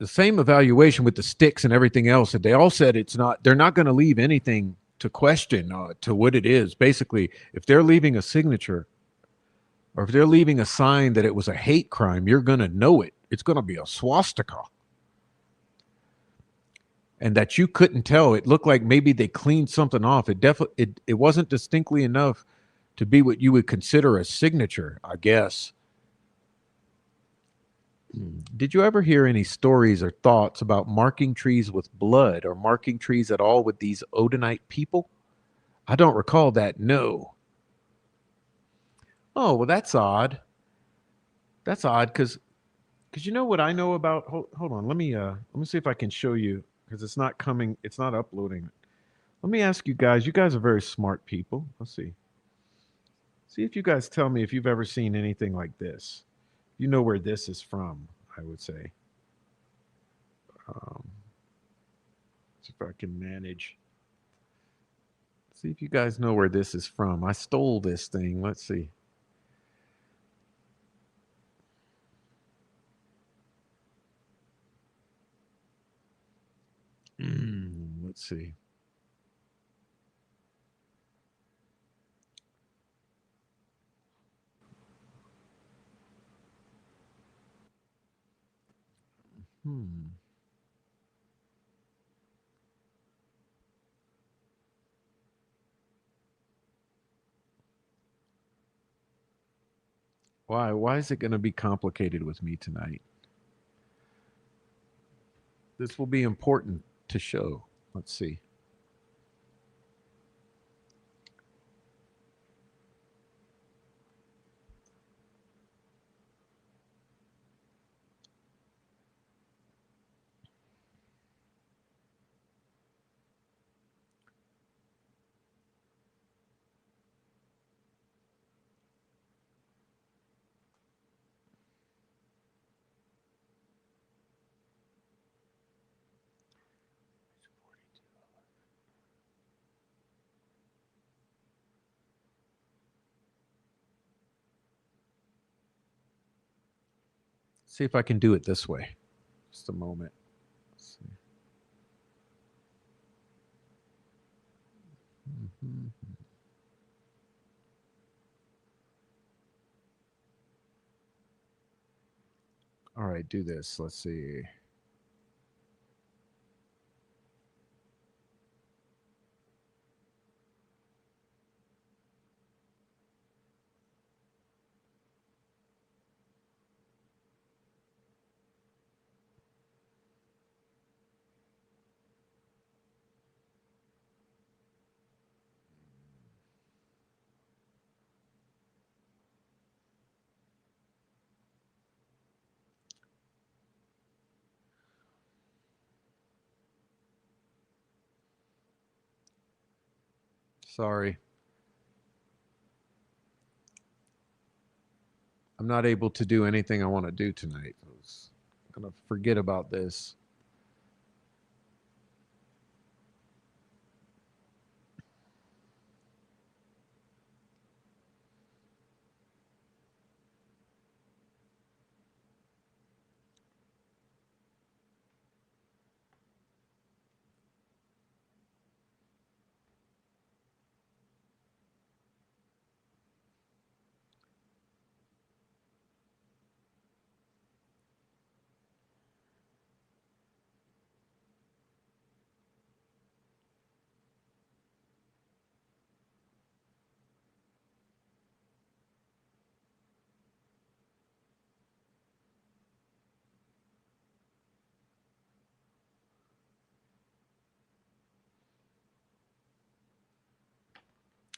same evaluation with the sticks and everything else, and they all said it's not. They're not going to leave anything to question to what it is. Basically, if they're leaving a signature or if they're leaving a sign that it was a hate crime, you're going to know it. It's going to be a swastika. And that you couldn't tell. It looked like maybe they cleaned something off. It definitely it wasn't distinctly enough to be what you would consider a signature, I guess. Did you ever hear any stories or thoughts about marking trees with blood or marking trees at all with these Odinite people? I don't recall that, no. Oh, well, that's odd. That's odd because you know what I know about hold on, let me see if I can show you because it's not uploading. Let me ask you guys. You guys are very smart people. Let's see. See if you guys tell me if you've ever seen anything like this. You know where this is from, I would say. See if I can manage. See if you guys know where this is from. I stole this thing. Let's see. Let's see. Why? Why is it going to be complicated with me tonight? This will be important to show. Let's see. See if I can do it this way. Just a moment. Let's see. All right, do this. Let's see. Sorry. I'm not able to do anything I want to do tonight. I was going to forget about this.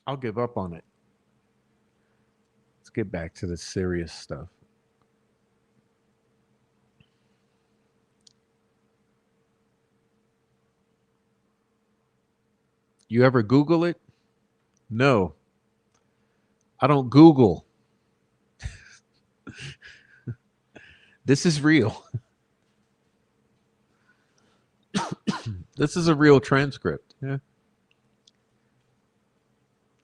I'll give up on it. Let's get back to the serious stuff. You ever Google it? No. I don't Google. This is real. This is a real transcript. Yeah.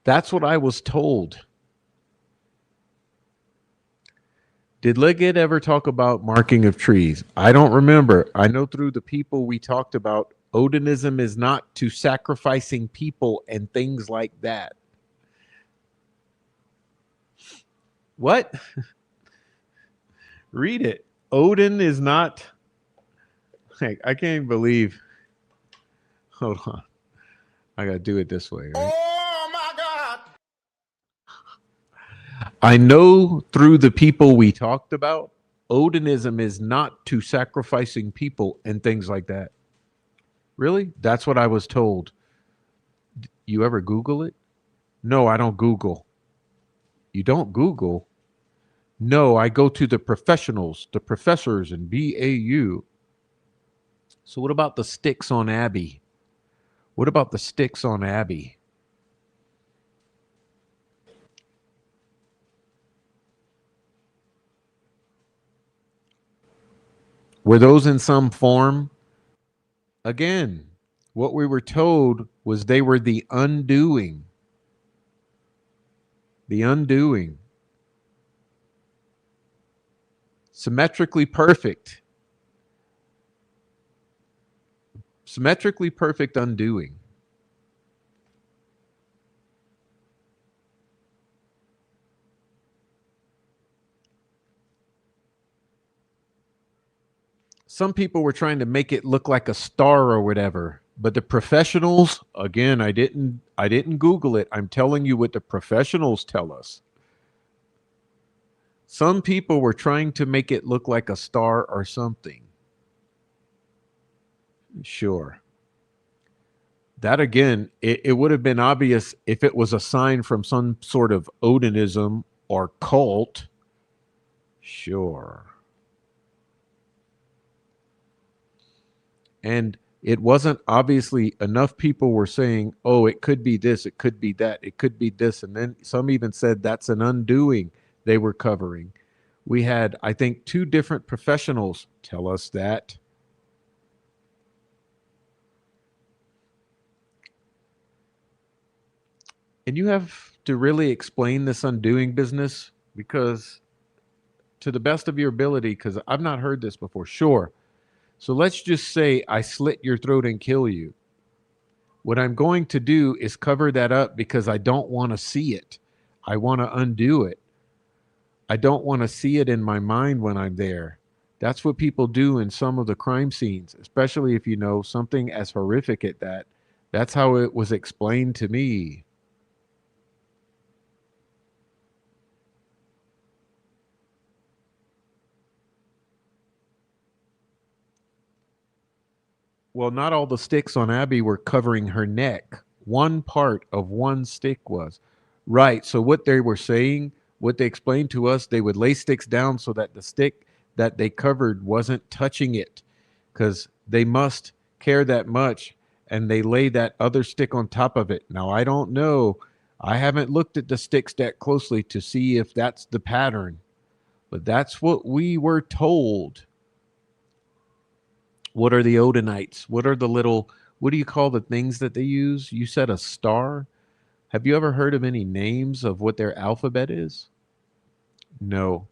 That's what I was told. Did Liggett ever talk about marking of trees? I don't remember. I know through the people we talked about, Odinism is not to sacrificing people and things like that. What? Read it. Odin is not. Like, I can't believe. Hold on. I got to do it this way, right? Oh my God. I know through the people we talked about, Odinism is not to sacrificing people and things like that. Really? That's what I was told. You ever Google it? No, I don't Google. You don't Google? No, I go to the professionals, the professors in BAU. So what about the sticks on Abby? What about the sticks on Abby? Were those in some form? Again, what we were told was they were the undoing. The undoing. Symmetrically perfect. Symmetrically perfect undoing. Some people were trying to make it look like a star or whatever, but the professionals, again, I didn't Google it. I'm telling you what the professionals tell us. Some people were trying to make it look like a star or something. Sure. That again, it would have been obvious if it was a sign from some sort of Odinism or cult. Sure. And it wasn't obviously enough people were saying, oh, it could be this, it could be that, it could be this. And then some even said that's an undoing they were covering. We had, I think, 2 different professionals tell us that. And you have to really explain this undoing business, because to the best of your ability, because I've not heard this before. Sure. So let's just say I slit your throat and kill you. What I'm going to do is cover that up because I don't want to see it. I want to undo it. I don't want to see it in my mind when I'm there. That's what people do in some of the crime scenes, especially if you know something as horrific at that. That's how it was explained to me. Well, not all the sticks on Abby were covering her neck. One part of one stick was. Right. So what they were saying, what they explained to us, they would lay sticks down so that the stick that they covered wasn't touching it, because they must care that much, and they lay that other stick on top of it. Now, I don't know. I haven't looked at the sticks that closely to see if that's the pattern, but that's what we were told. What are the Odinites? What are the little, what do you call the things that they use? You said a star. Have you ever heard of any names of what their alphabet is? No,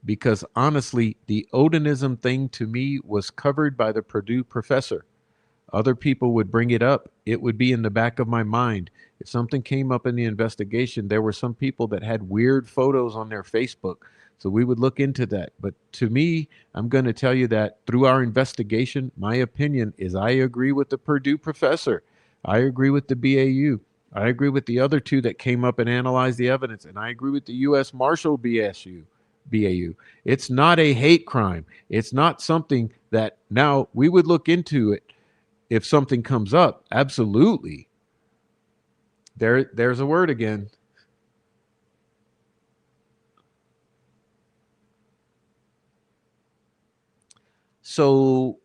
because honestly, the Odinism thing to me was covered by the Purdue professor. Other people would bring it up. It would be in the back of my mind. If something came up in the investigation, there were some people that had weird photos on their Facebook. So we would look into that. But to me, I'm going to tell you that through our investigation, my opinion is I agree with the Purdue professor. I agree with the BAU. I agree with the other 2 that came up and analyzed the evidence. And I agree with the U.S. Marshal BAU. It's not a hate crime. It's not something that now we would look into it if something comes up. Absolutely. There's a word again. So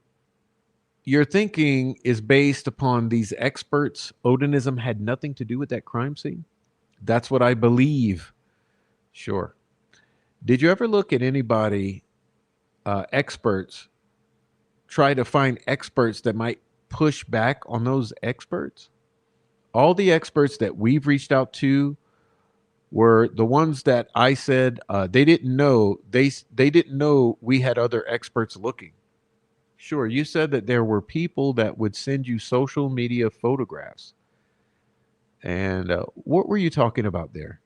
your thinking is based upon these experts. Odinism had nothing to do with that crime scene. That's what I believe. Sure. Did you ever look at anybody, experts, try to find experts that might push back on those experts? All the experts that we've reached out to were the ones that I said they didn't know. They didn't know we had other experts looking. Sure, you said that there were people that would send you social media photographs. And what were you talking about there?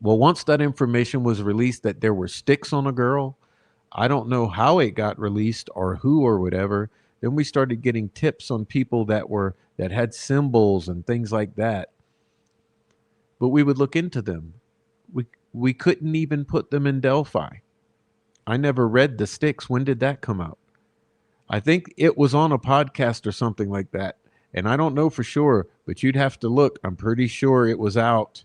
Well, once that information was released that there were sticks on a girl, I don't know how it got released or who or whatever. Then we started getting tips on people that had symbols and things like that. But we would look into them. We we couldn't even put them in Delphi. I never read the sticks. When did that come out? I think it was on a podcast or something like that. And I don't know for sure, but you'd have to look. I'm pretty sure it was out.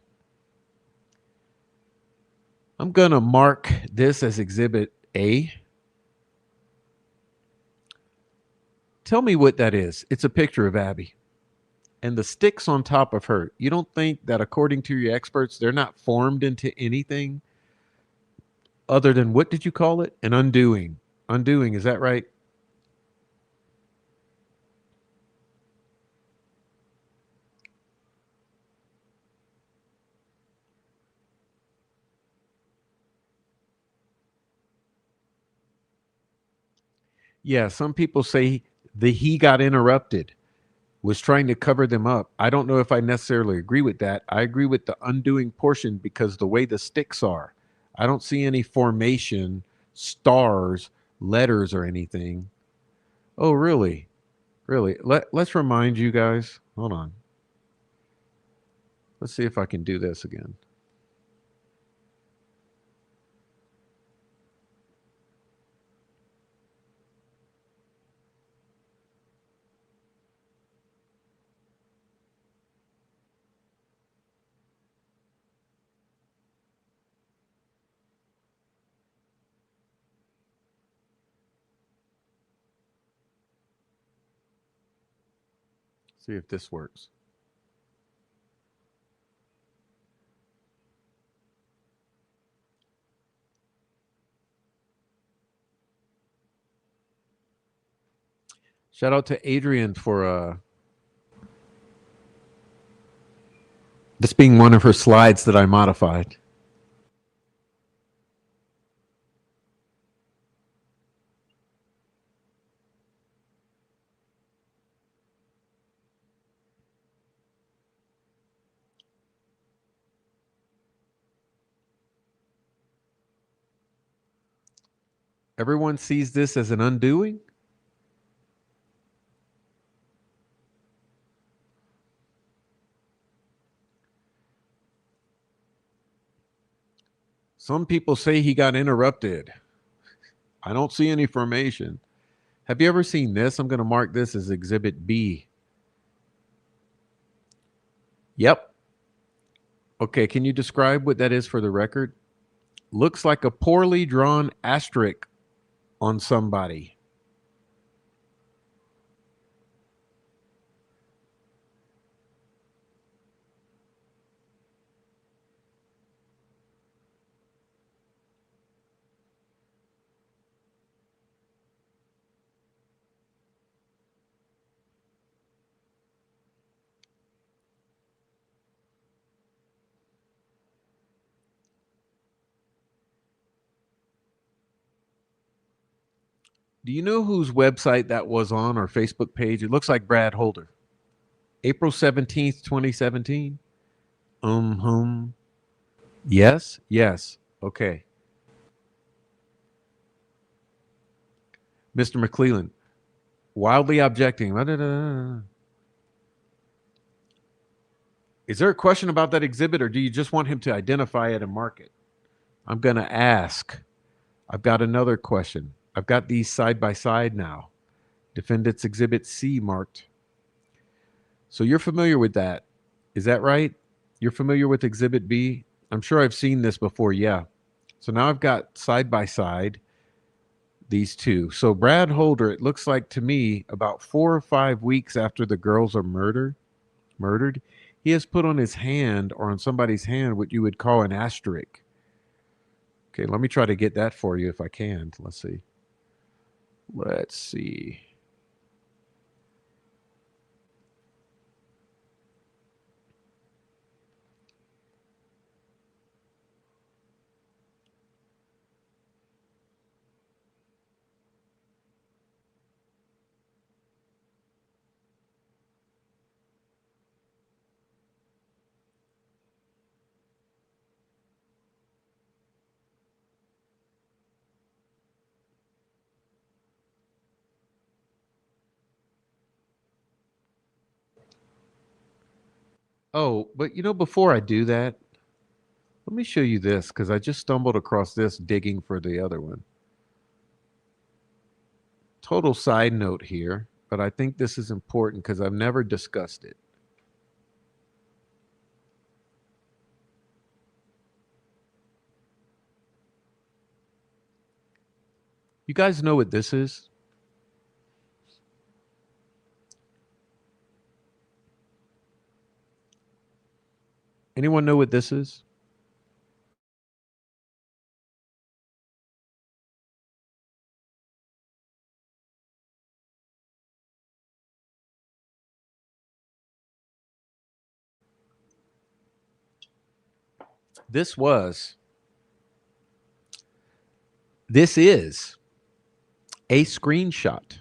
I'm going to mark this as Exhibit A. Tell me what that is. It's a picture of Abby and the sticks on top of her. You don't think that, according to your experts, they're not formed into anything other than, what did you call it? An undoing. Undoing, is that right? Yeah, some people say the he got interrupted was trying to cover them up. I don't know if I necessarily agree with that. I agree with the undoing portion because the way the sticks are, I don't see any formation, stars, letters, or anything. Oh, really? Really? Let's remind you guys. Hold on. Let's see if I can do this again. See if this works. Shout out to Adrian for this being one of her slides that I modified. Everyone sees this as an undoing? Some people say he got interrupted. I don't see any formation. Have you ever seen this? I'm going to mark this as Exhibit B. Yep. Okay, can you describe what that is for the record? Looks like a poorly drawn asterisk on somebody. Do you know whose website that was on, or Facebook page? It looks like Brad Holder. April 17th, 2017. Yes, yes. Okay. Mr. McClellan, wildly objecting. Is there a question about that exhibit, or do you just want him to identify it and mark it? I'm going to ask. I've got another question. I've got these side by side now. Defendant's Exhibit C marked. So you're familiar with that. Is that right? You're familiar with Exhibit B? I'm sure I've seen this before. Yeah. So now I've got side by side these two. So Brad Holder, it looks like to me, about 4 or 5 weeks after the girls are murdered, he has put on his hand, or on somebody's hand, what you would call an asterisk. Okay, let me try to get that for you if I can. Let's see. Let's see. Oh, but before I do that, let me show you this because I just stumbled across this digging for the other one. Total side note here, but I think this is important because I've never discussed it. You guys know what this is? Anyone know what this is? This is a screenshot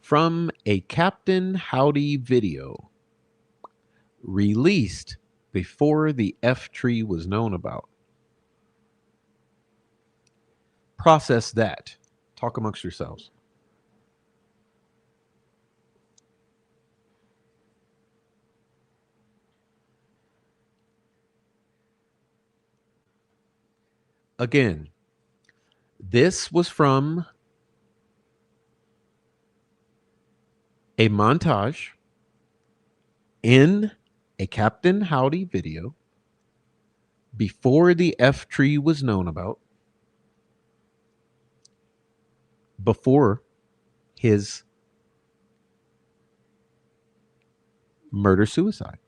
from a Captain Howdy video released before the F tree was known about. Process that. Talk amongst yourselves. Again, this was from a montage in a Captain Howdy video before the F tree was known about, before his murder-suicide.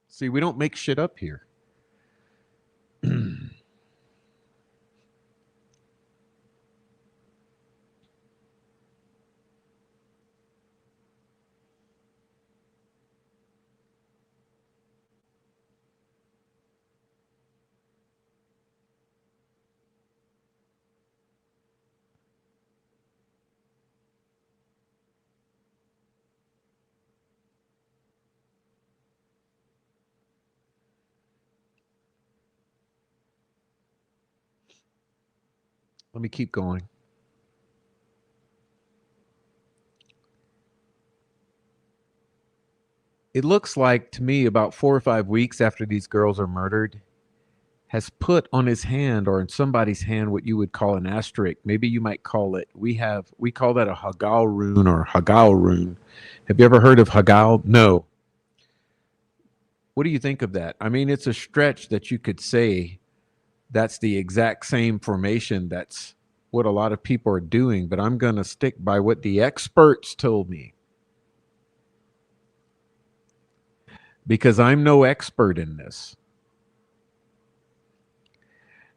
See, we don't make shit up here. Let me keep going. It looks like to me about 4 or 5 weeks after these girls are murdered, has put on his hand or in somebody's hand what you would call an asterisk. Maybe you might call it. We call that a Hagal rune or Hagal rune. Have you ever heard of Hagal? No. What do you think of that? I mean, it's a stretch that you could say that's the exact same formation. That's what a lot of people are doing, but I'm going to stick by what the experts told me, because I'm no expert in this.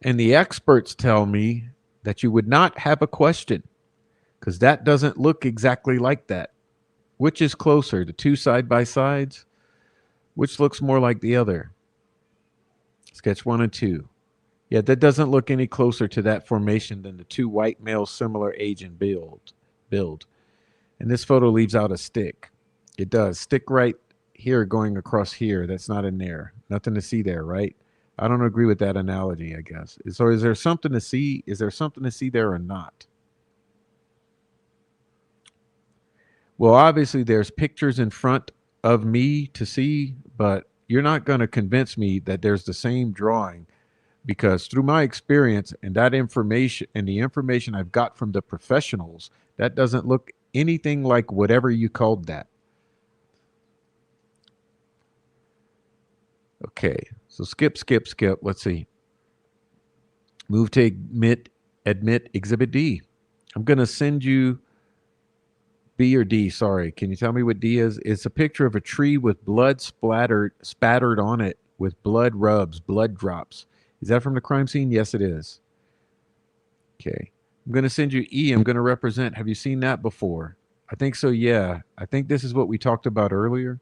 And the experts tell me that you would not have a question because that doesn't look exactly like that. Which is closer, the two side by sides? Which looks more like the other? Sketch 1 and 2. Yeah, that doesn't look any closer to that formation than the two white males similar age and build. And this photo leaves out a stick. It does. Stick right here going across here. That's not in there. Nothing to see there, right? I don't agree with that analogy, I guess. So is there something to see? Is there something to see there or not? Well, obviously there's pictures in front of me to see, but you're not going to convince me that there's the same drawing, because through my experience and that information and the information I've got from the professionals, that doesn't look anything like whatever you called that. Okay, so skip. Let's see. Move to admit exhibit D. I'm going to send you B or D. Sorry. Can you tell me what D is? It's a picture of a tree with blood spattered on it with blood rubs, blood drops. Is that from the crime scene? Yes, it is. Okay. I'm going to send you E. I'm going to represent. Have you seen that before? I think so. Yeah. I think this is what we talked about earlier.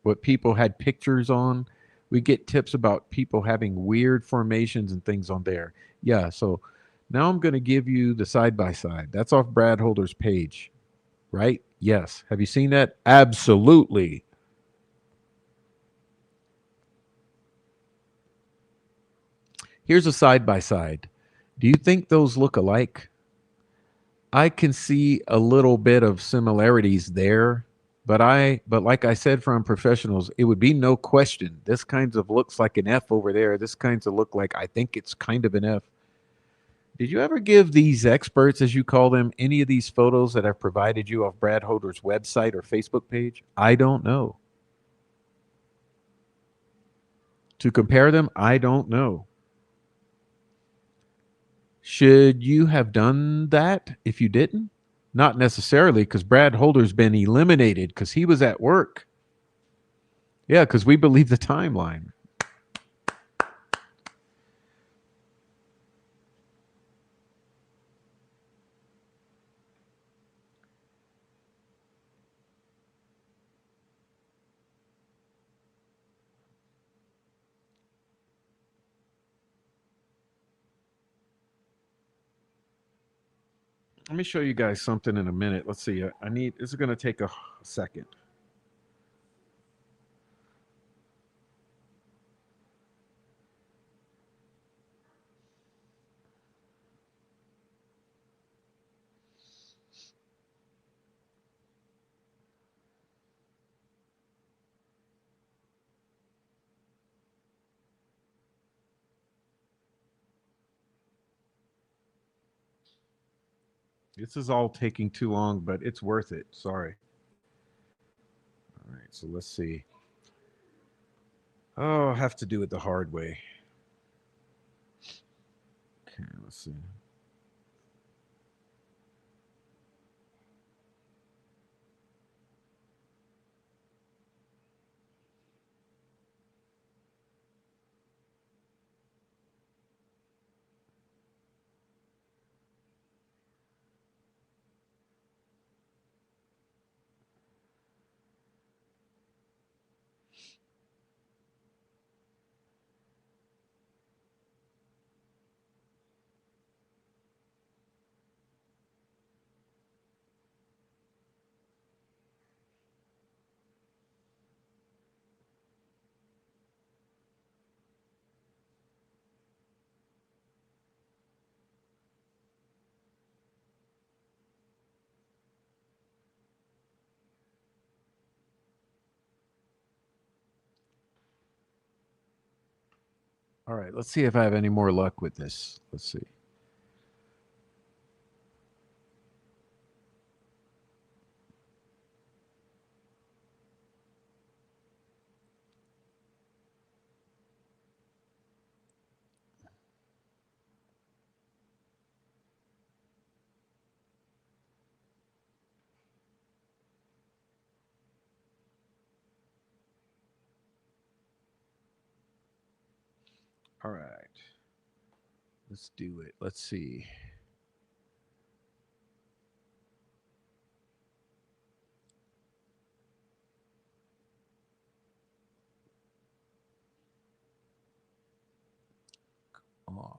What people had pictures on. We get tips about people having weird formations and things on there. Yeah. So now I'm going to give you the side by side. That's off Brad Holder's page, right? Yes. Have you seen that? Absolutely. Here's a side by side. Do you think those look alike? I can see a little bit of similarities there, but like I said from professionals, it would be no question. This kinds of looks like an F over there. This kinds of look like I think it's kind of an F. Did you ever give these experts, as you call them, any of these photos that I've provided you off Brad Holder's website or Facebook page? I don't know. To compare them, I don't know. Should you have done that if you didn't? Not necessarily, because Brad Holder's been eliminated because he was at work. Yeah, because we believe the timeline. Let me show you guys something in a minute. Let's see. This is going to take a second. This is all taking too long, but it's worth it. Sorry. All right, so let's see. Oh, I have to do it the hard way. Okay, let's see. All right, let's see if I have any more luck with this. Let's see. All right. Let's do it. Let's see. Come on.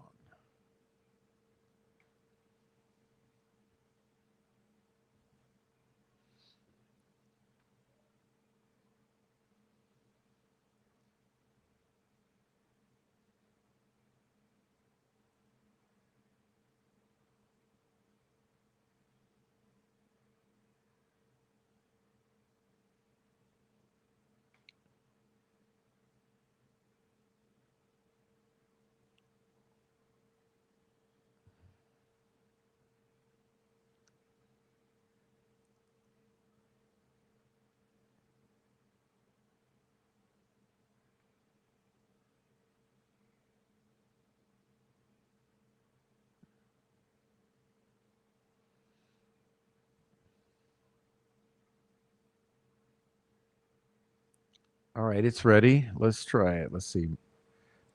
All right, it's ready. Let's try it. Let's see.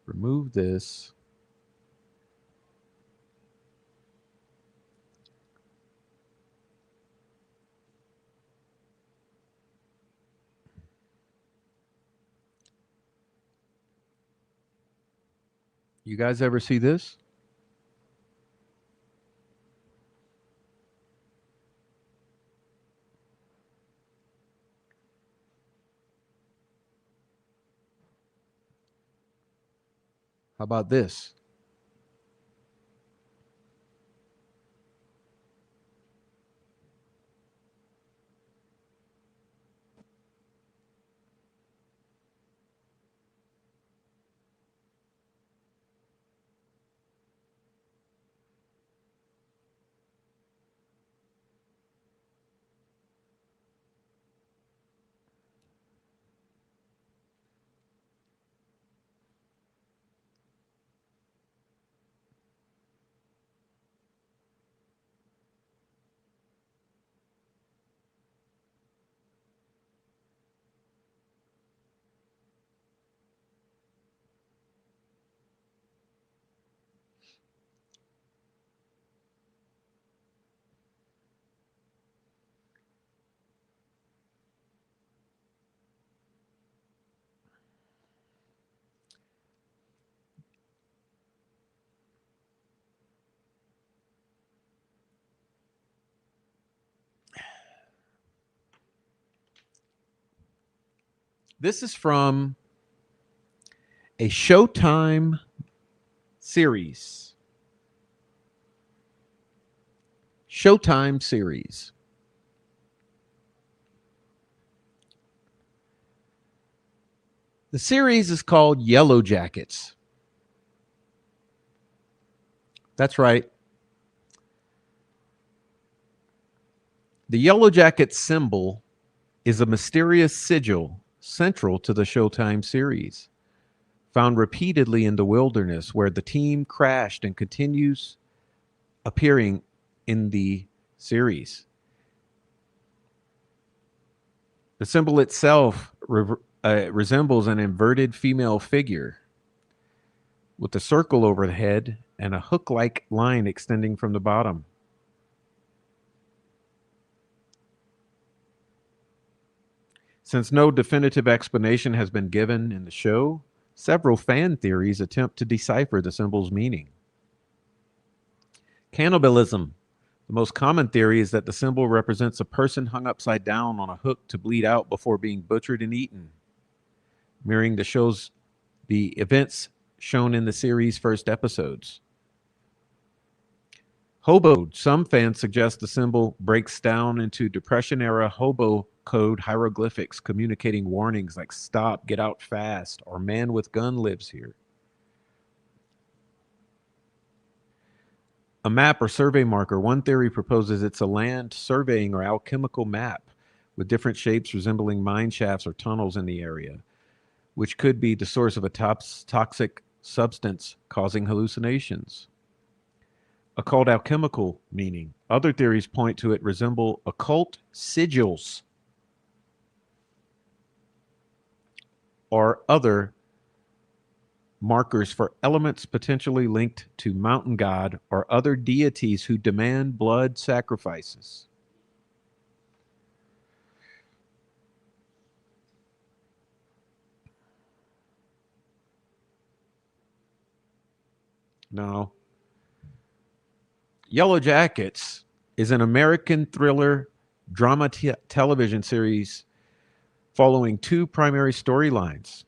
Remove this. You guys ever see this? How about this? This is from a Showtime series. Showtime series. The series is called Yellow Jackets. That's right. The Yellow Jacket symbol is a mysterious sigil central to the Showtime series, found repeatedly in the wilderness where the team crashed and continues appearing in the series. The symbol itself resembles an inverted female figure with a circle over the head and a hook-like line extending from the bottom. Since no definitive explanation has been given in the show, several fan theories attempt to decipher the symbol's meaning. Cannibalism. The most common theory is that the symbol represents a person hung upside down on a hook to bleed out before being butchered and eaten, mirroring the events shown in the series' first episodes. Hobo. Some fans suggest the symbol breaks down into Depression-era hobo code hieroglyphics communicating warnings like "Stop, get out fast," or "Man with gun lives here." A map or survey marker. One theory proposes it's a land surveying or alchemical map with different shapes resembling mine shafts or tunnels in the area, which could be the source of a toxic substance causing hallucinations. Occult alchemical meaning. Other theories point to it resemble occult sigils or other markers for elements potentially linked to mountain god or other deities who demand blood sacrifices. No. Yellow Jackets is an American thriller drama television series following two primary storylines.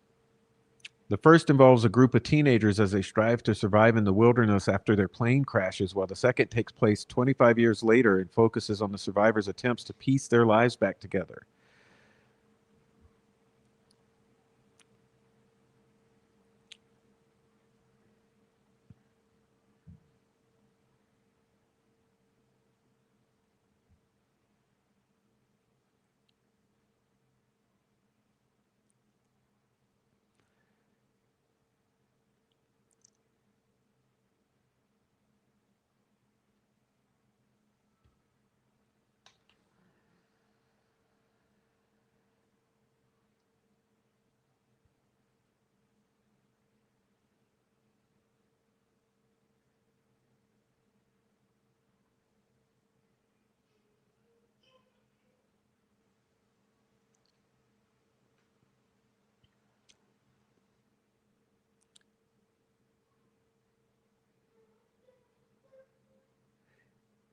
The first involves a group of teenagers as they strive to survive in the wilderness after their plane crashes, while the second takes place 25 years later and focuses on the survivors' attempts to piece their lives back together.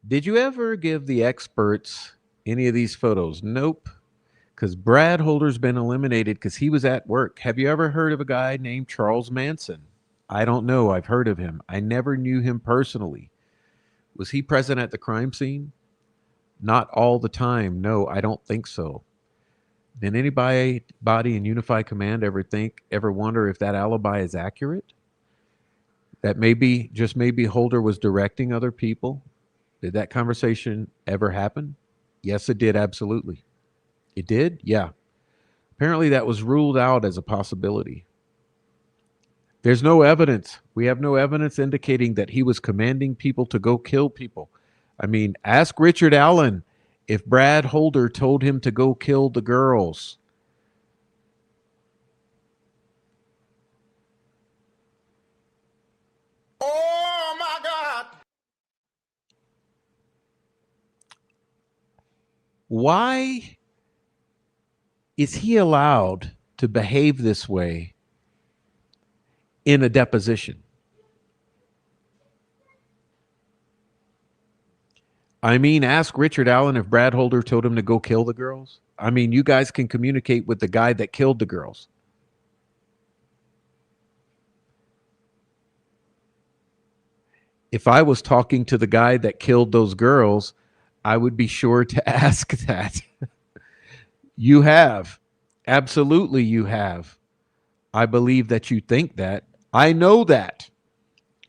Did you ever give the experts any of these photos? Nope. Because Brad Holder's been eliminated because he was at work. Have you ever heard of a guy named Charles Manson? I don't know. I've heard of him. I never knew him personally. Was he present at the crime scene? Not all the time. No, I don't think so. Did anybody in Unified Command ever wonder if that alibi is accurate? That maybe Holder was directing other people? Did that conversation ever happen? Yes, it did. Absolutely. It did? Yeah. Apparently that was ruled out as a possibility. There's no evidence. We have no evidence indicating that he was commanding people to go kill people. I mean, ask Richard Allen if Brad Holder told him to go kill the girls. Oh my God. Why is he allowed to behave this way in a deposition? I mean, ask Richard Allen if Brad Holder told him to go kill the girls. I mean, you guys can communicate with the guy that killed the girls. If I was talking to the guy that killed those girls, I would be sure to ask that. You have. Absolutely, you have. I believe that you think that. I know that.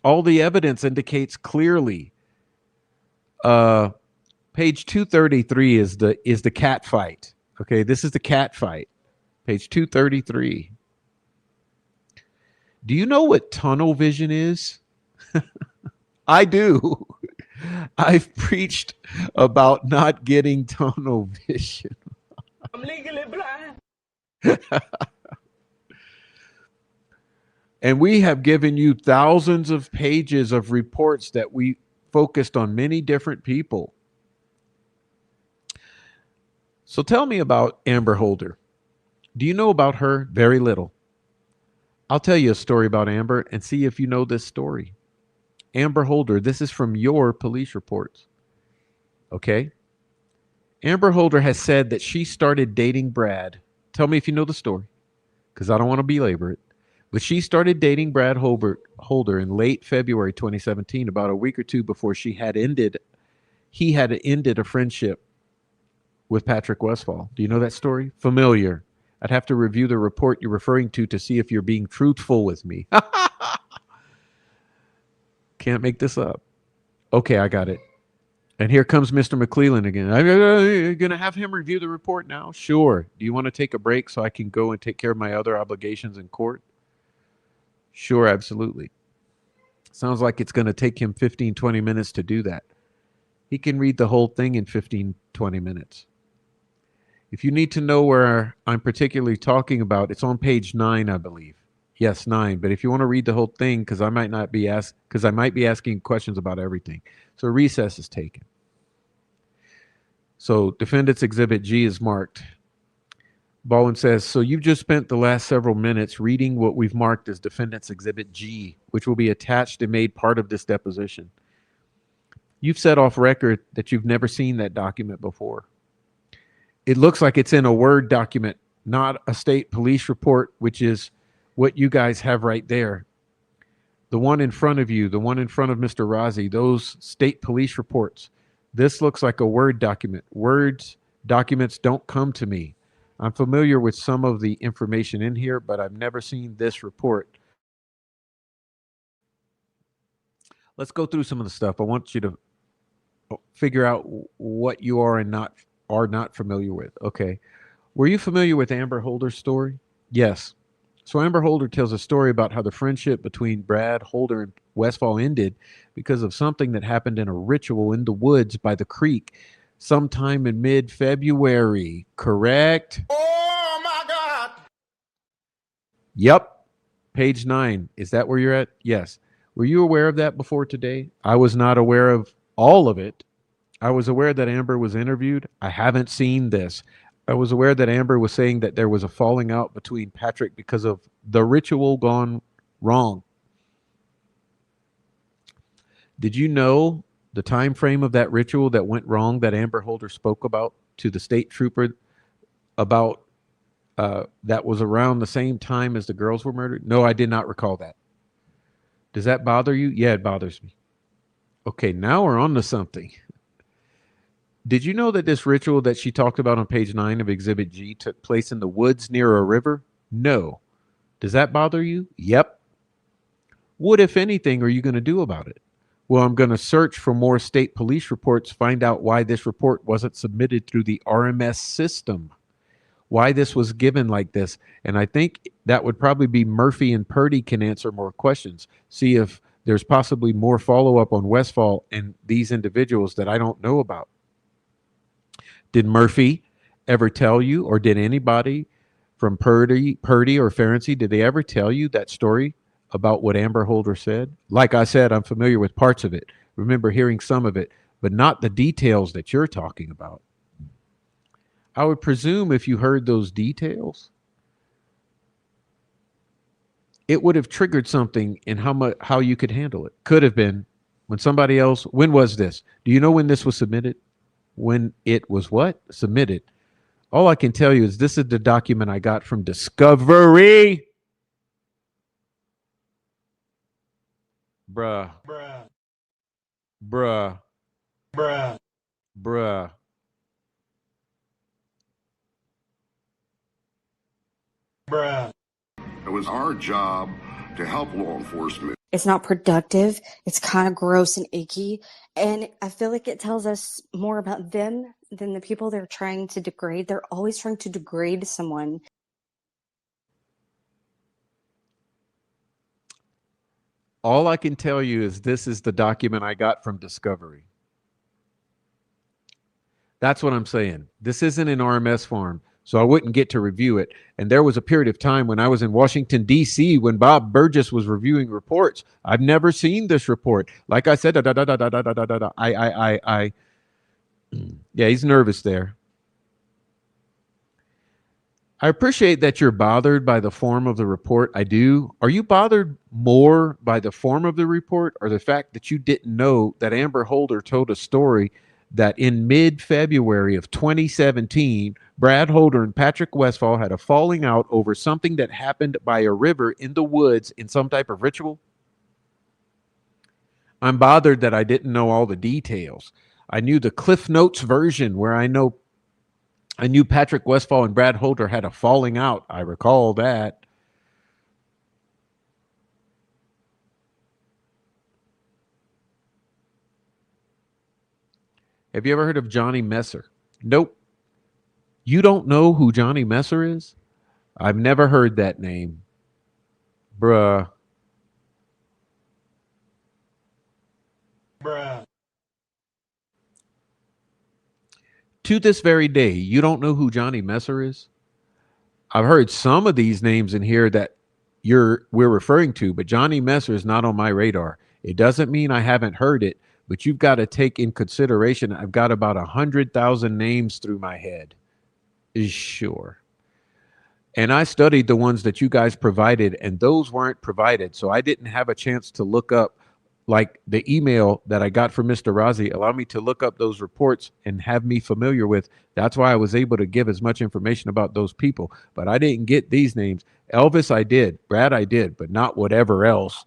All the evidence indicates clearly. Page 233 is the cat fight. Okay, this is the cat fight. Page 233. Do you know what tunnel vision is? I do. I've preached about not getting tunnel vision. I'm legally blind. And we have given you thousands of pages of reports that we focused on many different people. So tell me about Amber Holder. Do you know about her? Very little. I'll tell you a story about Amber and see if you know this story. Amber Holder, this is from your police reports. Okay? Amber Holder has said that she started dating Brad. Tell me if you know the story, because I don't want to belabor it. But she started dating Brad Holder in late February 2017, about a week or two before he had ended a friendship with Patrick Westfall. Do you know that story? Familiar. I'd have to review the report you're referring to see if you're being truthful with me. Can't make this up. Okay, I got it. And here comes Mr. McClellan again. You're going to have him review the report now? Sure. Do you want to take a break so I can go and take care of my other obligations in court? Sure, absolutely. Sounds like it's going to take him 15, 20 minutes to do that. He can read the whole thing in 15, 20 minutes. If you need to know where I'm particularly talking about, it's on page 9, I believe. Yes, 9. But if you want to read the whole thing, because I might be asking questions about everything. So recess is taken. So Defendant's Exhibit G is marked. Baldwin says, so you've just spent the last several minutes reading what we've marked as Defendant's Exhibit G, which will be attached and made part of this deposition. You've said off record that you've never seen that document before. It looks like it's in a Word document, not a state police report, which is what you guys have right there. The one in front of you, the one in front of Mr. Razi, those state police reports. This looks like a Word document. Documents don't come to me. I'm familiar with some of the information in here, but I've never seen this report. Let's go through some of the stuff. I want you to figure out what you are and not familiar with. Okay. Were you familiar with Amber Holder's story? Yes. So Amber Holder tells a story about how the friendship between Brad Holder and Westfall ended because of something that happened in a ritual in the woods by the creek sometime in mid-February, correct? Oh my God. Yep. Page 9. Is that where you're at? Yes. Were you aware of that before today? I was not aware of all of it. I was aware that Amber was interviewed. I haven't seen this. I was aware that Amber was saying that there was a falling out between Patrick because of the ritual gone wrong. Did you know the time frame of that ritual that went wrong that Amber Holder spoke about to the state trooper about that was around the same time as the girls were murdered? No, I did not recall that. Does that bother you? Yeah, it bothers me. Okay, now we're on to something. Did you know that this ritual that she talked about on page 9 of Exhibit G took place in the woods near a river? No. Does that bother you? Yep. What, if anything, are you going to do about it? Well, I'm going to search for more state police reports, find out why this report wasn't submitted through the RMS system, why this was given like this. And I think that would probably be Murphy and Purdy can answer more questions. See if there's possibly more follow-up on Westfall and these individuals that I don't know about. Did Murphy ever tell you, or did anybody from Purdy or Ferenczi, did they ever tell you that story about what Amber Holder said? Like I said, I'm familiar with parts of it. Remember hearing some of it, but not the details that you're talking about. I would presume if you heard those details, it would have triggered something in how you could handle it. Could have been when somebody else, when was this? Do you know when this was submitted? When it was what? Submitted All I can tell you is this is the document I got from Discovery. Bruh. Bruh. Bruh. Bruh. Bruh. Bruh. It was our job to help law enforcement. It's not productive. It's kind of gross and icky. And I feel like it tells us more about them than the people they're trying to degrade. They're always trying to degrade someone. All I can tell you is this is the document I got from Discovery. That's what I'm saying. This isn't in RMS form, so I wouldn't get to review it. And there was a period of time when I was in Washington, D.C., when Bob Burgess was reviewing reports. I've never seen this report. Like I said, yeah, he's nervous there. I appreciate that you're bothered by the form of the report. I do. Are you bothered more by the form of the report or the fact that you didn't know that Amber Holder told a story that in mid-February of 2017, Brad Holder and Patrick Westphal had a falling out over something that happened by a river in the woods in some type of ritual? I'm bothered that I didn't know all the details. I knew the Cliff Notes version where I knew Patrick Westphal and Brad Holder had a falling out. I recall that. Have you ever heard of Johnny Messer? Nope. You don't know who Johnny Messer is? I've never heard that name. Bruh. Bruh. To this very day, you don't know who Johnny Messer is? I've heard some of these names in here that we're referring to, but Johnny Messer is not on my radar. It doesn't mean I haven't heard it, but you've got to take in consideration I've got about 100,000 names through my head. Sure. And I studied the ones that you guys provided, and those weren't provided. So I didn't have a chance to look up, like the email that I got from Mr. Razi allowed me to look up those reports and have me familiar with. That's why I was able to give as much information about those people. But I didn't get these names. Elvis, I did. Brad, I did, but not whatever else.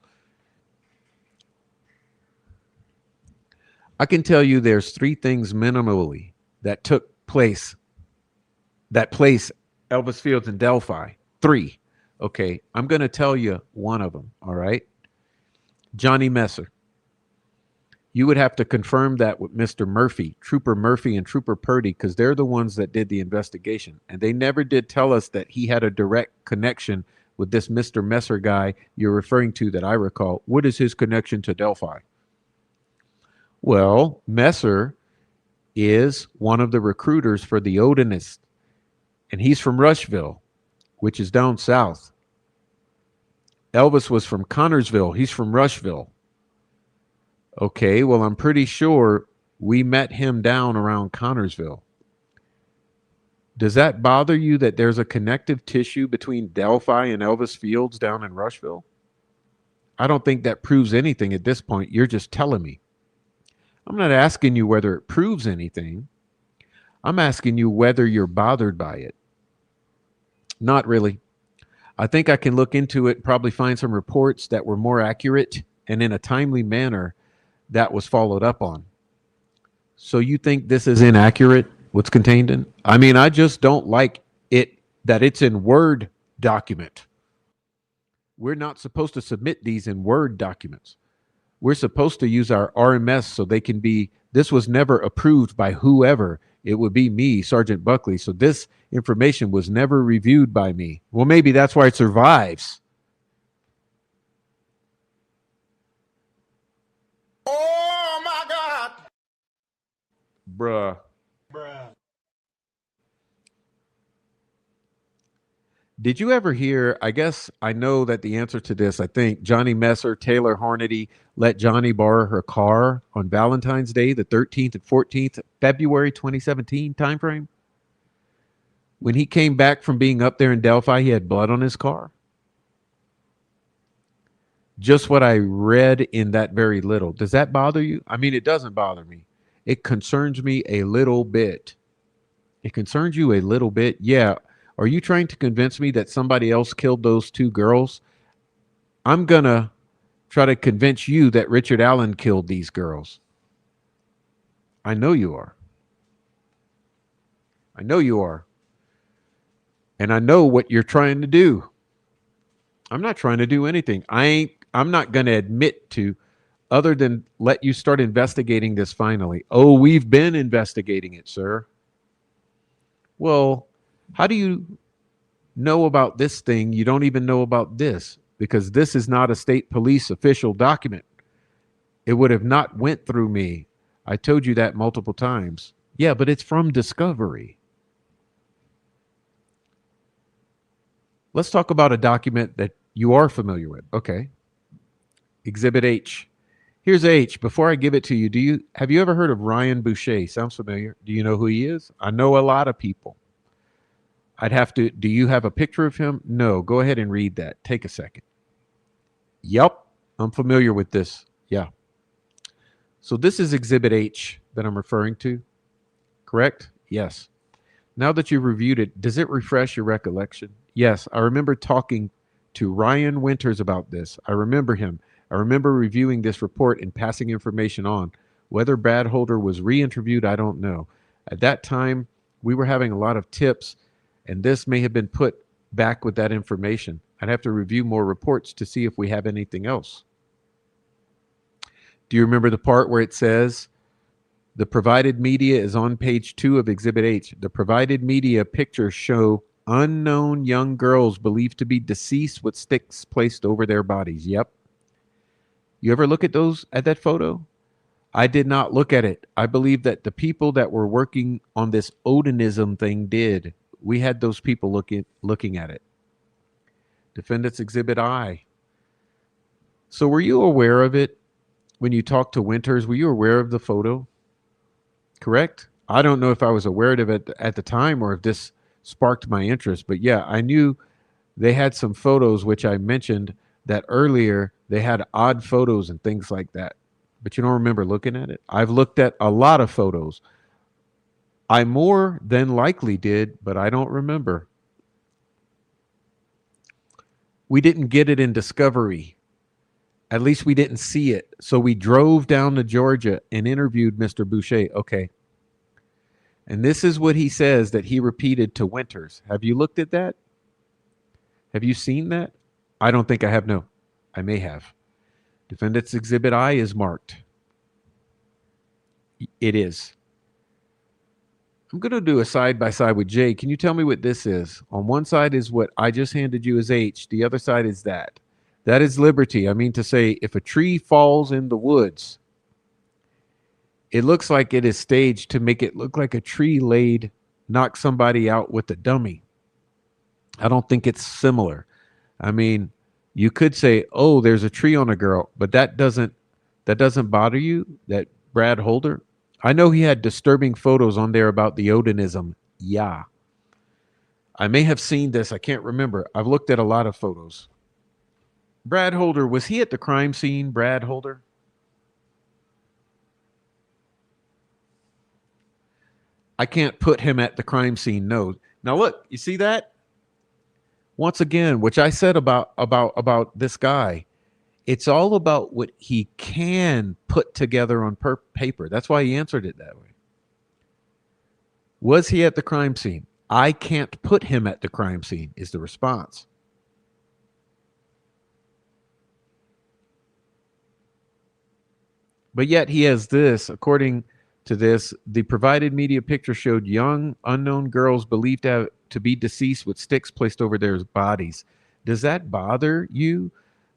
I can tell you there's 3 things minimally that took place, that place Elvis Fields in Delphi. 3. Okay, I'm going to tell you one of them, all right? Johnny Messer. You would have to confirm that with Mr. Murphy, Trooper Murphy and Trooper Purdy, because they're the ones that did the investigation. And they never did tell us that he had a direct connection with this Mr. Messer guy you're referring to that I recall. What is his connection to Delphi? Well, Messer is one of the recruiters for the Odinists, and he's from Rushville, which is down south. Elvis was from Connorsville. He's from Rushville. Okay, well, I'm pretty sure we met him down around Connorsville. Does that bother you that there's a connective tissue between Delphi and Elvis Fields down in Rushville? I don't think that proves anything at this point. You're just telling me. I'm not asking you whether it proves anything. I'm asking you whether you're bothered by it. Not really. I think I can look into it and probably find some reports that were more accurate and in a timely manner that was followed up on. So you think this is inaccurate, what's contained in? I mean, I just don't like it that it's in Word document. We're not supposed to submit these in Word documents. We're supposed to use our RMS so they can be, this was never approved by whoever. It would be me, Sergeant Buckley. So this information was never reviewed by me. Well, maybe that's why it survives. Oh my God. Bruh. Bruh. Did you ever hear, I guess I know that the answer to this, I think Johnny Messer, Taylor Hornady let Johnny borrow her car on Valentine's Day, the 13th and 14th, February 2017 timeframe. When he came back from being up there in Delphi, he had blood on his car. Just what I read in that very little. Does that bother you? I mean, it doesn't bother me. It concerns me a little bit. It concerns you a little bit. Yeah. Are you trying to convince me that somebody else killed those two girls? I'm going to try to convince you that Richard Allen killed these girls. I know you are. I know you are. And I know what you're trying to do. I'm not trying to do anything. I'm not going to admit to, other than let you start investigating this finally. Oh, we've been investigating it, sir. Well, how do you know about this thing? You don't even know about this, because this is not a state police official document. It would have not went through me. I told you that multiple times. Yeah, but it's from Discovery. Let's talk about a document that you are familiar with. Okay. Exhibit H. Here's H. Before I give it to you, have you ever heard of Ryan Boucher? Sounds familiar. Do you know who he is? I know a lot of people. Do you have a picture of him? No. Go ahead and read that. Take a second. Yep. I'm familiar with this. Yeah. So this is Exhibit H that I'm referring to, correct? Yes. Now that you've reviewed it, does it refresh your recollection? Yes. I remember talking to Ryan Winters about this. I remember him. I remember reviewing this report and passing information on. Whether Brad Holder was re-interviewed, I don't know. At that time, we were having a lot of tips, and this may have been put back with that information. I'd have to review more reports to see if we have anything else. Do you remember the part where it says, the provided media is on page 2 of Exhibit H. The provided media pictures show unknown young girls believed to be deceased with sticks placed over their bodies. Yep. You ever look at that photo? I did not look at it. I believe that the people that were working on this Odinism thing did. We had those people looking at it. Defendant's Exhibit I. So were you aware of it when you talked to Winters? Were you aware of the photo? Correct? I don't know if I was aware of it at the time or if this sparked my interest, but yeah, I knew they had some photos, which I mentioned that earlier. They had odd photos and things like that, but you don't remember looking at it? I've looked at a lot of photos. I more than likely did, but I don't remember. We didn't get it in Discovery. At least we didn't see it. So we drove down to Georgia and interviewed Mr. Boucher. Okay. And this is what he says that he repeated to Winters. Have you looked at that? Have you seen that? I don't think I have. No, I may have. Defendant's Exhibit I is marked. It is. I'm going to do a side-by-side with Jay. Can you tell me what this is? On one side is what I just handed you as H. The other side is that. That is liberty. I mean to say, if a tree falls in the woods, it looks like it is staged to make it look like a tree knocked somebody out with a dummy. I don't think it's similar. I mean, you could say, oh, there's a tree on a girl, but that doesn't bother you, that Brad Holder? I know he had disturbing photos on there about the Odinism. Yeah. I may have seen this. I can't remember. I've looked at a lot of photos. Brad Holder, was he at the crime scene, Brad Holder? I can't put him at the crime scene, no. Now look, you see that? Once again, which I said about this guy, it's all about what he can put together on paper. That's why he answered it that way. Was he at the crime scene? I can't put him at the crime scene is the response. But yet he has this, according to this, the provided media picture showed young, unknown girls believed to be deceased with sticks placed over their bodies. Does that bother you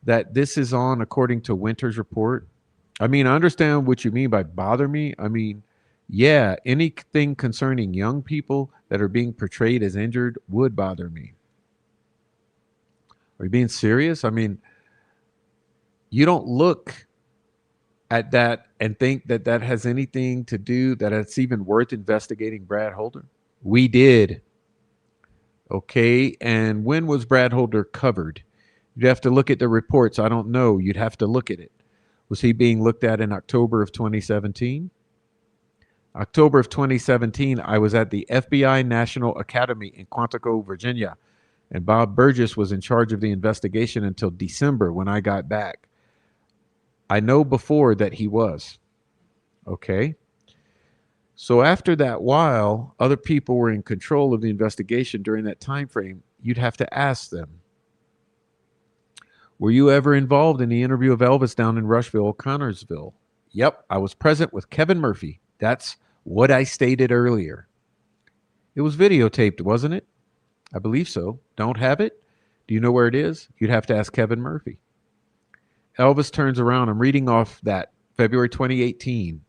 that this is on according to Winters' report? I mean, I understand what you mean by bother me. I mean, yeah, anything concerning young people that are being portrayed as injured would bother me. Are you being serious? I mean, you don't look at that and think that that has anything to do, that it's even worth investigating Brad Holder? We did. Okay. And when was Brad Holder covered? You'd have to look at the reports. I don't know. You'd have to look at it. Was he being looked at in October of 2017? October of 2017, I was at the FBI National Academy in Quantico, Virginia, and Bob Burgess was in charge of the investigation until December when I got back. I know before that he was. Okay. So after that while, other people were in control of the investigation during that time frame. You'd have to ask them, were you ever involved in the interview of Elvis down in Rushville, Connorsville? Yep, I was present with Kevin Murphy. That's what I stated earlier. It was videotaped, wasn't it? I believe so. Don't have it? Do you know where it is? You'd have to ask Kevin Murphy. Elvis turns around. I'm reading off that February 2018.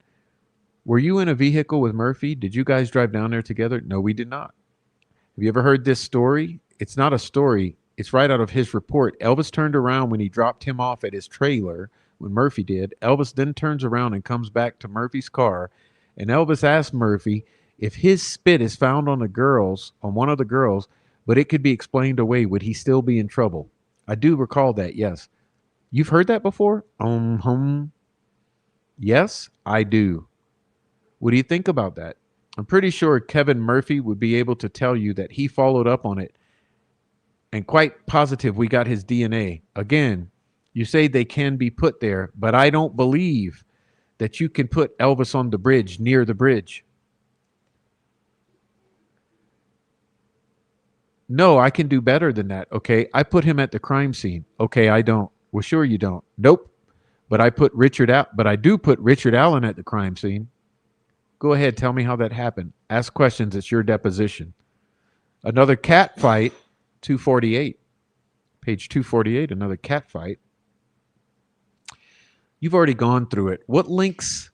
Were you in a vehicle with Murphy? Did you guys drive down there together? No, we did not. Have you ever heard this story? It's not a story. It's right out of his report. Elvis turned around when he dropped him off at his trailer when Murphy did. Elvis then turns around and comes back to Murphy's car. And Elvis asked Murphy if his spit is found on one of the girls, but it could be explained away, would he still be in trouble? I do recall that, yes. You've heard that before? Yes, I do. What do you think about that? I'm pretty sure Kevin Murphy would be able to tell you that he followed up on it and quite positive we got his DNA. Again, you say they can be put there, but I don't believe that you can put Elvis on the bridge, near the bridge. No, I can do better than that. Okay, I put him at the crime scene. Okay, I don't. Well, sure you don't. Nope. But I do put Richard Allen at the crime scene. Go ahead, tell me how that happened. Ask questions. It's your deposition. Another cat fight, 248. Page 248, another cat fight. You've already gone through it. What links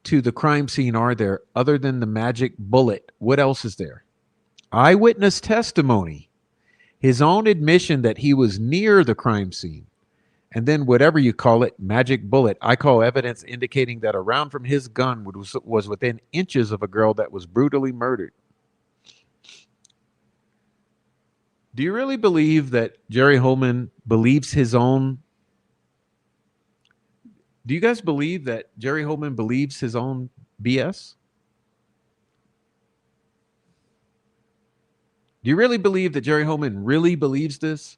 to the crime scene are there other than the magic bullet? What else is there? Eyewitness testimony. His own admission that he was near the crime scene. And then whatever you call it, magic bullet, I call evidence indicating that a round from his gun was within inches of a girl that was brutally murdered. Do you really believe that Jerry Holman believes his own? Do you guys believe that Jerry Holman believes his own BS? Do you really believe that Jerry Holman really believes this?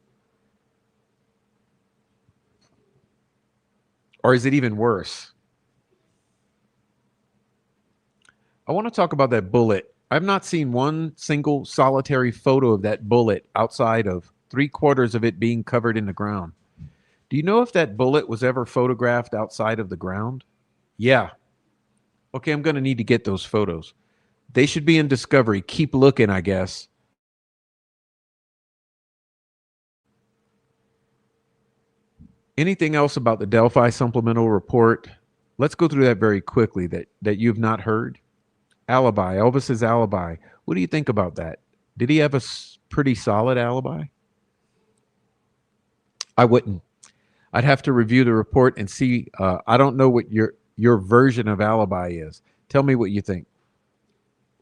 Or is it even worse? I want to talk about that bullet. I've not seen one single solitary photo of that bullet outside of 3/4 of it being covered in the ground. Do you know if that bullet was ever photographed outside of the ground? Yeah. Okay, I'm going to need to get those photos. They should be in Discovery. Keep looking, I guess. Anything else about the Delphi supplemental report? Let's go through that very quickly that you've not heard. Alibi, Elvis's alibi. What do you think about that? Did he have a pretty solid alibi? I wouldn't. I'd have to review the report and see. I don't know what your version of alibi is. Tell me what you think.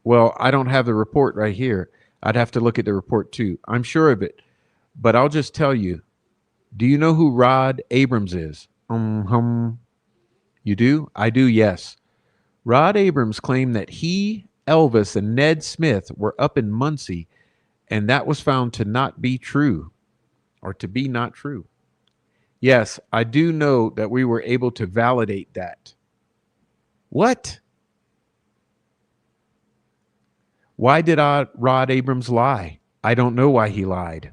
Well, I don't have the report right here. I'd have to look at the report too. I'm sure of it. But I'll just tell you. Do you know who Rod Abrams is? You do? I do, yes. Rod Abrams claimed that he, Elvis, and Ned Smith were up in Muncie, and that was found to not be true, or to be not true. Yes, I do know that we were able to validate that. What? Why did Rod Abrams lie? I don't know why he lied.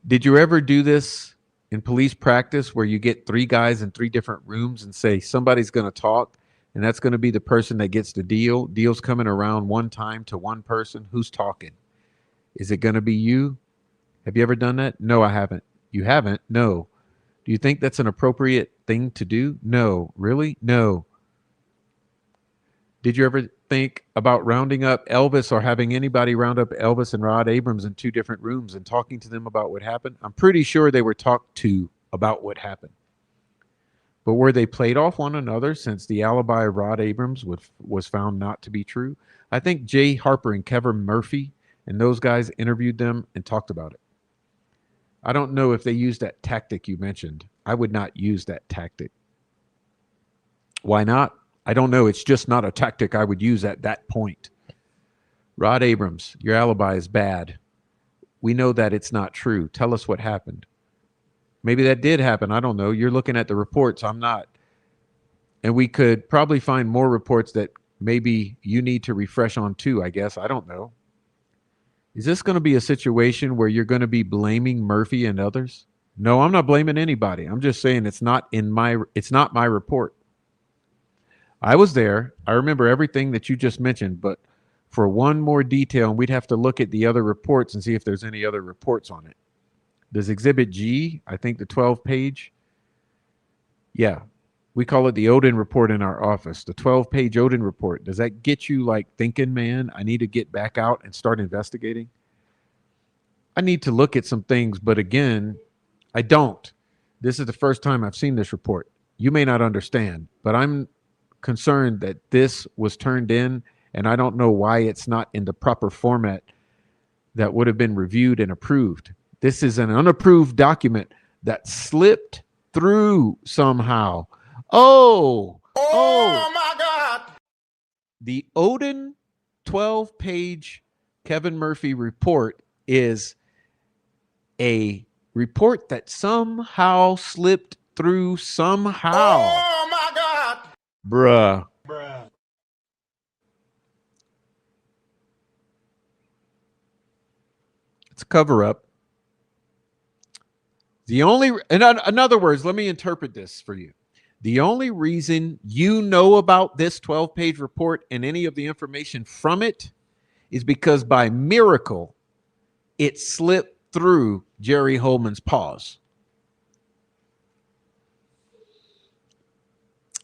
Did you ever do this in police practice where you get 3 guys in 3 different rooms and say somebody's going to talk and that's going to be the person that gets the deal? Deal's coming around one time to one person. Who's talking? Is it going to be you? Have you ever done that? No, I haven't. You haven't? No. Do you think that's an appropriate thing to do? No. Really? No. Did you ever think about rounding up Elvis or having anybody round up Elvis and Rod Abrams in 2 different rooms and talking to them about what happened? I'm pretty sure they were talked to about what happened. But were they played off one another since the alibi of Rod Abrams was found not to be true? I think Jay Harper and Kevin Murphy and those guys interviewed them and talked about it. I don't know if they used that tactic you mentioned. I would not use that tactic. Why not? I don't know. It's just not a tactic I would use at that point. Rod Abrams, your alibi is bad. We know that it's not true. Tell us what happened. Maybe that did happen. I don't know. You're looking at the reports. I'm not. And we could probably find more reports that maybe you need to refresh on too, I guess. I don't know. Is this going to be a situation where you're going to be blaming Murphy and others? No, I'm not blaming anybody. I'm just saying it's not my report. I was there. I remember everything that you just mentioned, but for one more detail, we'd have to look at the other reports and see if there's any other reports on it. Does Exhibit G, I think the 12-page, yeah, we call it the Odin report in our office, the 12-page Odin report. Does that get you like thinking, man, I need to get back out and start investigating? I need to look at some things, but again, I don't. This is the first time I've seen this report. You may not understand, but I'm concerned that this was turned in, and I don't know why it's not in the proper format that would have been reviewed and approved. This is an unapproved document that slipped through somehow. Oh my God. The Odin 12-page Kevin Murphy report is a report that somehow slipped through somehow. Oh my God. Bruh. It's a cover up. In other words, let me interpret this for you. The only reason you know about this 12-page report and any of the information from it is because by miracle, it slipped through Jerry Holman's paws.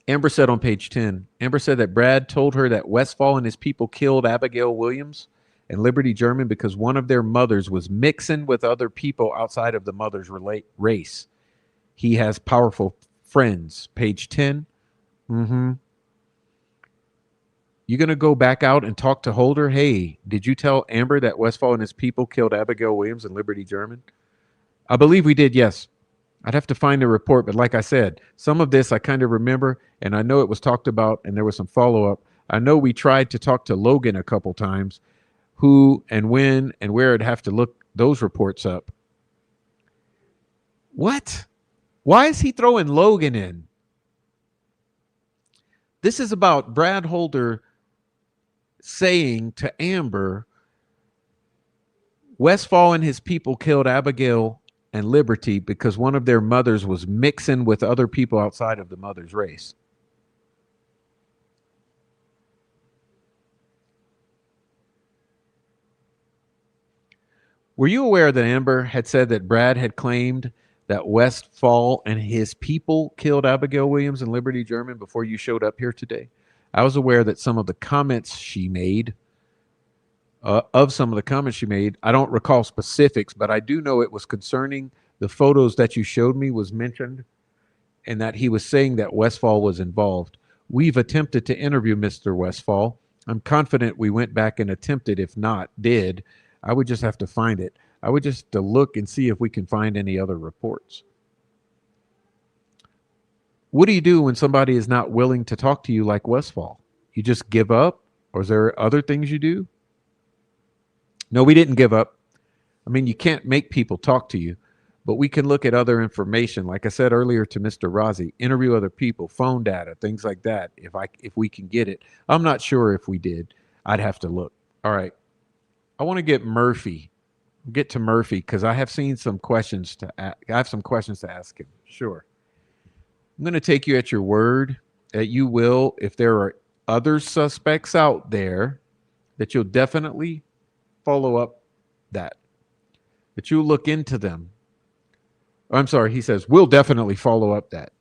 Amber said on page 10, Amber said that Brad told her that Westfall and his people killed Abigail Williams and Liberty German because one of their mothers was mixing with other people outside of the mother's race. He has powerful friends. Page 10. You going to go back out and talk to Holder? Hey, did you tell Amber that Westfall and his people killed Abigail Williams and Liberty German? I believe we did, yes. I'd have to find the report, but like I said, some of this I kind of remember, and I know it was talked about, and there was some follow-up. I know we tried to talk to Logan a couple times, who and when and where I'd have to look those reports up. What? Why is he throwing Logan in? This is about Brad Holder saying to Amber, Westfall and his people killed Abigail and Liberty because one of their mothers was mixing with other people outside of the mother's race. Were you aware that Amber had said that Brad had claimed that Westfall and his people killed Abigail Williams and Liberty German before you showed up here today? I was aware that some of the comments she made, I don't recall specifics, but I do know it was concerning the photos that you showed me was mentioned, and that he was saying that Westfall was involved. We've attempted to interview Mr. Westfall. I'm confident we went back and attempted, if not did. I would just have to find it. I would just have to look and see if we can find any other reports. What do you do when somebody is not willing to talk to you like Westfall? You just give up? Or is there other things you do? No, we didn't give up. I mean, you can't make people talk to you, but we can look at other information. Like I said earlier to Mr. Rozzi, interview other people, phone data, things like that. If we can get it. I'm not sure if we did. I'd have to look. All right. I want to get to Murphy because I have seen some questions I have some questions to ask him. Sure. I'm going to take you at your word that you will, if there are other suspects out there, that you'll definitely follow up that you'll look into them. I'm sorry, he says, we'll definitely follow up that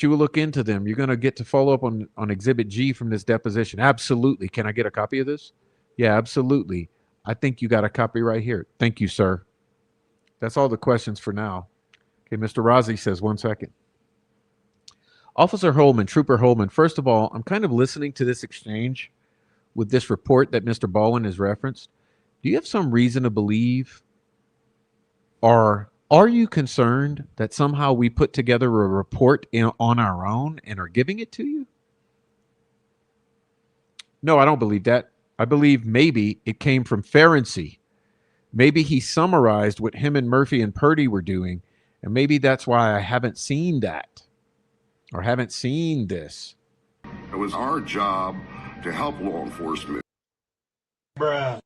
you will look into them. You're going to get to follow up on Exhibit G from this deposition. Absolutely. Can I get a copy of this? Yeah, absolutely. I think you got a copy right here. Thank you, sir. That's all the questions for now. Okay, Mr. Rozzi says, 1 second. Officer Holman, Trooper Holman, first of all, I'm kind of listening to this exchange with this report that Mr. Baldwin has referenced. Do you have some reason to believe, or Are you concerned that somehow we put together a report on our own and are giving it to you? No, I don't believe that. I believe maybe it came from Ferenczi. Maybe he summarized what him and Murphy and Purdy were doing, and maybe that's why I haven't seen that or haven't seen this. It was our job to help law enforcement. Bruh.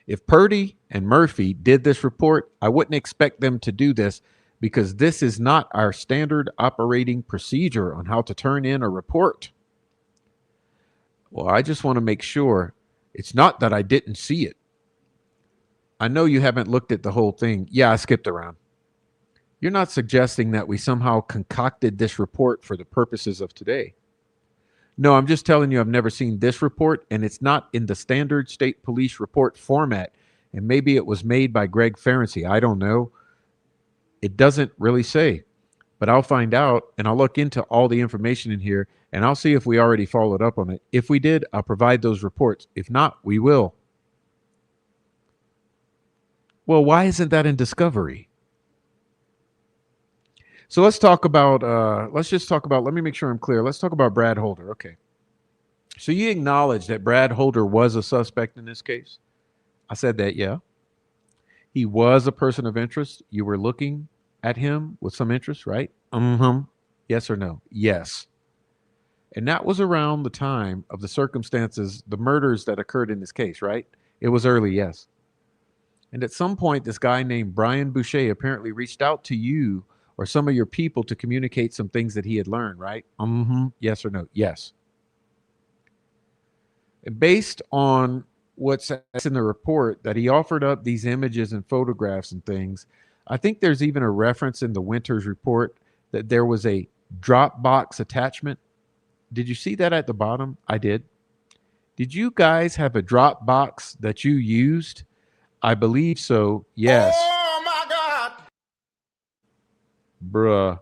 If Purdy and Murphy did this report, I wouldn't expect them to do this because this is not our standard operating procedure on how to turn in a report. Well, I just want to make sure it's not that I didn't see it. I know you haven't looked at the whole thing. Yeah, I skipped around. You're not suggesting that we somehow concocted this report for the purposes of today. No, I'm just telling you I've never seen this report, and it's not in the standard state police report format. And maybe it was made by Greg Ferenczi. I don't know. It doesn't really say. But I'll find out, and I'll look into all the information in here, and I'll see if we already followed up on it. If we did, I'll provide those reports. If not, we will. Well, why isn't that in Discovery? So let's talk about, let me make sure I'm clear. Let's talk about Brad Holder. Okay. So you acknowledge that Brad Holder was a suspect in this case? I said that, yeah. He was a person of interest. You were looking at him with some interest, right? Yes or no? Yes. And that was around the time of the circumstances, the murders that occurred in this case, right? It was early, yes. And at some point, this guy named Brian Boucher apparently reached out to you or some of your people to communicate some things that he had learned, right? Yes or no? Yes. And based on what's in the report, that he offered up these images and photographs and things, I think there's even a reference in the Winters report that there was a Dropbox attachment. Did you see that at the bottom? I did. Did you guys have a Dropbox that you used? I believe so. Yes. Oh my God. Bruh.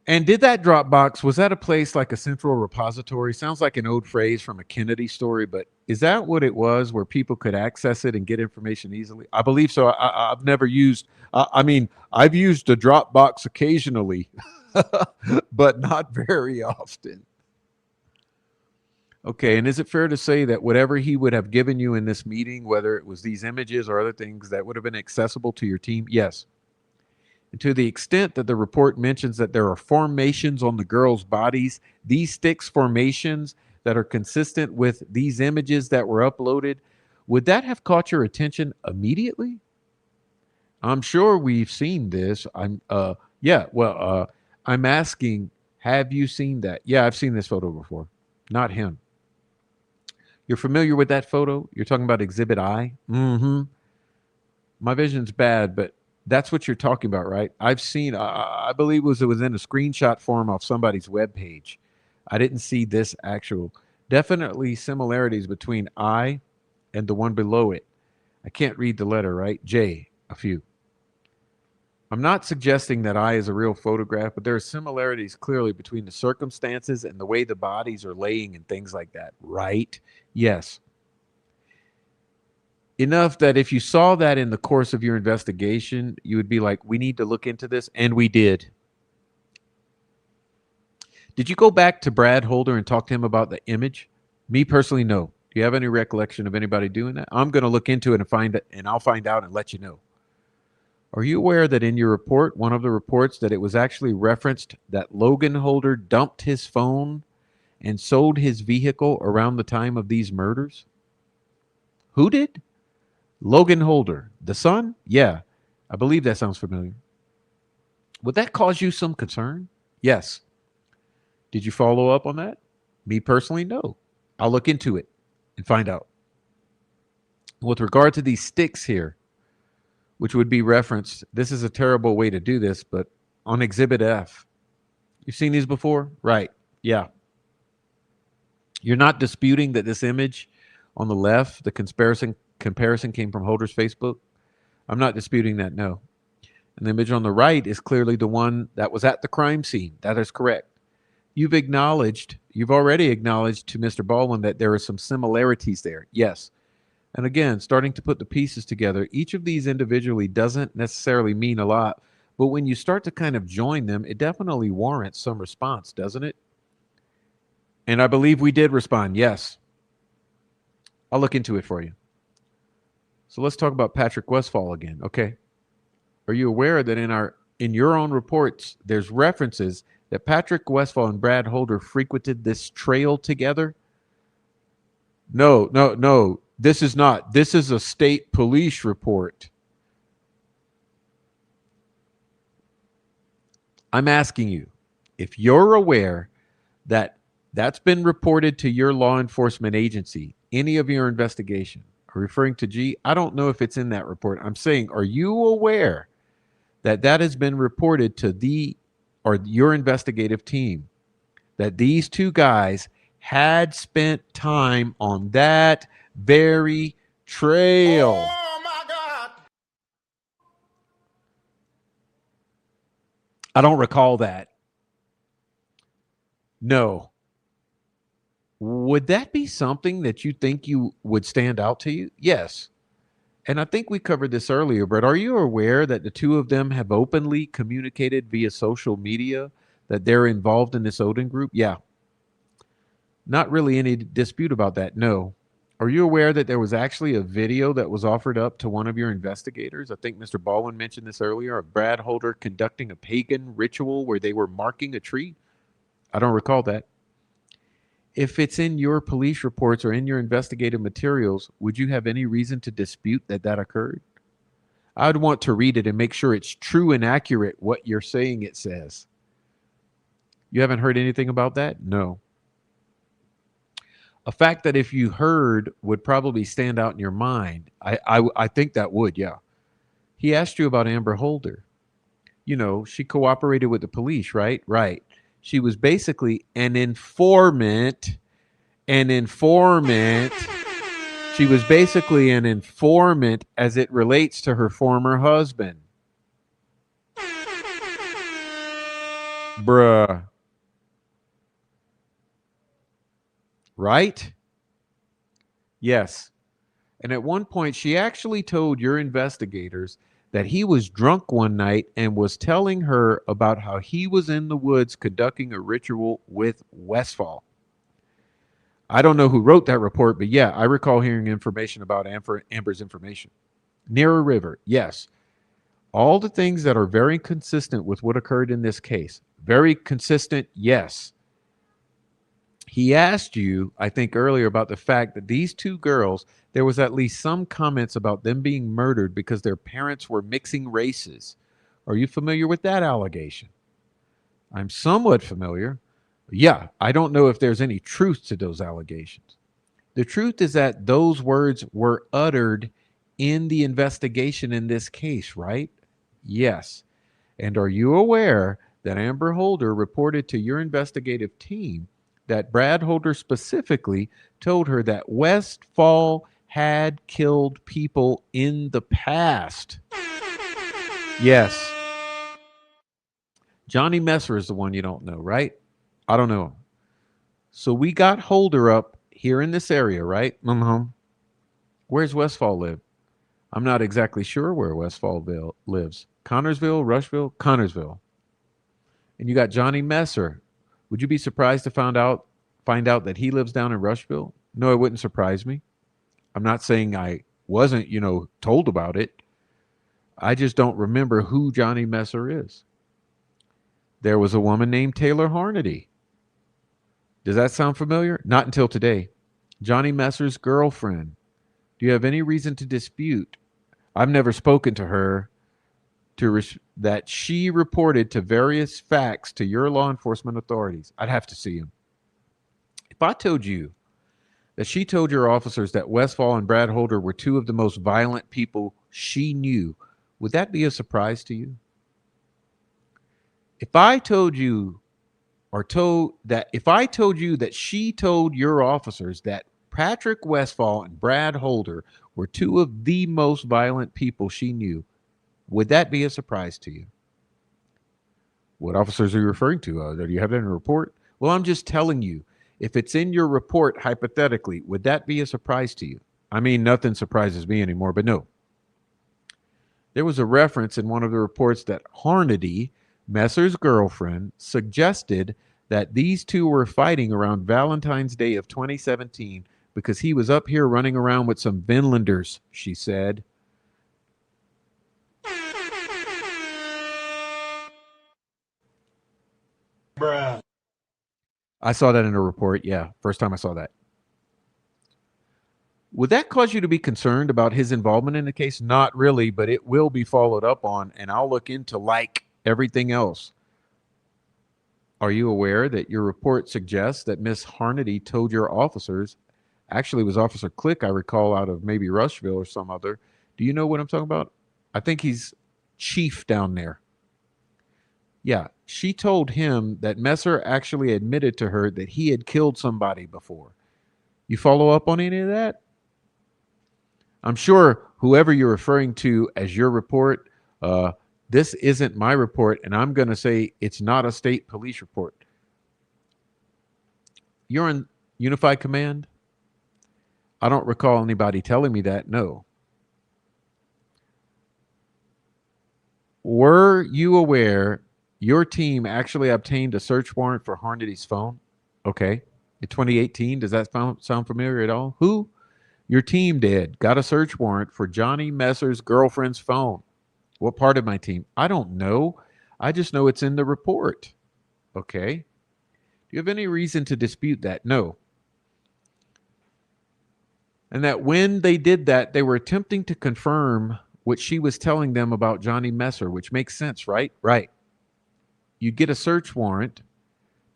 And did that Dropbox, was that a place like a central repository? Sounds like an old phrase from a Kennedy story, but is that what it was, where people could access it and get information easily? I believe so. I've never used, I've used a Dropbox occasionally, but not very often. Okay, and is it fair to say that whatever he would have given you in this meeting, whether it was these images or other things, that would have been accessible to your team? Yes. And to the extent that the report mentions that there are formations on the girls' bodies, these sticks formations that are consistent with these images that were uploaded, would that have caught your attention immediately? I'm sure we've seen this. I'm asking, have you seen that? Yeah, I've seen this photo before. Not him. You're familiar with that photo? You're talking about Exhibit I? My vision's bad, but that's what you're talking about, right? I've seen, I believe it was in a screenshot form off somebody's webpage. I didn't see this actual. Definitely similarities between I and the one below it. I can't read the letter, right? J, a few. I'm not suggesting that I is a real photograph, but there are similarities clearly between the circumstances and the way the bodies are laying and things like that, right? Yes. Enough that if you saw that in the course of your investigation, you would be like, we need to look into this, and we did. Did you go back to Brad Holder and talk to him about the image? Me personally, no. Do you have any recollection of anybody doing that? I'm going to look into it and find it, and I'll find out and let you know. Are you aware that in your report, one of the reports, that it was actually referenced that Logan Holder dumped his phone and sold his vehicle around the time of these murders? Who did? Logan Holder. The son? Yeah, I believe that sounds familiar. Would that cause you some concern? Yes. Did you follow up on that? Me personally, no. I'll look into it and find out. With regard to these sticks here, which would be referenced, this is a terrible way to do this, but on Exhibit F. You've seen these before? Right. Yeah. You're not disputing that this image on the left, the comparison came from Holder's Facebook? I'm not disputing that, no. And the image on the right is clearly the one that was at the crime scene. That is correct. You've acknowledged You've already acknowledged to Mr. Baldwin that there are some similarities there. Yes. And again, starting to put the pieces together, each of these individually doesn't necessarily mean a lot, but when you start to kind of join them, it definitely warrants some response, doesn't it? And I believe we did respond. Yes. I'll look into it for you. So let's talk about Patrick Westfall again. Okay. Are you aware that in your own reports, there's references that Patrick Westfall and Brad Holder frequented this trail together? No. This is not. This is a state police report. I'm asking you if you're aware that that's been reported to your law enforcement agency, any of your investigation. I'm referring to G. I don't know if it's in that report. I'm saying, are you aware that that has been reported to your investigative team, that these two guys had spent time on that very trail? Oh my God. I don't recall that. No. Would that be something that you think you would stand out to you? Yes. And I think we covered this earlier, but are you aware that the two of them have openly communicated via social media that they're involved in this Odin group? Yeah. Not really any dispute about that. No. Are you aware that there was actually a video that was offered up to one of your investigators? I think Mr. Baldwin mentioned this earlier, of Brad Holder conducting a pagan ritual where they were marking a tree. I don't recall that. If it's in your police reports or in your investigative materials, would you have any reason to dispute that that occurred? I'd want to read it and make sure it's true and accurate what you're saying it says. You haven't heard anything about that? No. A fact that if you heard would probably stand out in your mind. I think that would, yeah. He asked you about Amber Holder. You know, she cooperated with the police, right? Right. She was basically an informant. She was basically an informant as it relates to her former husband. Bruh. Right? Yes. And at one point, she actually told your investigators that he was drunk one night and was telling her about how he was in the woods conducting a ritual with Westfall. I don't know who wrote that report, but yeah, I recall hearing information about Amber's information. Near a river, yes. All the things that are very consistent with what occurred in this case. Very consistent, yes. He asked you, I think earlier, about the fact that these two girls, there was at least some comments about them being murdered because their parents were mixing races. Are you familiar with that allegation? I'm somewhat familiar. Yeah, I don't know if there's any truth to those allegations. The truth is that those words were uttered in the investigation in this case, right? Yes. And are you aware that Amber Holder reported to your investigative team that Brad Holder specifically told her that Westfall had killed people in the past? Yes. Johnny Messer is the one you don't know, right? I don't know. So we got Holder up here in this area, right? Where's Westfall live? I'm not exactly sure where Westfallville lives. Connorsville, Rushville, Connorsville. And you got Johnny Messer. Would you be surprised to find out that he lives down in Rushville? No, it wouldn't surprise me. I'm not saying I wasn't, told about it. I just don't remember who Johnny Messer is. There was a woman named Taylor Harnedy. Does that sound familiar? Not until today. Johnny Messer's girlfriend. Do you have any reason to dispute? I've never spoken to her that she reported to various facts to your law enforcement authorities. I'd have to see him. If I told you that she told your officers that Westfall and Brad Holder were two of the most violent people she knew, would that be a surprise to you? If I told you that she told your officers that Patrick Westfall and Brad Holder were two of the most violent people she knew, would that be a surprise to you? What officers are you referring to? Do you have that in a report? Well, I'm just telling you If it's in your report, hypothetically, would that be a surprise to you? I mean, nothing surprises me anymore, but no. There was a reference in one of the reports that Hornady, Messer's girlfriend, suggested that these two were fighting around Valentine's Day of 2017 because he was up here running around with some Vinlanders, she said. Bruh. I saw that in a report. Yeah, first time I saw that. Would that cause you to be concerned about his involvement in the case? Not really, but it will be followed up on, and I'll look into like everything else. Are you aware that your report suggests that Miss Harnedy told your officers, actually it was Officer Click, I recall, out of maybe Rushville or some other. Do you know what I'm talking about? I think he's chief down there. Yeah, she told him that Messer actually admitted to her that he had killed somebody before. You follow up on any of that? I'm sure whoever you're referring to as your report, this isn't my report, and I'm going to say it's not a state police report. You're in Unified Command? I don't recall anybody telling me that, no. Were you aware your team actually obtained a search warrant for Hornady's phone? Okay. In 2018, does that sound familiar at all? Who? Your team did. Got a search warrant for Johnny Messer's girlfriend's phone. What part of my team? I don't know. I just know it's in the report. Okay. Do you have any reason to dispute that? No. And that when they did that, they were attempting to confirm what she was telling them about Johnny Messer, which makes sense, right? Right. You'd get a search warrant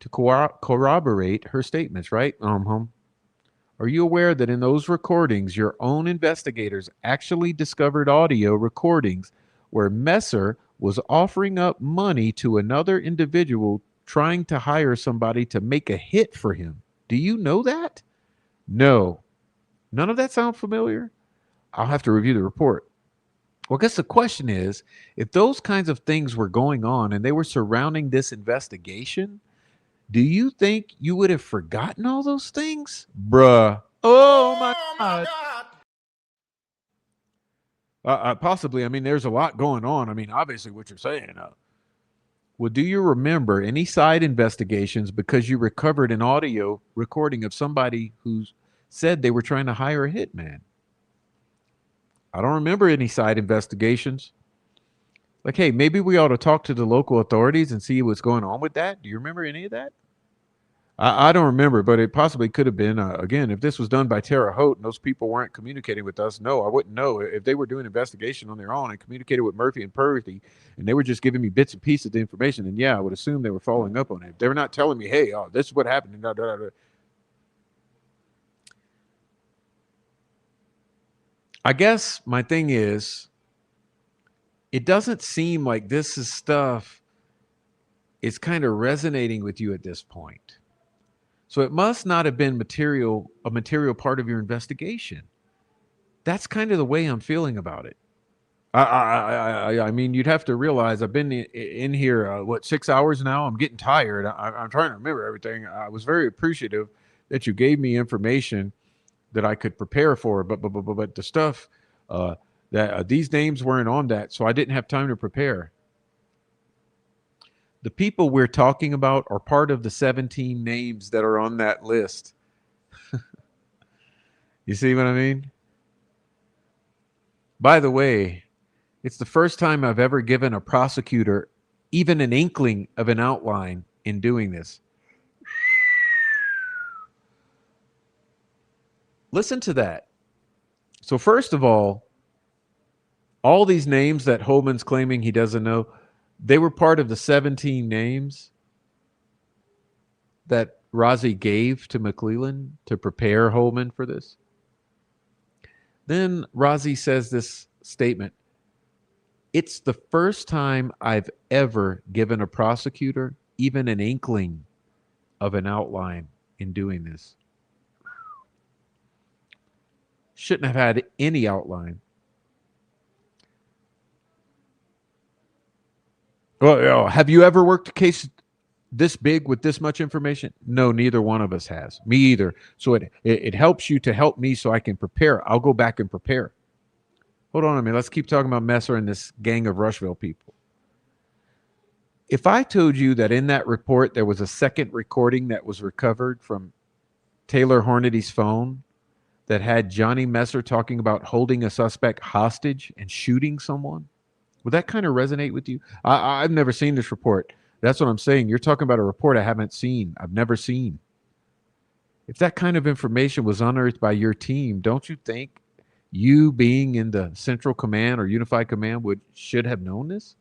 to corroborate her statements, right? Are you aware that in those recordings, your own investigators actually discovered audio recordings where Messer was offering up money to another individual trying to hire somebody to make a hit for him? Do you know that? No. None of that sound familiar? I'll have to review the report. Well, I guess the question is, if those kinds of things were going on and they were surrounding this investigation, do you think you would have forgotten all those things? Bruh. Oh my God. Possibly. I mean, there's a lot going on. I mean, obviously what you're saying. Well, do you remember any side investigations because you recovered an audio recording of somebody who said they were trying to hire a hitman? I don't remember any side investigations. Like, hey, maybe we ought to talk to the local authorities and see what's going on with that. Do you remember any of that? I don't remember, but it possibly could have been. Again, if this was done by Terre Haute and those people weren't communicating with us, no, I wouldn't know. If they were doing investigation on their own and communicated with Murphy and Purdy, and they were just giving me bits and pieces of the information, then yeah, I would assume they were following up on it. If they were not telling me, hey, this is what happened. Da, da, da. I guess my thing is, it doesn't seem like this is stuff is kind of resonating with you at this point. So it must not have been a material part of your investigation. That's kind of the way I'm feeling about it. I mean, you'd have to realize I've been in here, 6 hours now? I'm getting tired. I'm trying to remember everything. I was very appreciative that you gave me information that I could prepare for, but the stuff that these names weren't on that, so I didn't have time to prepare. The people we're talking about are part of the 17 names that are on that list. You see what I mean? By the way, it's the first time I've ever given a prosecutor even an inkling of an outline in doing this. Listen to that. So first of all these names that Holman's claiming he doesn't know, they were part of the 17 names that Rozzi gave to McClellan to prepare Holman for this. Then Rozzi says this statement: it's the first time I've ever given a prosecutor even an inkling of an outline in doing this. Shouldn't have had any outline. Well, have you ever worked a case this big with this much information? No, neither one of us has. Me either. So it helps you to help me so I can prepare. I'll go back and prepare. Hold on a minute. Let's keep talking about Messer and this gang of Rushville people. If I told you that in that report there was a second recording that was recovered from Taylor Hornady's phone that had Johnny Messer talking about holding a suspect hostage and shooting someone, would that kind of resonate with you? I've never seen this report. That's what I'm saying. You're talking about a report I haven't seen. I've never seen. If that kind of information was unearthed by your team, don't you think you being in the Central Command or Unified Command should have known this?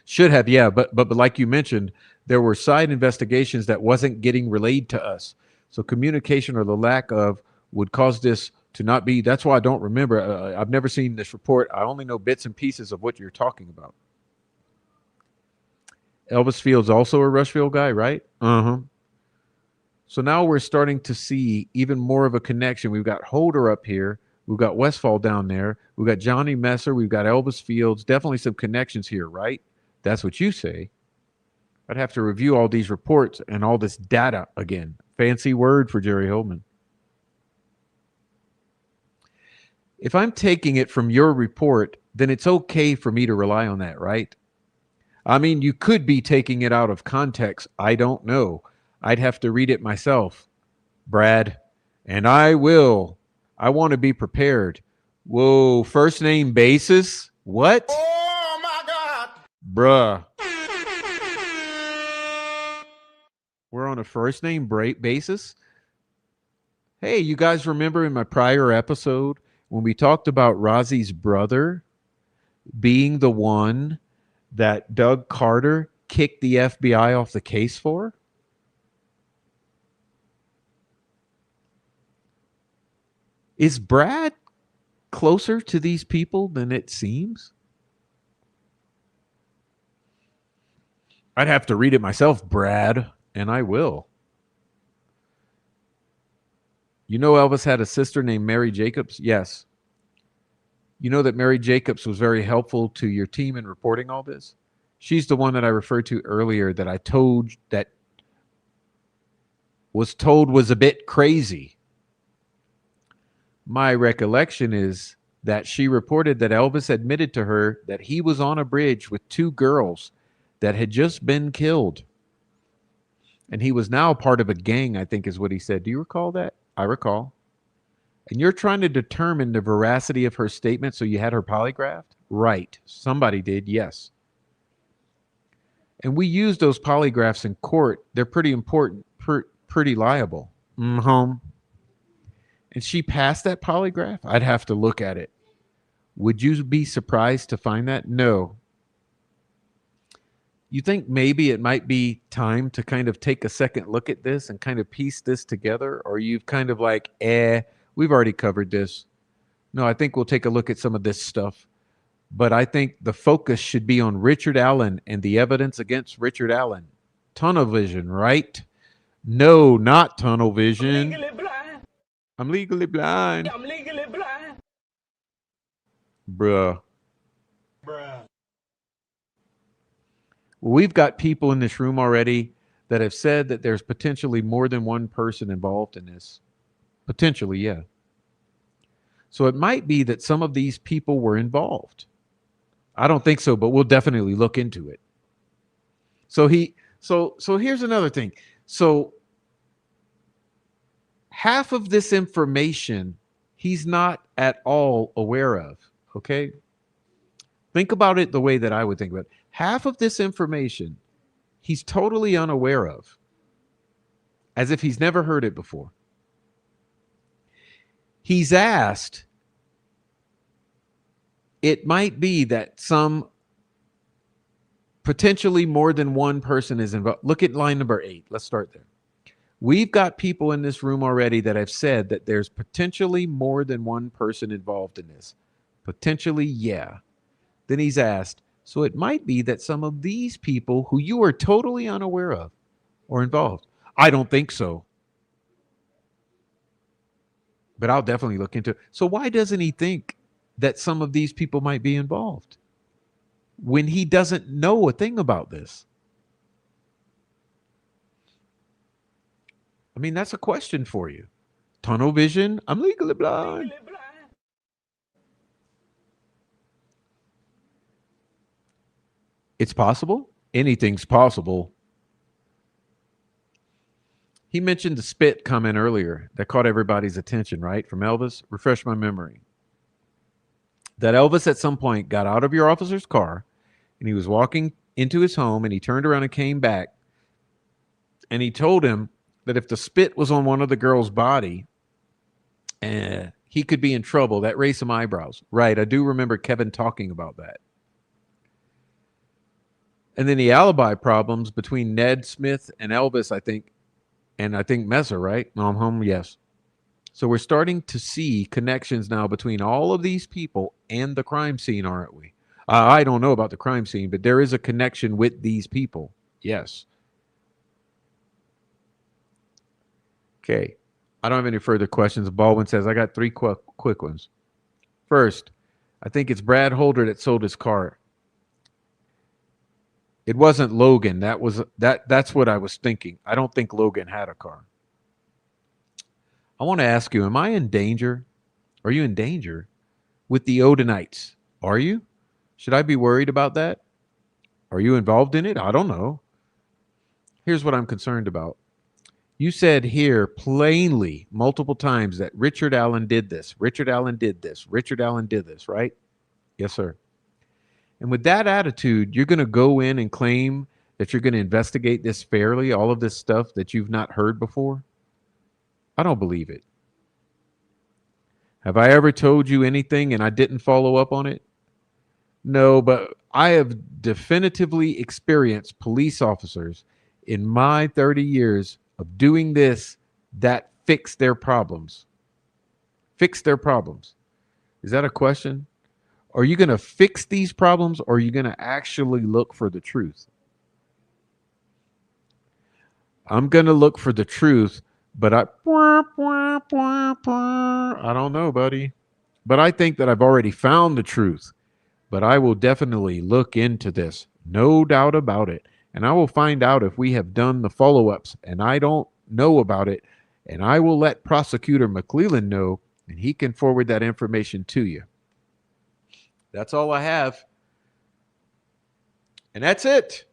Should have, yeah. But like you mentioned, there were side investigations that wasn't getting relayed to us. So communication or the lack of would cause this to not be. That's why I don't remember. I've never seen this report. I only know bits and pieces of what you're talking about. Elvis Fields also a Rushville guy, right? So now we're starting to see even more of a connection. We've got Holder up here. We've got Westfall down there. We've got Johnny Messer. We've got Elvis Fields. Definitely some connections here, right? That's what you say. I'd have to review all these reports and all this data again. Fancy word for Jerry Holman. If I'm taking it from your report, then it's okay for me to rely on that, right? I mean, you could be taking it out of context. I don't know. I'd have to read it myself, Brad. And I will. I want to be prepared. Whoa, first name basis? What? Oh my God. Bruh. We're on a first name basis? Hey, you guys remember in my prior episode when we talked about Razi's brother being the one that Doug Carter kicked the FBI off the case for? Is Brad closer to these people than it seems? I'd have to read it myself, Brad, and I will. You know Elvis had a sister named Mary Jacobs? Yes. You know that Mary Jacobs was very helpful to your team in reporting all this? She's the one that I referred to earlier that I told that was told was a bit crazy. My recollection is that she reported that Elvis admitted to her that he was on a bridge with two girls that had just been killed. And he was now part of a gang, I think is what he said. Do you recall that? I recall. And you're trying to determine the veracity of her statement, so you had her polygraphed? Right. Somebody did, yes. And we use those polygraphs in court. They're pretty important, pretty liable. And she passed that polygraph? I'd have to look at it. Would you be surprised to find that? No. You think maybe it might be time to kind of take a second look at this and kind of piece this together? Or you've kind of like, we've already covered this. No, I think we'll take a look at some of this stuff. But I think the focus should be on Richard Allen and the evidence against Richard Allen. Tunnel vision, right? No, not tunnel vision. I'm legally blind. I'm legally blind. Bruh. We've got people in this room already that have said that there's potentially more than one person involved in this. Potentially, yeah. So it might be that some of these people were involved. I don't think so, but we'll definitely look into it. So here's another thing. So half of this information he's not at all aware of, okay? Think about it the way that I would think about it. Half of this information he's totally unaware of, as if he's never heard it before. He's asked, it might be that some potentially more than one person is involved. Look at line number 8. Let's start there. We've got people in this room already that have said that there's potentially more than one person involved in this. Potentially, yeah. Then he's asked, so it might be that some of these people who you are totally unaware of are involved. I don't think so. But I'll definitely look into it. So why doesn't he think that some of these people might be involved when he doesn't know a thing about this? I mean, that's a question for you. Tunnel vision? I'm legally blind. It's possible. Anything's possible. He mentioned the spit comment earlier that caught everybody's attention, right? From Elvis. Refresh my memory. That Elvis at some point got out of your officer's car and he was walking into his home and he turned around and came back and he told him that if the spit was on one of the girl's body, he could be in trouble. That raised some eyebrows. Right. I do remember Kevin talking about that. And then the alibi problems between Ned Smith and Elvis, I think, and I think Messer, right? No, I'm home. Yes. So we're starting to see connections now between all of these people and the crime scene, aren't we? I don't know about the crime scene, but there is a connection with these people. Yes. Okay. I don't have any further questions. Baldwin says, I got three quick ones. First, I think it's Brad Holder that sold his car. It wasn't Logan. That's what I was thinking. I don't think Logan had a car. I want to ask you, am I in danger? Are you in danger with the Odinites? Are you? Should I be worried about that? Are you involved in it? I don't know. Here's what I'm concerned about. You said here plainly multiple times that Richard Allen did this. Richard Allen did this. Richard Allen did this, right? Yes, sir. And with that attitude, you're going to go in and claim that you're going to investigate this fairly, all of this stuff that you've not heard before? I don't believe it. Have I ever told you anything and I didn't follow up on it? No, but I have definitively experienced police officers in my 30 years of doing this that fix their problems. Fix their problems. Is that a question? Are you going to fix these problems or are you going to actually look for the truth? I'm going to look for the truth, but I don't know, buddy. But I think that I've already found the truth. But I will definitely look into this. No doubt about it. And I will find out if we have done the follow-ups and I don't know about it. And I will let Prosecutor McClellan know and he can forward that information to you. That's all I have. And that's it.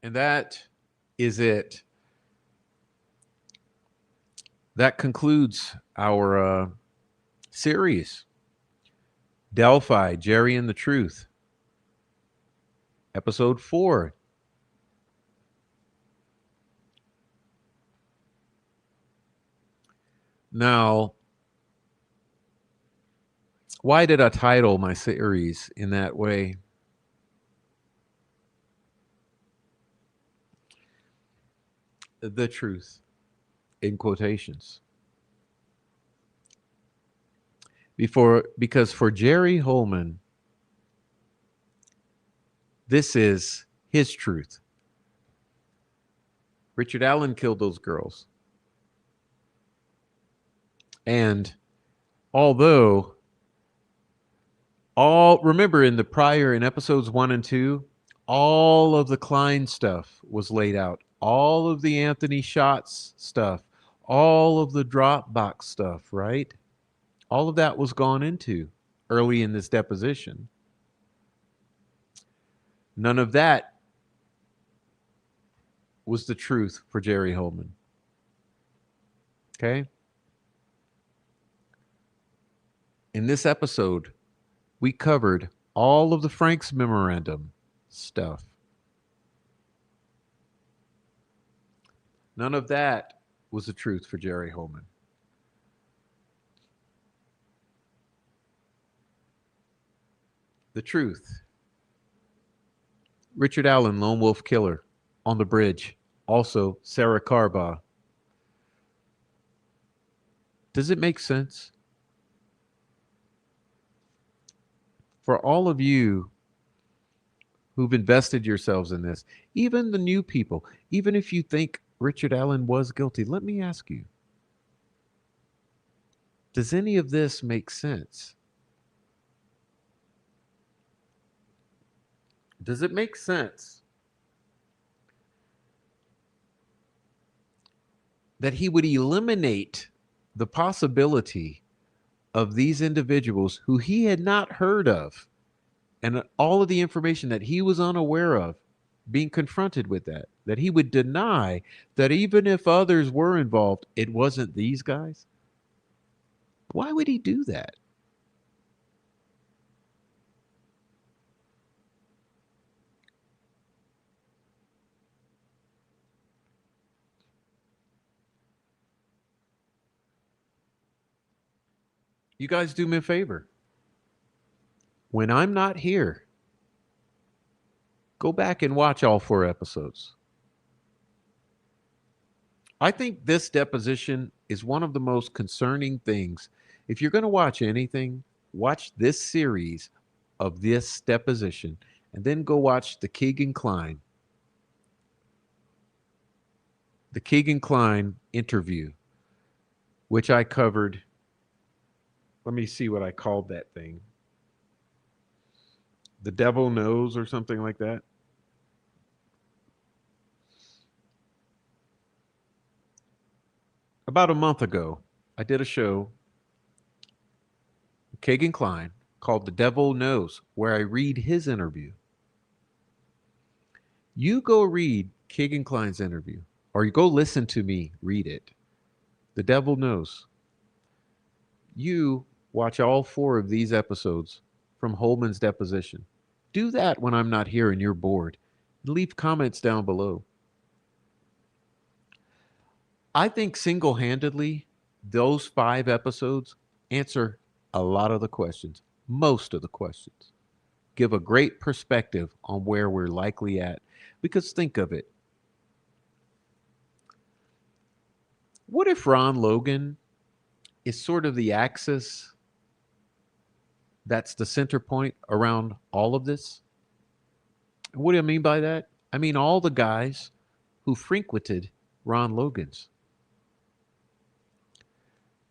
And that is it. That concludes our series, Delphi, Jerry and the Truth, episode 4. Now, why did I title my series in that way? The truth, in quotations. Because for Jerry Holman, this is his truth. Richard Allen killed those girls. And although remember in episodes 1 and 2, all of the Klein stuff was laid out. All of the Anthony Schatz stuff, all of the Dropbox stuff, right? All of that was gone into early in this deposition. None of that was the truth for Jerry Holman. Okay? In this episode, we covered all of the Frank's memorandum stuff. None of that was the truth for Jerry Holman. The truth. Richard Allen, lone wolf killer, on the bridge. Also, Sarah Carbaugh. Does it make sense? For all of you who've invested yourselves in this, even the new people, even if you think Richard Allen was guilty, let me ask you, does any of this make sense? Does it make sense that he would eliminate the possibility of these individuals who he had not heard of and all of the information that he was unaware of being confronted with that he would deny that even if others were involved, it wasn't these guys? Why would he do that? You guys do me a favor. When I'm not here, go back and watch all 4 episodes. I think this deposition is one of the most concerning things. If you're going to watch anything, watch this series of this deposition and then go watch the Keegan Kline interview, which I covered. Let me see what I called that thing. The Devil Knows or something like that. About a month ago, I did a show, Keegan Kline, called The Devil Knows, where I read his interview. You go read Keegan Kline's interview, or you go listen to me read it. The Devil Knows. You watch all 4 of these episodes from Holman's deposition. Do that when I'm not here and you're bored. Leave comments down below. I think single-handedly, those 5 episodes answer a lot of the questions, most of the questions. Give a great perspective on where we're likely at. Because think of it. What if Ron Logan is sort of the axis that's the center point around all of this? What do I mean by that? I mean all the guys who frequented Ron Logan's.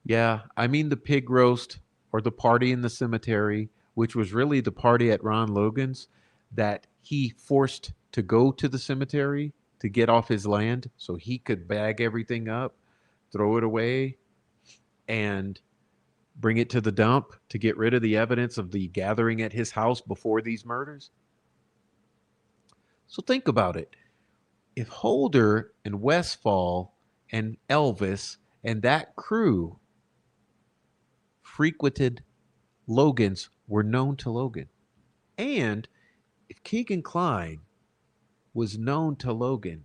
Yeah, I mean the pig roast or the party in the cemetery, which was really the party at Ron Logan's that he forced to go to the cemetery to get off his land so he could bag everything up, throw it away, and bring it to the dump to get rid of the evidence of the gathering at his house before these murders. So think about it. If Holder and Westfall and Elvis and that crew frequented Logan's, were known to Logan, and if Keegan Kline was known to Logan,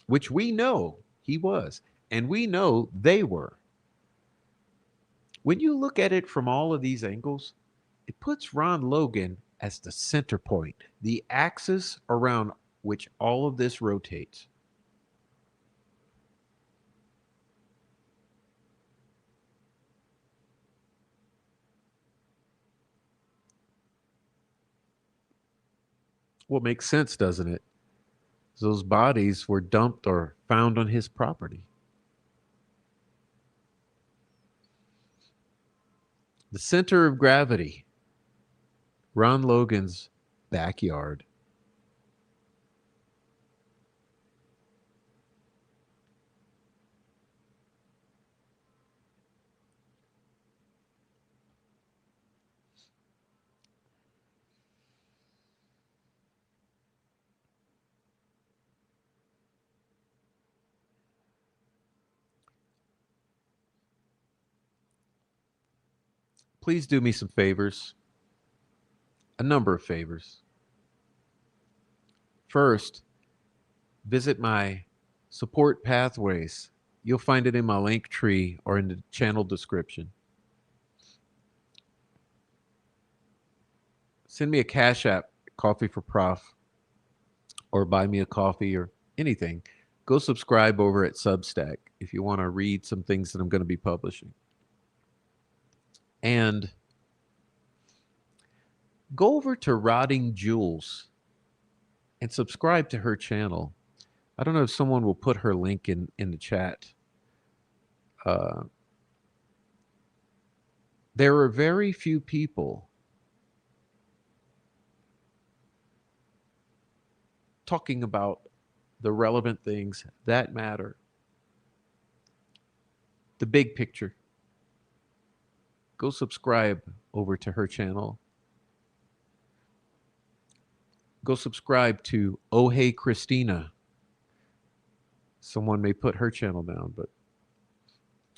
which we know he was, and we know they were, when you look at it from all of these angles, it puts Ron Logan as the center point, the axis around which all of this rotates. Well, makes sense, doesn't it? Those bodies were dumped or found on his property. The center of gravity, Ron Logan's backyard. Please do me some favors, a number of favors. First, visit my support pathways. You'll find it in my link tree or in the channel description. Send me a Cash App, Coffee for Prof, or buy me a coffee or anything. Go subscribe over at Substack if you want to read some things that I'm going to be publishing. And go over to Rotting Jules and subscribe to her channel. I don't know if someone will put her link in the chat. There are very few people talking about the relevant things that matter. The big picture. Go subscribe over to her channel. Go subscribe to Oh Hey Christina. Someone may put her channel down, but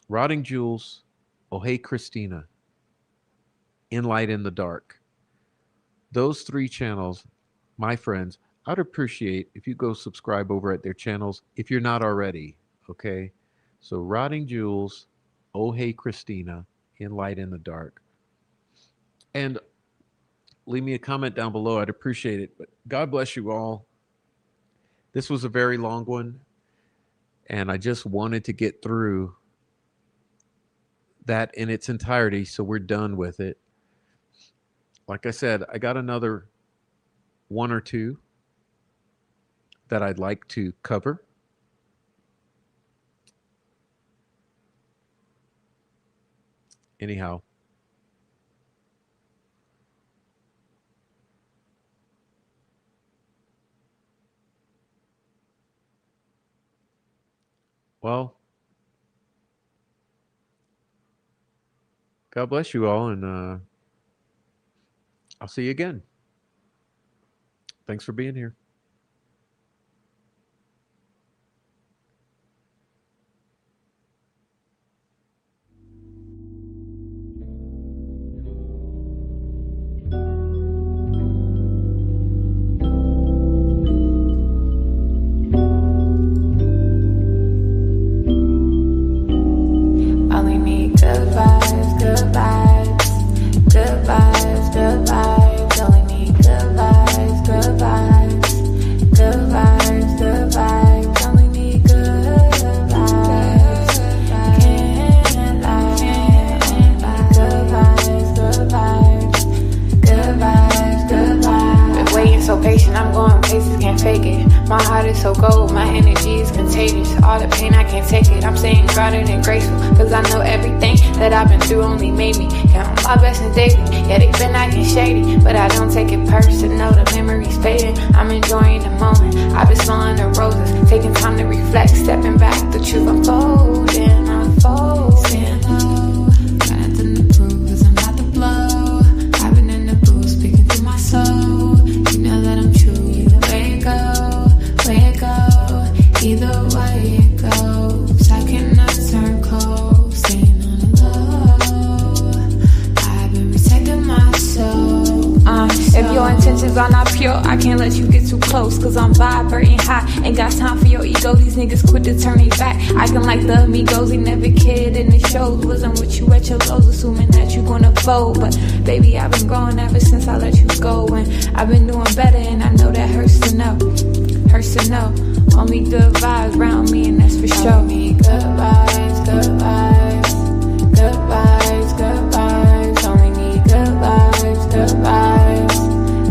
Rotting Jules, Oh Hey Christina, In Light in the Dark. Those three channels, my friends, I'd appreciate if you go subscribe over at their channels if you're not already, okay? So Rotting Jules, Oh Hey Christina, In Light in the Dark. And leave me a comment down below. I'd appreciate it. But God bless you all. This was a very long one, and I just wanted to get through that in its entirety, so we're done with it. Like I said, I got another one or two that I'd like to cover. Anyhow, well, God bless you all, and I'll see you again. Thanks for being here. Only need good vibes, good vibes, good vibes, good vibes. Only need good vibes, good vibes, good vibes, good vibes. Only need good vibes. Can't lie, good vibes, good vibes, good vibes, good vibes. Been waiting so patient, I'm going places, can't fake it. My heart is so cold, my energy is contagious. All the pain, I can't take it. I'm staying grounded and graceful, cause I know everything that I've been through only made me count my blessings daily. Yeah, they've been acting shady, but I don't take it personal. The memories fading, I'm enjoying the moment. I've been smelling the roses, taking time to reflect, stepping back, the truth unfolding, unfolding. Got nothing to prove, cause I'm about to blow. I've been in the booth, speaking to my soul. You know that I'm true, you let it go, let it go. Either way it goes, I cannot turn cold, staying on the low. I've been protecting my soul. If your intentions are not pure, I can't let you get too close, cause I'm vibrating high. Ain't got time for your ego, these niggas quit to turn me back. Acting like the amigos, he never cared in the shows. Wasn't with you at your lows, assuming that you gonna fold. But baby, I've been growing ever since I let you go, and I've been doing better, and I know that hurts to know. Hurts to know. Only good vibes around me, and that's for sure. Only good vibes, good vibes, good vibes, good vibes. Only need good vibes, good vibes,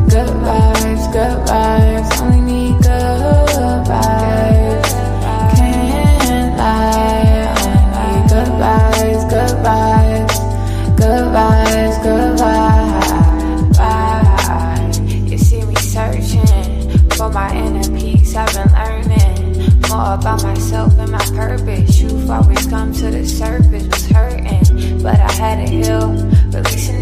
good vibes, good vibes. Only need good vibes. Can't lie. Only need good vibes, good vibes, good vibes, good vibes. You see me searching for my inner peace. I've been learning more about myself and my purpose. Truth always come to the surface. Was hurting, but I had to heal. Releasing